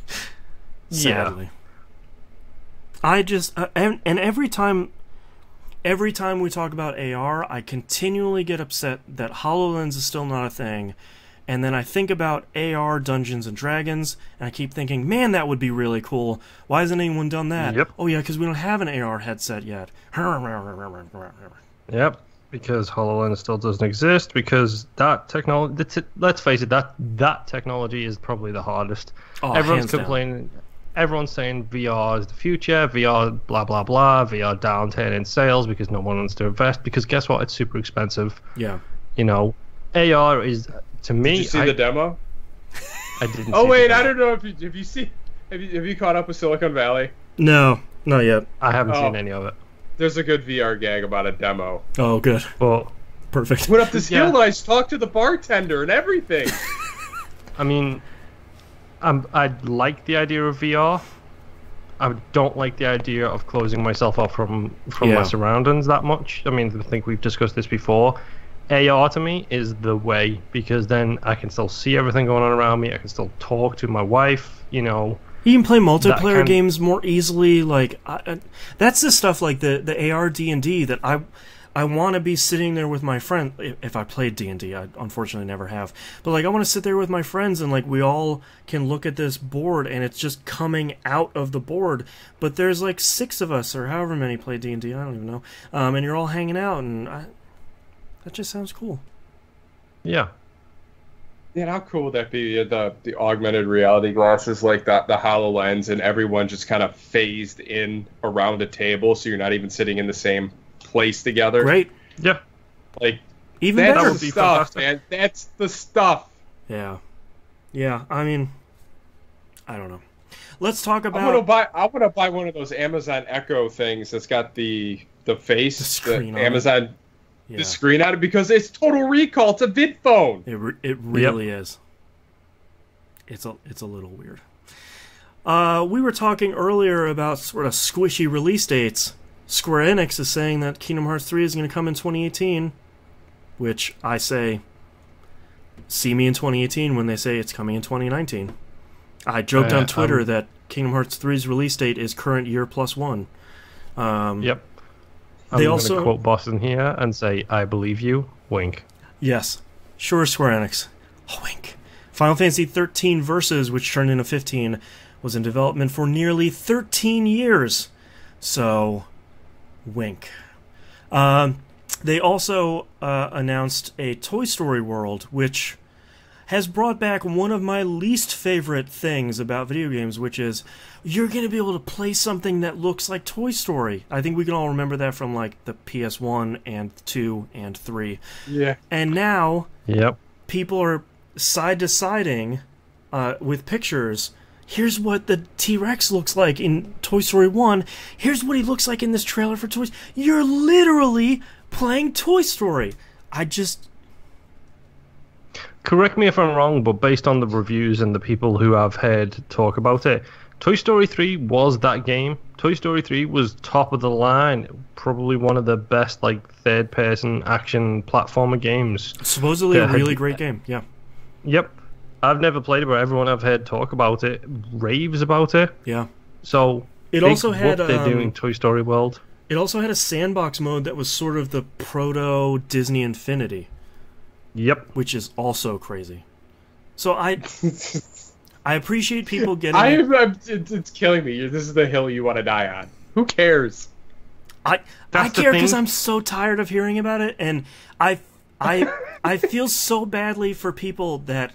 Sadly. Yeah. I just... and every time we talk about AR, I continually get upset that HoloLens is still not a thing. And then I think about AR Dungeons and Dragons, and I keep thinking, man, that would be really cool. Why hasn't anyone done that? Yep. Oh, yeah, because we don't have an AR headset yet. Yep, because HoloLens still doesn't exist, because that technology... Let's face it, that technology is probably the hardest. Oh, everyone's complaining... Everyone's saying VR is the future, VR blah blah blah, VR down 10 in sales because no one wants to invest, because guess what? It's super expensive. Yeah. You know, AR is, to me... Did you see the demo? I didn't Oh, see wait, the demo. I don't know have you caught up with Silicon Valley? No, not yet. I haven't seen any of it. There's a good VR gag about a demo. Oh, good. Well, perfect. Went up to Skill Nice, talked to the bartender and everything. I mean... I like the idea of VR. I don't like the idea of closing myself off from my surroundings that much. I mean, I think we've discussed this before. AR to me is the way, because then I can still see everything going on around me. I can still talk to my wife, you know. You can play multiplayer games more easily. Like that's the stuff like the AR D&D that I want to be sitting there with my friend. If I played D&D, I unfortunately never have. But like, I want to sit there with my friends and like we all can look at this board and it's just coming out of the board. But there's like 6 of us or however many play D&D. I don't even know. And you're all hanging out, and that just sounds cool. Yeah. Yeah, how cool would that be? The augmented reality glasses, like the HoloLens, and everyone just kind of phased in around a table, so you're not even sitting in the same place together. Great. Yeah. Like, even that's better. the stuff, man. That's the stuff. Yeah. Yeah, I mean, I don't know. Let's talk about... I want to buy one of those Amazon Echo things that's got the face, the screen Amazon... Yeah. The screen on it, because it's Total Recall. It's a vid phone. It really is. It's a little weird. We were talking earlier about sort of squishy release dates. Square Enix is saying that Kingdom Hearts 3 is going to come in 2018, which I say, see me in 2018 when they say it's coming in 2019. I joked on Twitter that Kingdom Hearts 3's release date is current year +1. Yep. I'm going to quote Boston here and say, I believe you, wink. Yes. Sure, Square Enix. Oh, wink. Final Fantasy 13 Versus, which turned into 15, was in development for nearly 13 years. So, wink. They also announced a Toy Story World, which has brought back one of my least favorite things about video games, which is you're going to be able to play something that looks like Toy Story. I think we can all remember that from like the PS1 and 2 and 3. Yeah. And now people are side-to-siding with pictures. Here's what the T-Rex looks like in Toy Story 1. Here's what he looks like in this trailer for Toy Story. You're literally playing Toy Story. Correct me if I'm wrong, but based on the reviews and the people who I've heard talk about it, Toy Story 3 was that game. Toy Story 3 was top of the line, probably one of the best like third-person action platformer games. Supposedly a really great game, yeah. Yep. I've never played it, but everyone I've heard talk about it raves about it. Yeah. So it also had they're doing Toy Story World. It also had a sandbox mode that was sort of the proto Disney Infinity. Yep. Which is also crazy. So I appreciate people getting... It's killing me. This is the hill you want to die on. Who cares? I care because I'm so tired of hearing about it, and I feel so badly for people that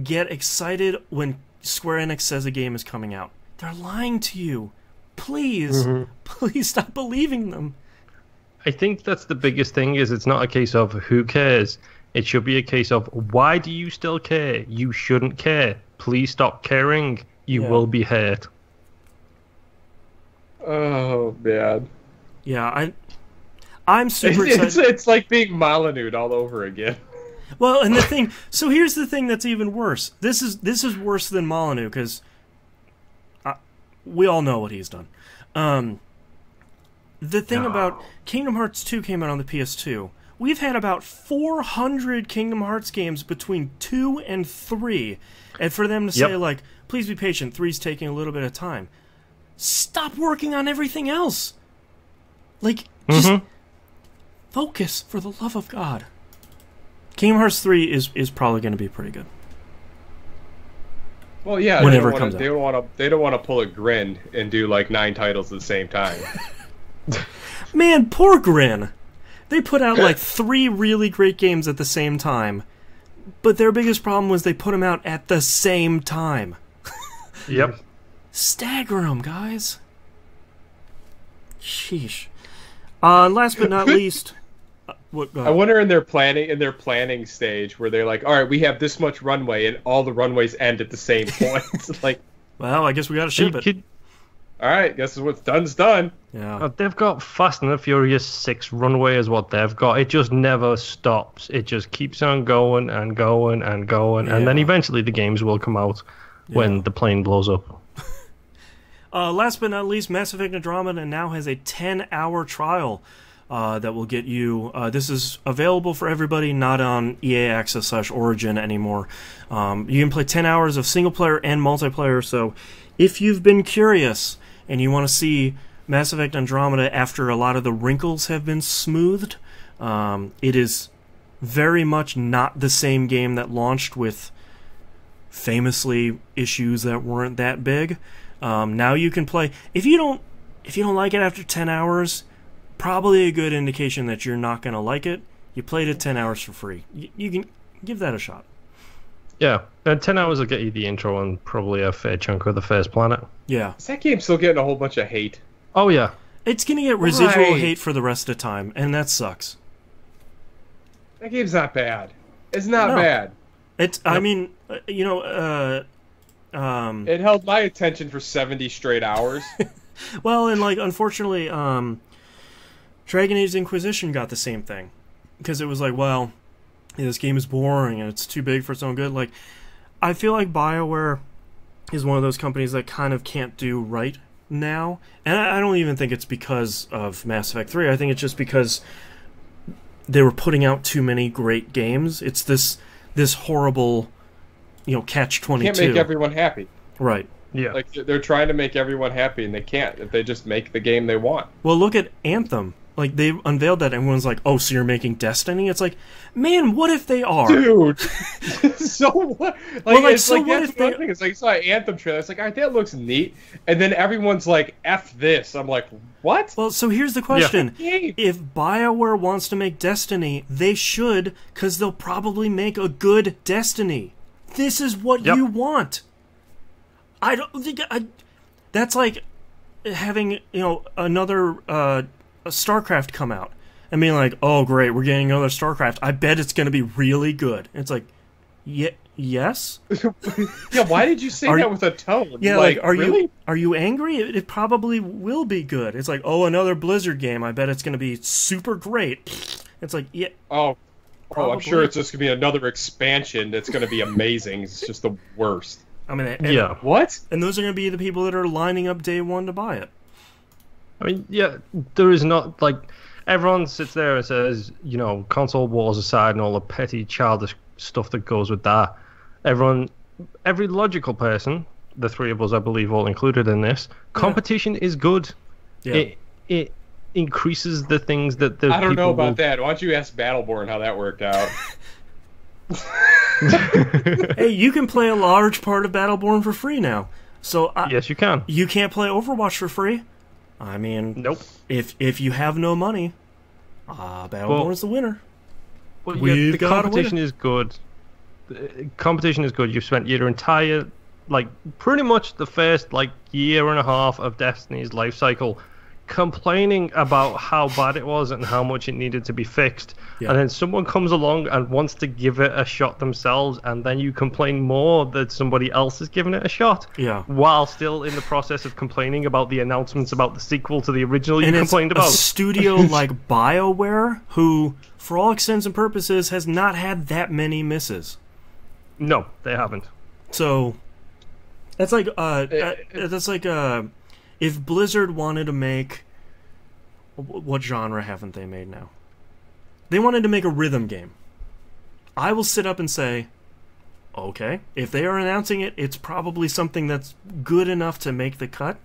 get excited when Square Enix says a game is coming out. They're lying to you. Please, please stop believing them. I think that's the biggest thing. Is it's not a case of who cares. It should be a case of why do you still care? You shouldn't care. Please stop caring. You will be hurt. Oh man. Yeah, I'm super excited. It's like being Molyneux all over again. Well, and the thing. So here's the thing that's even worse. This is worse than Molyneux because we all know what he's done. The thing about Kingdom Hearts 2 came out on the PS2. We've had about 400 Kingdom Hearts games between 2 and 3. And for them to say, like, please be patient, 3's taking a little bit of time. Stop working on everything else. Like, just focus, for the love of God. Kingdom Hearts 3 is probably going to be pretty good. Well, yeah, whenever it comes out. They don't want to pull a Grin and do like 9 titles at the same time. Man, poor Grin. They put out like 3 really great games at the same time, but their biggest problem was they put them out at the same time. Yep. Stagger them, guys. Sheesh. Last but not least, I wonder in their planning stage where they're like, all right, we have this much runway, and all the runways end at the same point. It's like, well, I guess we got to ship it. All right, guess what's done's done. Yeah. They've got Fast and the Furious 6 runway is what they've got. It just never stops. It just keeps on going and going and going, and then eventually the games will come out when the plane blows up. Last but not least, Mass Effect Andromeda now has a 10-hour trial that will get you... this is available for everybody, not on EA Access / Origin anymore. You can play 10 hours of single-player and multiplayer, so if you've been curious and you want to see Mass Effect Andromeda after a lot of the wrinkles have been smoothed, it is very much not the same game that launched with famously issues that weren't that big. Now you can play... If you don't like it after 10 hours, probably a good indication that you're not going to like it. You played it 10 hours for free. You can give that a shot. Yeah, and 10 hours will get you the intro and probably a fair chunk of the first planet. Yeah. Is that game still getting a whole bunch of hate? Oh, yeah. It's going to get residual hate for the rest of the time, and that sucks. That game's not bad. It's not bad. I mean, you know... it held my attention for 70 straight hours. Well, and like unfortunately, Dragon Age Inquisition got the same thing because it was like, well, this game is boring and it's too big for its own good. Like, I feel like BioWare is one of those companies that kind of can't do right now, and I don't even think it's because of Mass Effect 3. I think it's just because they were putting out too many great games. It's this horrible, catch-22. Can't make everyone happy. Right. Yeah. Like, they're trying to make everyone happy, and they can't if they just make the game they want. Well, look at Anthem. Like, they unveiled that, and everyone's like, oh, so you're making Destiny? It's like, man, what if they are? Dude! So what? It's like, I saw an Anthem trailer. It's like, all right, that looks neat. And then everyone's like, F this. I'm like, what? Well, so here's the question. Yeah. If BioWare wants to make Destiny, they should, because they'll probably make a good Destiny. This is what you want. I don't think... that's like having, another... StarCraft come out and being like, oh great, we're getting another StarCraft, I bet it's going to be really good. It's like, yes. Yeah, why did you say that with a tone? Yeah, like are you angry? It probably will be good. It's like, oh, another Blizzard game, I bet it's going to be super great. It's like, yeah. Oh, I'm sure it's just going to be another expansion that's going to be amazing. It's just the worst. I mean, what? And those are going to be the people that are lining up day one to buy it. I mean, yeah, there is not, like, everyone sits there and says, console wars aside and all the petty, childish stuff that goes with that. Every logical person, the three of us, I believe, all included in this, competition is good. Yeah. It increases the things that I don't know about that. Why don't you ask Battleborn how that worked out? Hey, you can play a large part of Battleborn for free now. So yes, you can. You can't play Overwatch for free? I mean, nope. If you have no money, Battleborn's the winner. Well, the competition is good. The competition is good. You've spent your entire, pretty much the first, year and a half of Destiny's life cycle complaining about how bad it was and how much it needed to be fixed, and then someone comes along and wants to give it a shot themselves, and then you complain more that somebody else is giving it a shot, while still in the process of complaining about the announcements about the sequel to the original you complained about. A studio like BioWare, who, for all intents and purposes, has not had that many misses. No, they haven't. So that's like if Blizzard wanted to make, what genre haven't they made now? They wanted to make a rhythm game. I will sit up and say, okay, if they are announcing it, it's probably something that's good enough to make the cut.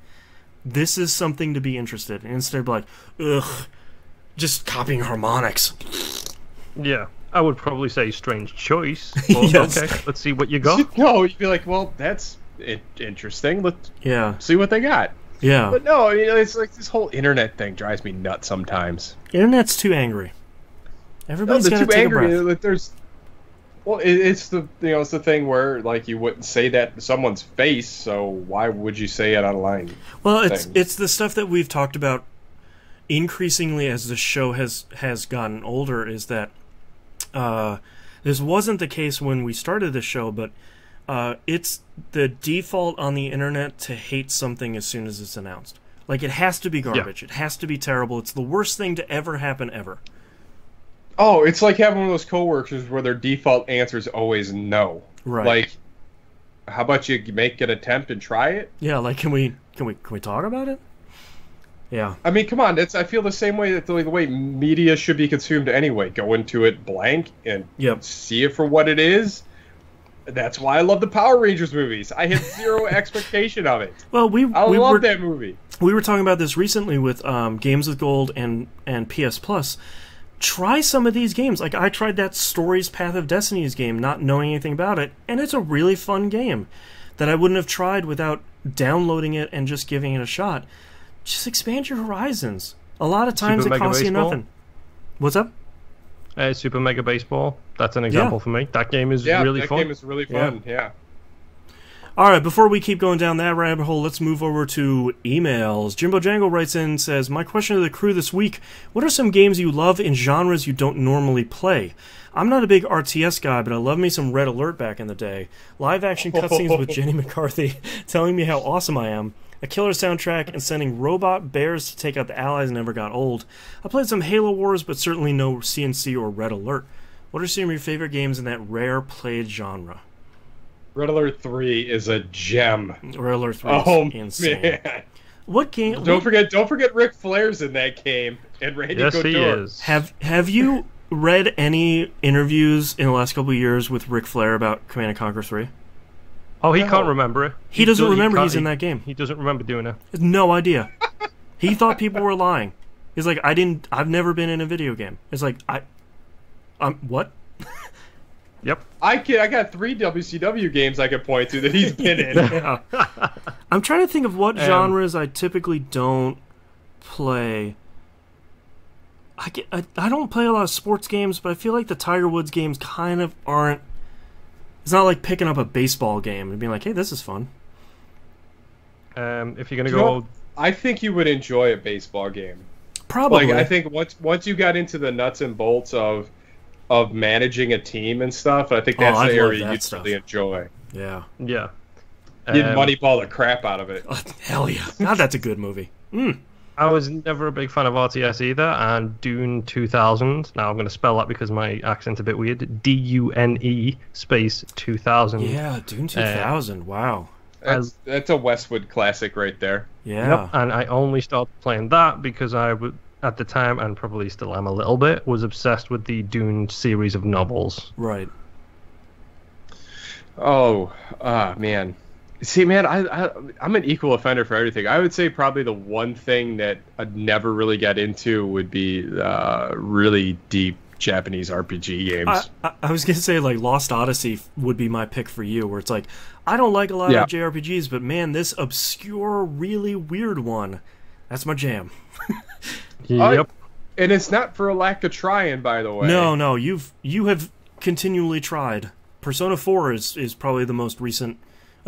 This is something to be interested in, instead of like, ugh, just copying harmonics. Yeah, I would probably say strange choice. Well, yes. Okay, let's see what you got. No, you'd be like, well, that's interesting. Let's see what they got. Yeah. But no, it's like this whole internet thing drives me nuts sometimes. Internet's too angry. Everybody's got to take a breath. It's the thing where like you wouldn't say that to someone's face, so why would you say it online? Well, it's the stuff that we've talked about increasingly as the show has gotten older, is that this wasn't the case when we started the show, but it's the default on the internet to hate something as soon as it's announced. Like, it has to be garbage. It has to be terrible. It's the worst thing to ever happen ever. Oh, it's like having one of those coworkers where their default answer is always no. Right. Like, how about you make an attempt and try it? Yeah, like, can we talk about it? Yeah. I mean, come on. I feel the same way that the way media should be consumed anyway. Go into it blank and see it for what it is. That's why I love the Power Rangers movies. I had zero expectation of it. Well, I love that movie. We were talking about this recently with Games with Gold and PS Plus. Try some of these games. Like, I tried that Stories Path of Destiny's game, not knowing anything about it, and it's a really fun game that I wouldn't have tried without downloading it and just giving it a shot. Just expand your horizons. A lot of times it costs you nothing. What's up? Super Mega Baseball. That's an example for me. That game is really fun. Yeah, that game is really fun, yeah. All right, before we keep going down that rabbit hole, let's move over to emails. Jimbo Jangle writes in and says, my question to the crew this week, what are some games you love in genres you don't normally play? I'm not a big RTS guy, but I love me some Red Alert back in the day. Live-action cutscenes with Jenny McCarthy telling me how awesome I am. A killer soundtrack, and sending robot bears to take out the Allies never got old. I played some Halo Wars, but certainly no CNC or Red Alert. What are some of your favorite games in that rare played genre? Red Alert 3 is a gem. Red Alert 3 is insane. Man. What game? Don't forget Ric Flair's in that game, and Randy Couture. He is. Have you read any interviews in the last couple of years with Ric Flair about Command & Conquer 3? Oh, he can't remember it. He doesn't remember he's in that game. He doesn't remember doing it. He has no idea. He thought people were lying. He's like, I've never been in a video game. It's like, what? Yep. I got 3 WCW games I could point to that he's been in. Yeah. I'm trying to think of what genres I typically don't play. I don't play a lot of sports games, but I feel like the Tiger Woods games kind of aren't. It's not like picking up a baseball game and being like, hey, this is fun. If you're going to go... I think you would enjoy a baseball game. Probably. Like, I think once you got into the nuts and bolts of managing a team and stuff, I think that's the area you'd really enjoy. Yeah. Yeah. You'd moneyball the crap out of it. Oh, hell yeah. God, that's a good movie. I was never a big fan of RTS either, and Dune 2000, now I'm going to spell that because my accent's a bit weird, D-U-N-E space 2000. Yeah, Dune 2000, wow. That's a Westwood classic right there. Yeah. Yep, and I only started playing that because I would, at the time, and probably still am a little bit, was obsessed with the Dune series of novels. Right. Oh, man. See, man, I'm an equal offender for everything. I would say probably the one thing that I'd never really get into would be really deep Japanese RPG games. I was going to say, like, Lost Odyssey would be my pick for you, where it's like, I don't like a lot of JRPGs, but man, this obscure, really weird one, that's my jam. Yep. And it's not for a lack of trying, by the way. No, you have continually tried. Persona 4 is probably the most recent.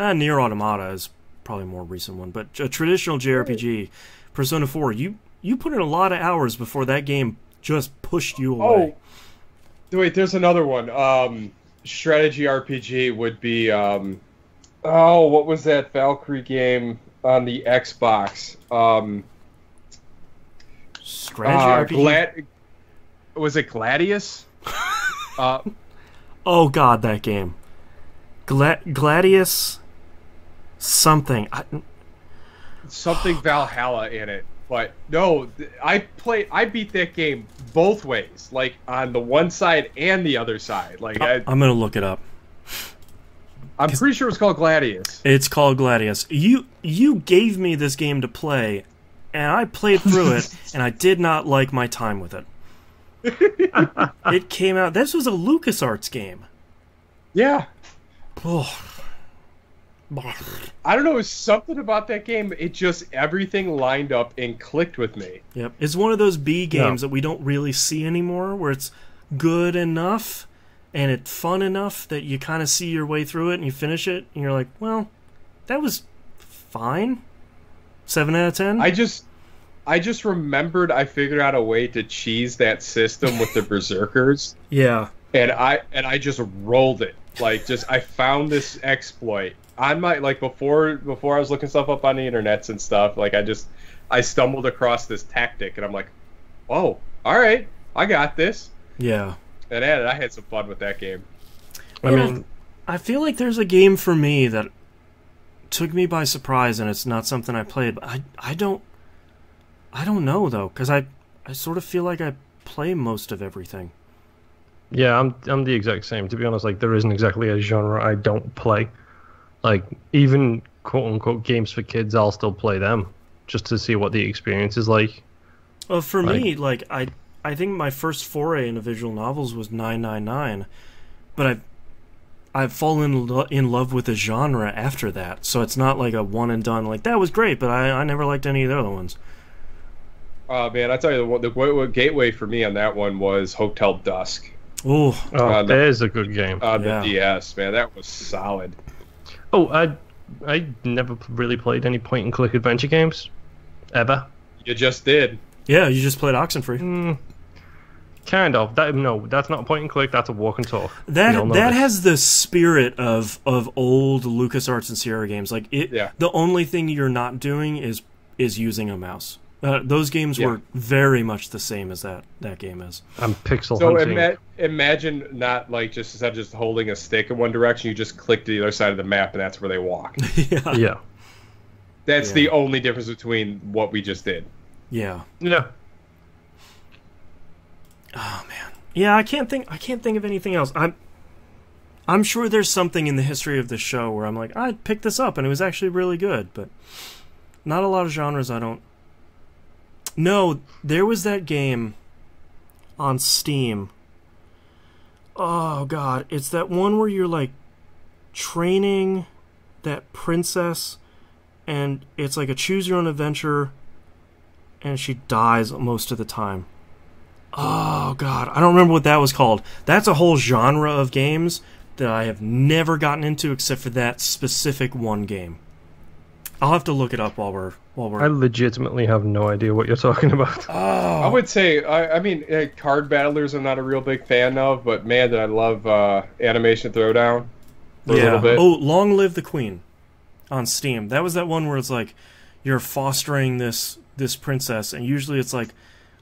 Nier Automata is probably a more recent one, but a traditional JRPG, Persona 4, you put in a lot of hours before that game just pushed you away. Oh, wait, there's another one. Strategy RPG would be, what was that Valkyrie game on the Xbox? Strategy RPG? Was it Gladius? Oh god, that game. Gladius something. Something Valhalla in it. But no, I beat that game both ways, like on the one side and the other side. Like I'm gonna look it up. I'm pretty sure it's called Gladius. It's called Gladius. You gave me this game to play, and I played through it, and I did not like my time with it. It came out. This was a LucasArts game. Yeah. Oh. I don't know, it was something about that game, it just, everything lined up and clicked with me. Yep. It's one of those B games that we don't really see anymore, where it's good enough and it's fun enough that you kind of see your way through it and you finish it and you're like, well, that was fine. 7 out of 10? I just remembered I figured out a way to cheese that system with the Berserkers. Yeah. And I just rolled it. Like, I found this exploit. On my, like, before I was looking stuff up on the internets and stuff, like, I stumbled across this tactic, and I'm like, oh, alright, I got this. Yeah. And I had some fun with that game. I mean, I feel like there's a game for me that took me by surprise, and it's not something I played, but I don't know, though, because I sort of feel like I play most of everything. Yeah, I'm the exact same. To be honest, like, there isn't exactly a genre I don't play. Like, even quote-unquote games for kids, I'll still play them just to see what the experience is like. Well, for me, like, I think my first foray into visual novels was 999, but I've fallen in love with the genre after that, so it's not like a one and done, like, that was great, but I never liked any of the other ones. Oh, man, I tell you, the gateway for me on that one was Hotel Dusk. Ooh. Oh, that is a good game. On the DS, man, that was solid. Oh, I never really played any point-and-click adventure games. Ever. You just did. Yeah, you just played Oxenfree. Kind of. No, that's not a point-and-click, that's a walk and talk. That has the spirit of old LucasArts and Sierra games. Like, the only thing you're not doing is using a mouse. Those games were very much the same as that game is. I'm pixel hunting. So imagine not, like, just instead of just holding a stick in one direction, you just click to the other side of the map, and that's where they walk. Yeah. That's the only difference between what we just did. Yeah. Yeah. Oh man. Yeah, I can't think of anything else. I'm sure there's something in the history of the show where I'm like, I picked this up and it was actually really good, but not a lot of genres I don't. No, there was that game on Steam. Oh god, it's that one where you're like training that princess and it's like a choose your own adventure and she dies most of the time. Oh god, I don't remember what that was called. That's a whole genre of games that I have never gotten into except for that specific one game. I'll have to look it up while we're. I legitimately have no idea what you're talking about. Oh. I would say, I mean, card battlers I'm not a real big fan of, but man, did I love Animation Throwdown for a little bit. Oh, Long Live the Queen on Steam. That was that one where it's like you're fostering this princess, and usually it's like,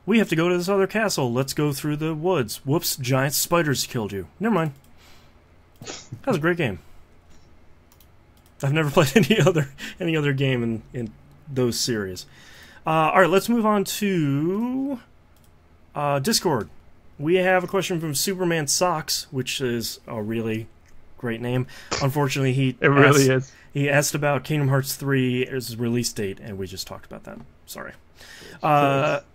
we have to go to this other castle. Let's go through the woods. Whoops, giant spiders killed you. Never mind. That was a great game. I've never played any other game in those series. All right, let's move on to Discord. We have a question from Superman Socks, which is a really great name. Unfortunately, he asked about Kingdom Hearts 3's release date, and we just talked about that. Sorry.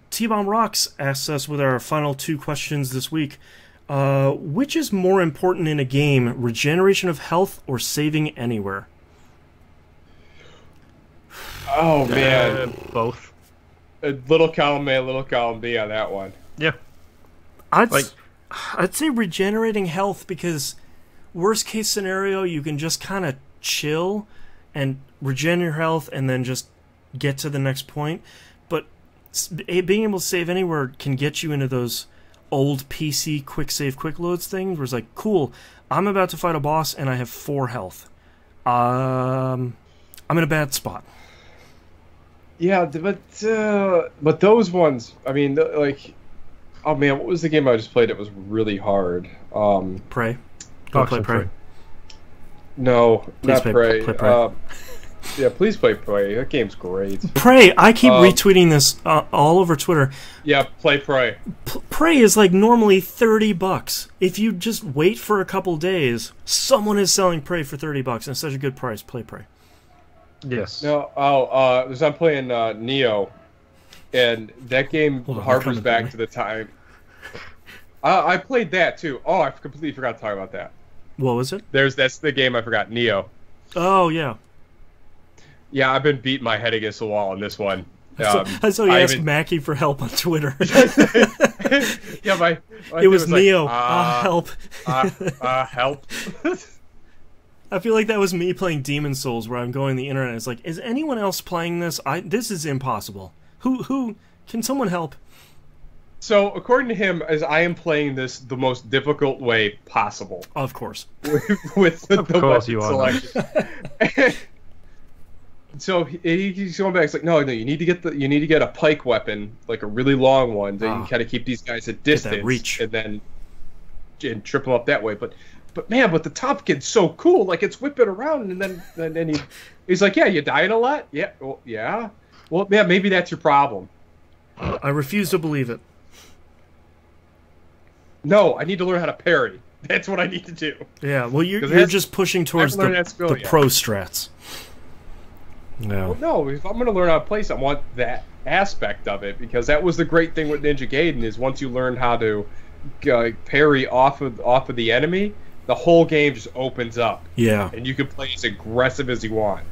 T-Bomb Rocks asks us with our final two questions this week. Which is more important in a game, regeneration of health or saving anywhere? Oh, man. Both. A little column A, little column B on that one. Yeah. I'd say regenerating health because worst case scenario, you can just kind of chill and regen your health and then just get to the next point. But being able to save anywhere can get you into those old PC quick save, quick loads things where it's like, cool, I'm about to fight a boss and I have 4 health. I'm in a bad spot. Yeah, but those ones, I mean, like, oh man, what was the game I just played that was really hard? Prey. Go play Prey. No, please not Prey. Play Prey. Yeah, please play Prey. That game's great. Prey, I keep retweeting this all over Twitter. Yeah, play Prey. Prey is like normally $30. If you just wait for a couple days, someone is selling Prey for $30, and it's such a good price. Play Prey. Yes. No. Because I'm playing Neo, and that game harpers back to the time. I played that too. Oh, I completely forgot to talk about that. What was it? That's the game I forgot. Neo. Oh yeah. Yeah, I've been beating my head against the wall on this one. I saw you ask Mackie for help on Twitter. Yeah, it was Neo. Help. Help. I feel like that was me playing Demon Souls, where I'm going on the internet. And it's like, is anyone else playing this? This is impossible. Who can someone help? So, according to him, as I am playing this the most difficult way possible. Of course. with the weapon selection. So he's going back. It's like, no, you need to get a pike weapon, like a really long one, that you kind of keep these guys at distance, reach, and trip them up that way. But man, the top kid's so cool. Like, it's whipping around, and then he's like, yeah, you dying a lot? Yeah, well, yeah. Well, yeah, maybe that's your problem. I refuse to believe it. No, I need to learn how to parry. That's what I need to do. Yeah, well, you're just pushing towards the pro strats. No. Well, no, if I'm going to learn how to play something, I want that aspect of it, because that was the great thing with Ninja Gaiden, is once you learn how to parry off of the enemy, the whole game just opens up. Yeah. And you can play as aggressive as you want.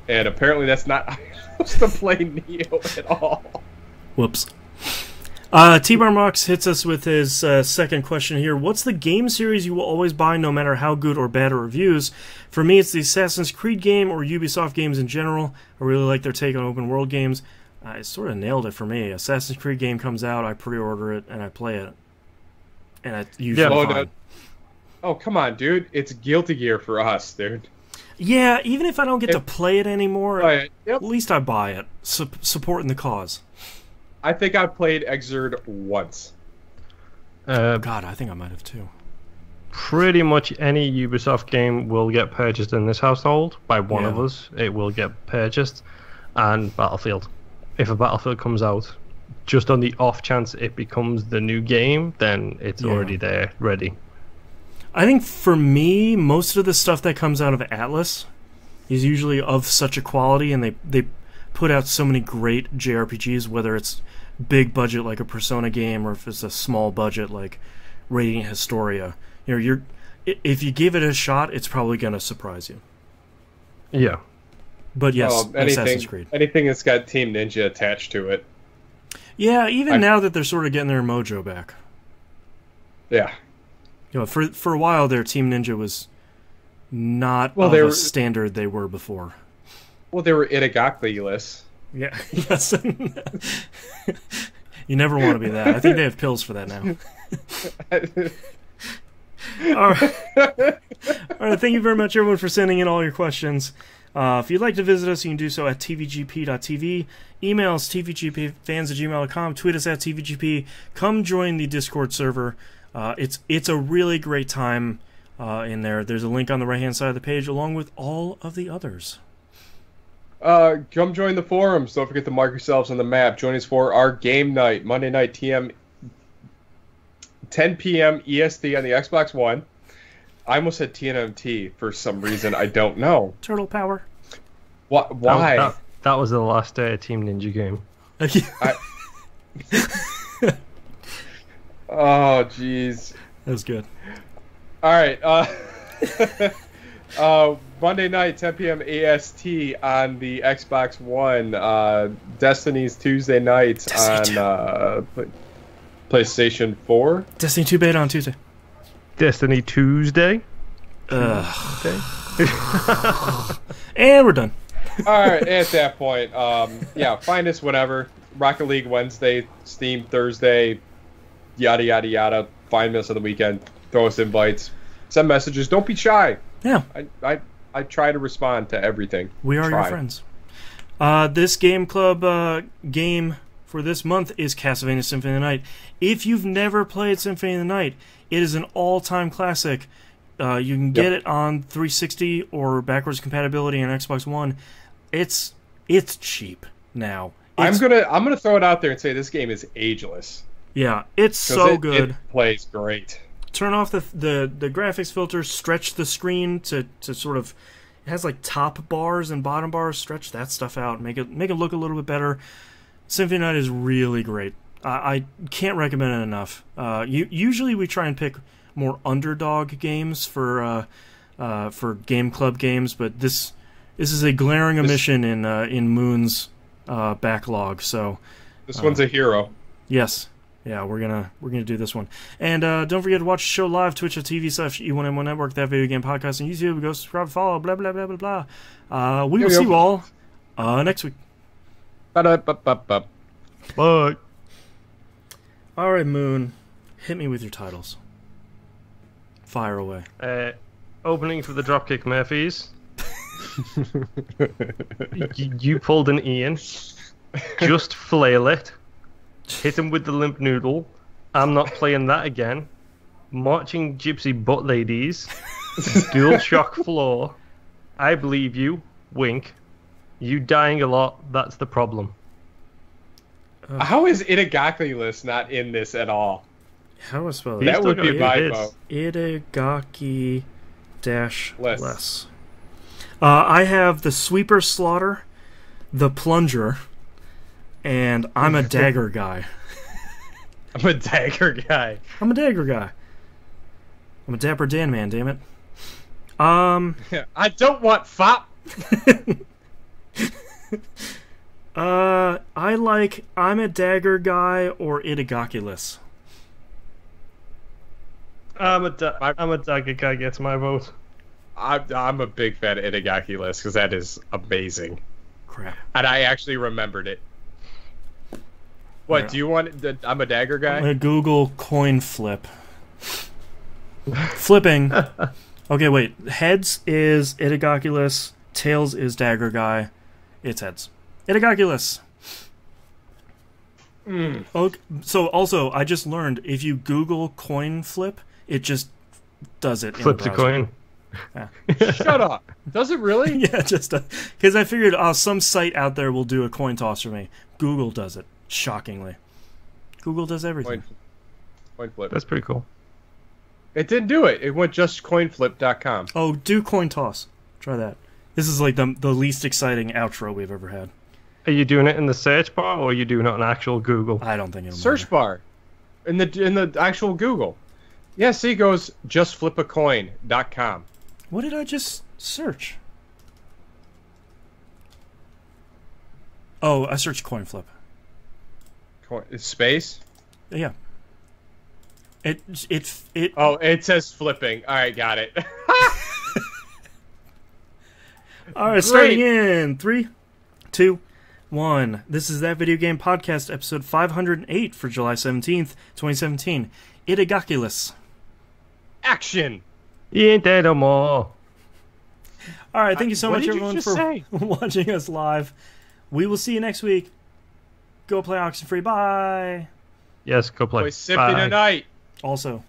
And apparently that's not how you're supposed to play Neo at all. Whoops. T-Bar Mox hits us with his second question here. What's the game series you will always buy no matter how good or bad or reviews? For me, it's the Assassin's Creed game or Ubisoft games in general. I really like their take on open world games. I sort of nailed it for me. Assassin's Creed game comes out, I pre-order it, and I play it. And I usually fine. Oh, come on, dude. It's Guilty Gear for us, dude. Yeah, even if I don't get to play it anymore, at least I buy it, supporting the cause. I think I played Exerd once. God, I think I might have too. Pretty much any Ubisoft game will get purchased in this household by one of us. It will get purchased. And Battlefield. If a Battlefield comes out, just on the off chance it becomes the new game, then it's already there, ready. I think for me, most of the stuff that comes out of Atlas is usually of such a quality, and they put out so many great JRPGs, whether it's big budget like a Persona game or if it's a small budget like Radiant Historia. If you give it a shot, it's probably going to surprise you. Yeah. But yes, Assassin's Creed. Anything that's got Team Ninja attached to it. Yeah, even now that they're sort of getting their mojo back. Yeah. For a while there, Team Ninja was not of the standard they were before. Well, they were Itagaki-less. Yeah, yes. You never want to be that. I think they have pills for that now. All right. Thank you very much, everyone, for sending in all your questions. If you'd like to visit us, you can do so at tvgp.tv. Email us tvgpfans@gmail.com. Tweet us at tvgp. Come join the Discord server. It's a really great time in there. There's a link on the right-hand side of the page, along with all of the others. Come join the forums. Don't forget to mark yourselves on the map. Join us for our game night, Monday night, 10 p.m. EST on the Xbox One. I almost said TNMT for some reason. I don't know. Turtle power. Why? That was the last Team Ninja game. Oh, jeez. That was good. All right. Monday night, 10 p.m. AST on the Xbox One. Destiny's Tuesday night on PlayStation 4. Destiny 2 beta on Tuesday. Destiny Tuesday. And we're done. All right, at that point, find us whatever. Rocket League Wednesday, Steam Thursday, yada yada yada. Find us on the weekend. Throw us invites. Send messages. Don't be shy. Yeah. I try to respond to everything. We are your friends. This game club game for this month is Castlevania Symphony of the Night. If you've never played Symphony of the Night, it is an all-time classic. You can get it on 360 or backwards compatibility on Xbox One. It's cheap now. I'm gonna throw it out there and say this game is ageless. Yeah, it's so good. It plays great. Turn off the graphics filter, stretch the screen to sort of, it has like top bars and bottom bars, stretch that stuff out, make it look a little bit better. Symphony of the Night is really great. I can't recommend it enough. Usually we try and pick more underdog games for game club games, but this is a glaring omission in Moon's backlog. So this one's a hero. Yes. Yeah, we're gonna do this one. And don't forget to watch the show live, twitch.tv/E1M1 Network, that video game podcast, and YouTube. Go subscribe, follow, blah, blah, blah, blah, blah. We will see you all next week. Ba-da-ba-ba-ba. Bye. All right, Moon, hit me with your titles. Fire away. Opening for the Dropkick Murphys. you pulled an Ian. Just flail it. Hit him with the limp noodle. I'm not playing that again. Marching gypsy butt ladies. Dual shock floor. I believe you. Wink. You dying a lot. That's the problem. How is Itagaki-less not in this at all? How do I spell that? That would be my vote. Itagaki-less. I have the Sweeper Slaughter, the Plunger, and I'm a Dagger Guy. I'm a Dagger Guy. I'm a Dagger Guy. I'm a Dapper Dan man, damn it. I don't want fop. I like I'm a Dagger Guy or Itagaki-less. I'm a Dagger Guy gets my vote. I'm a big fan of Itagaki-less because that is amazing. Crap. And I actually remembered it. What, do you want I'm a Dagger Guy? I'm going to Google coin flip. Flipping. Okay, wait. Heads is Itagaki-less. Tails is Dagger Guy. It's heads. Itagaki-less. Okay, so also, I just learned if you Google coin flip, it just does it. Flips a coin. Yeah. Shut up. Does it really? Yeah, just because I figured some site out there will do a coin toss for me. Google does it. Shockingly. Google does everything. Coin flip. That's pretty cool. It didn't do it. It went just coinflip.com. Oh, do coin toss. Try that. This is like the least exciting outro we've ever had. Are you doing it in the search bar or are you doing it on actual Google? I don't think it'll search bar. In the actual Google. Yeah, see, it goes justflipacoin.com. What did I just search? Oh, I searched coin flip. Space? Yeah. It. Oh, it says flipping. All right, got it. All right, starting in 3, 2, 1. This is That Video Game Podcast, episode 508 for July 17th, 2017. Itagaki-less. Action. You ain't there no more. All right, thank you so much, everyone, for watching us live. We will see you next week. Go play Oxenfree. Bye. Yes, go play. Symphony of the Night. Also.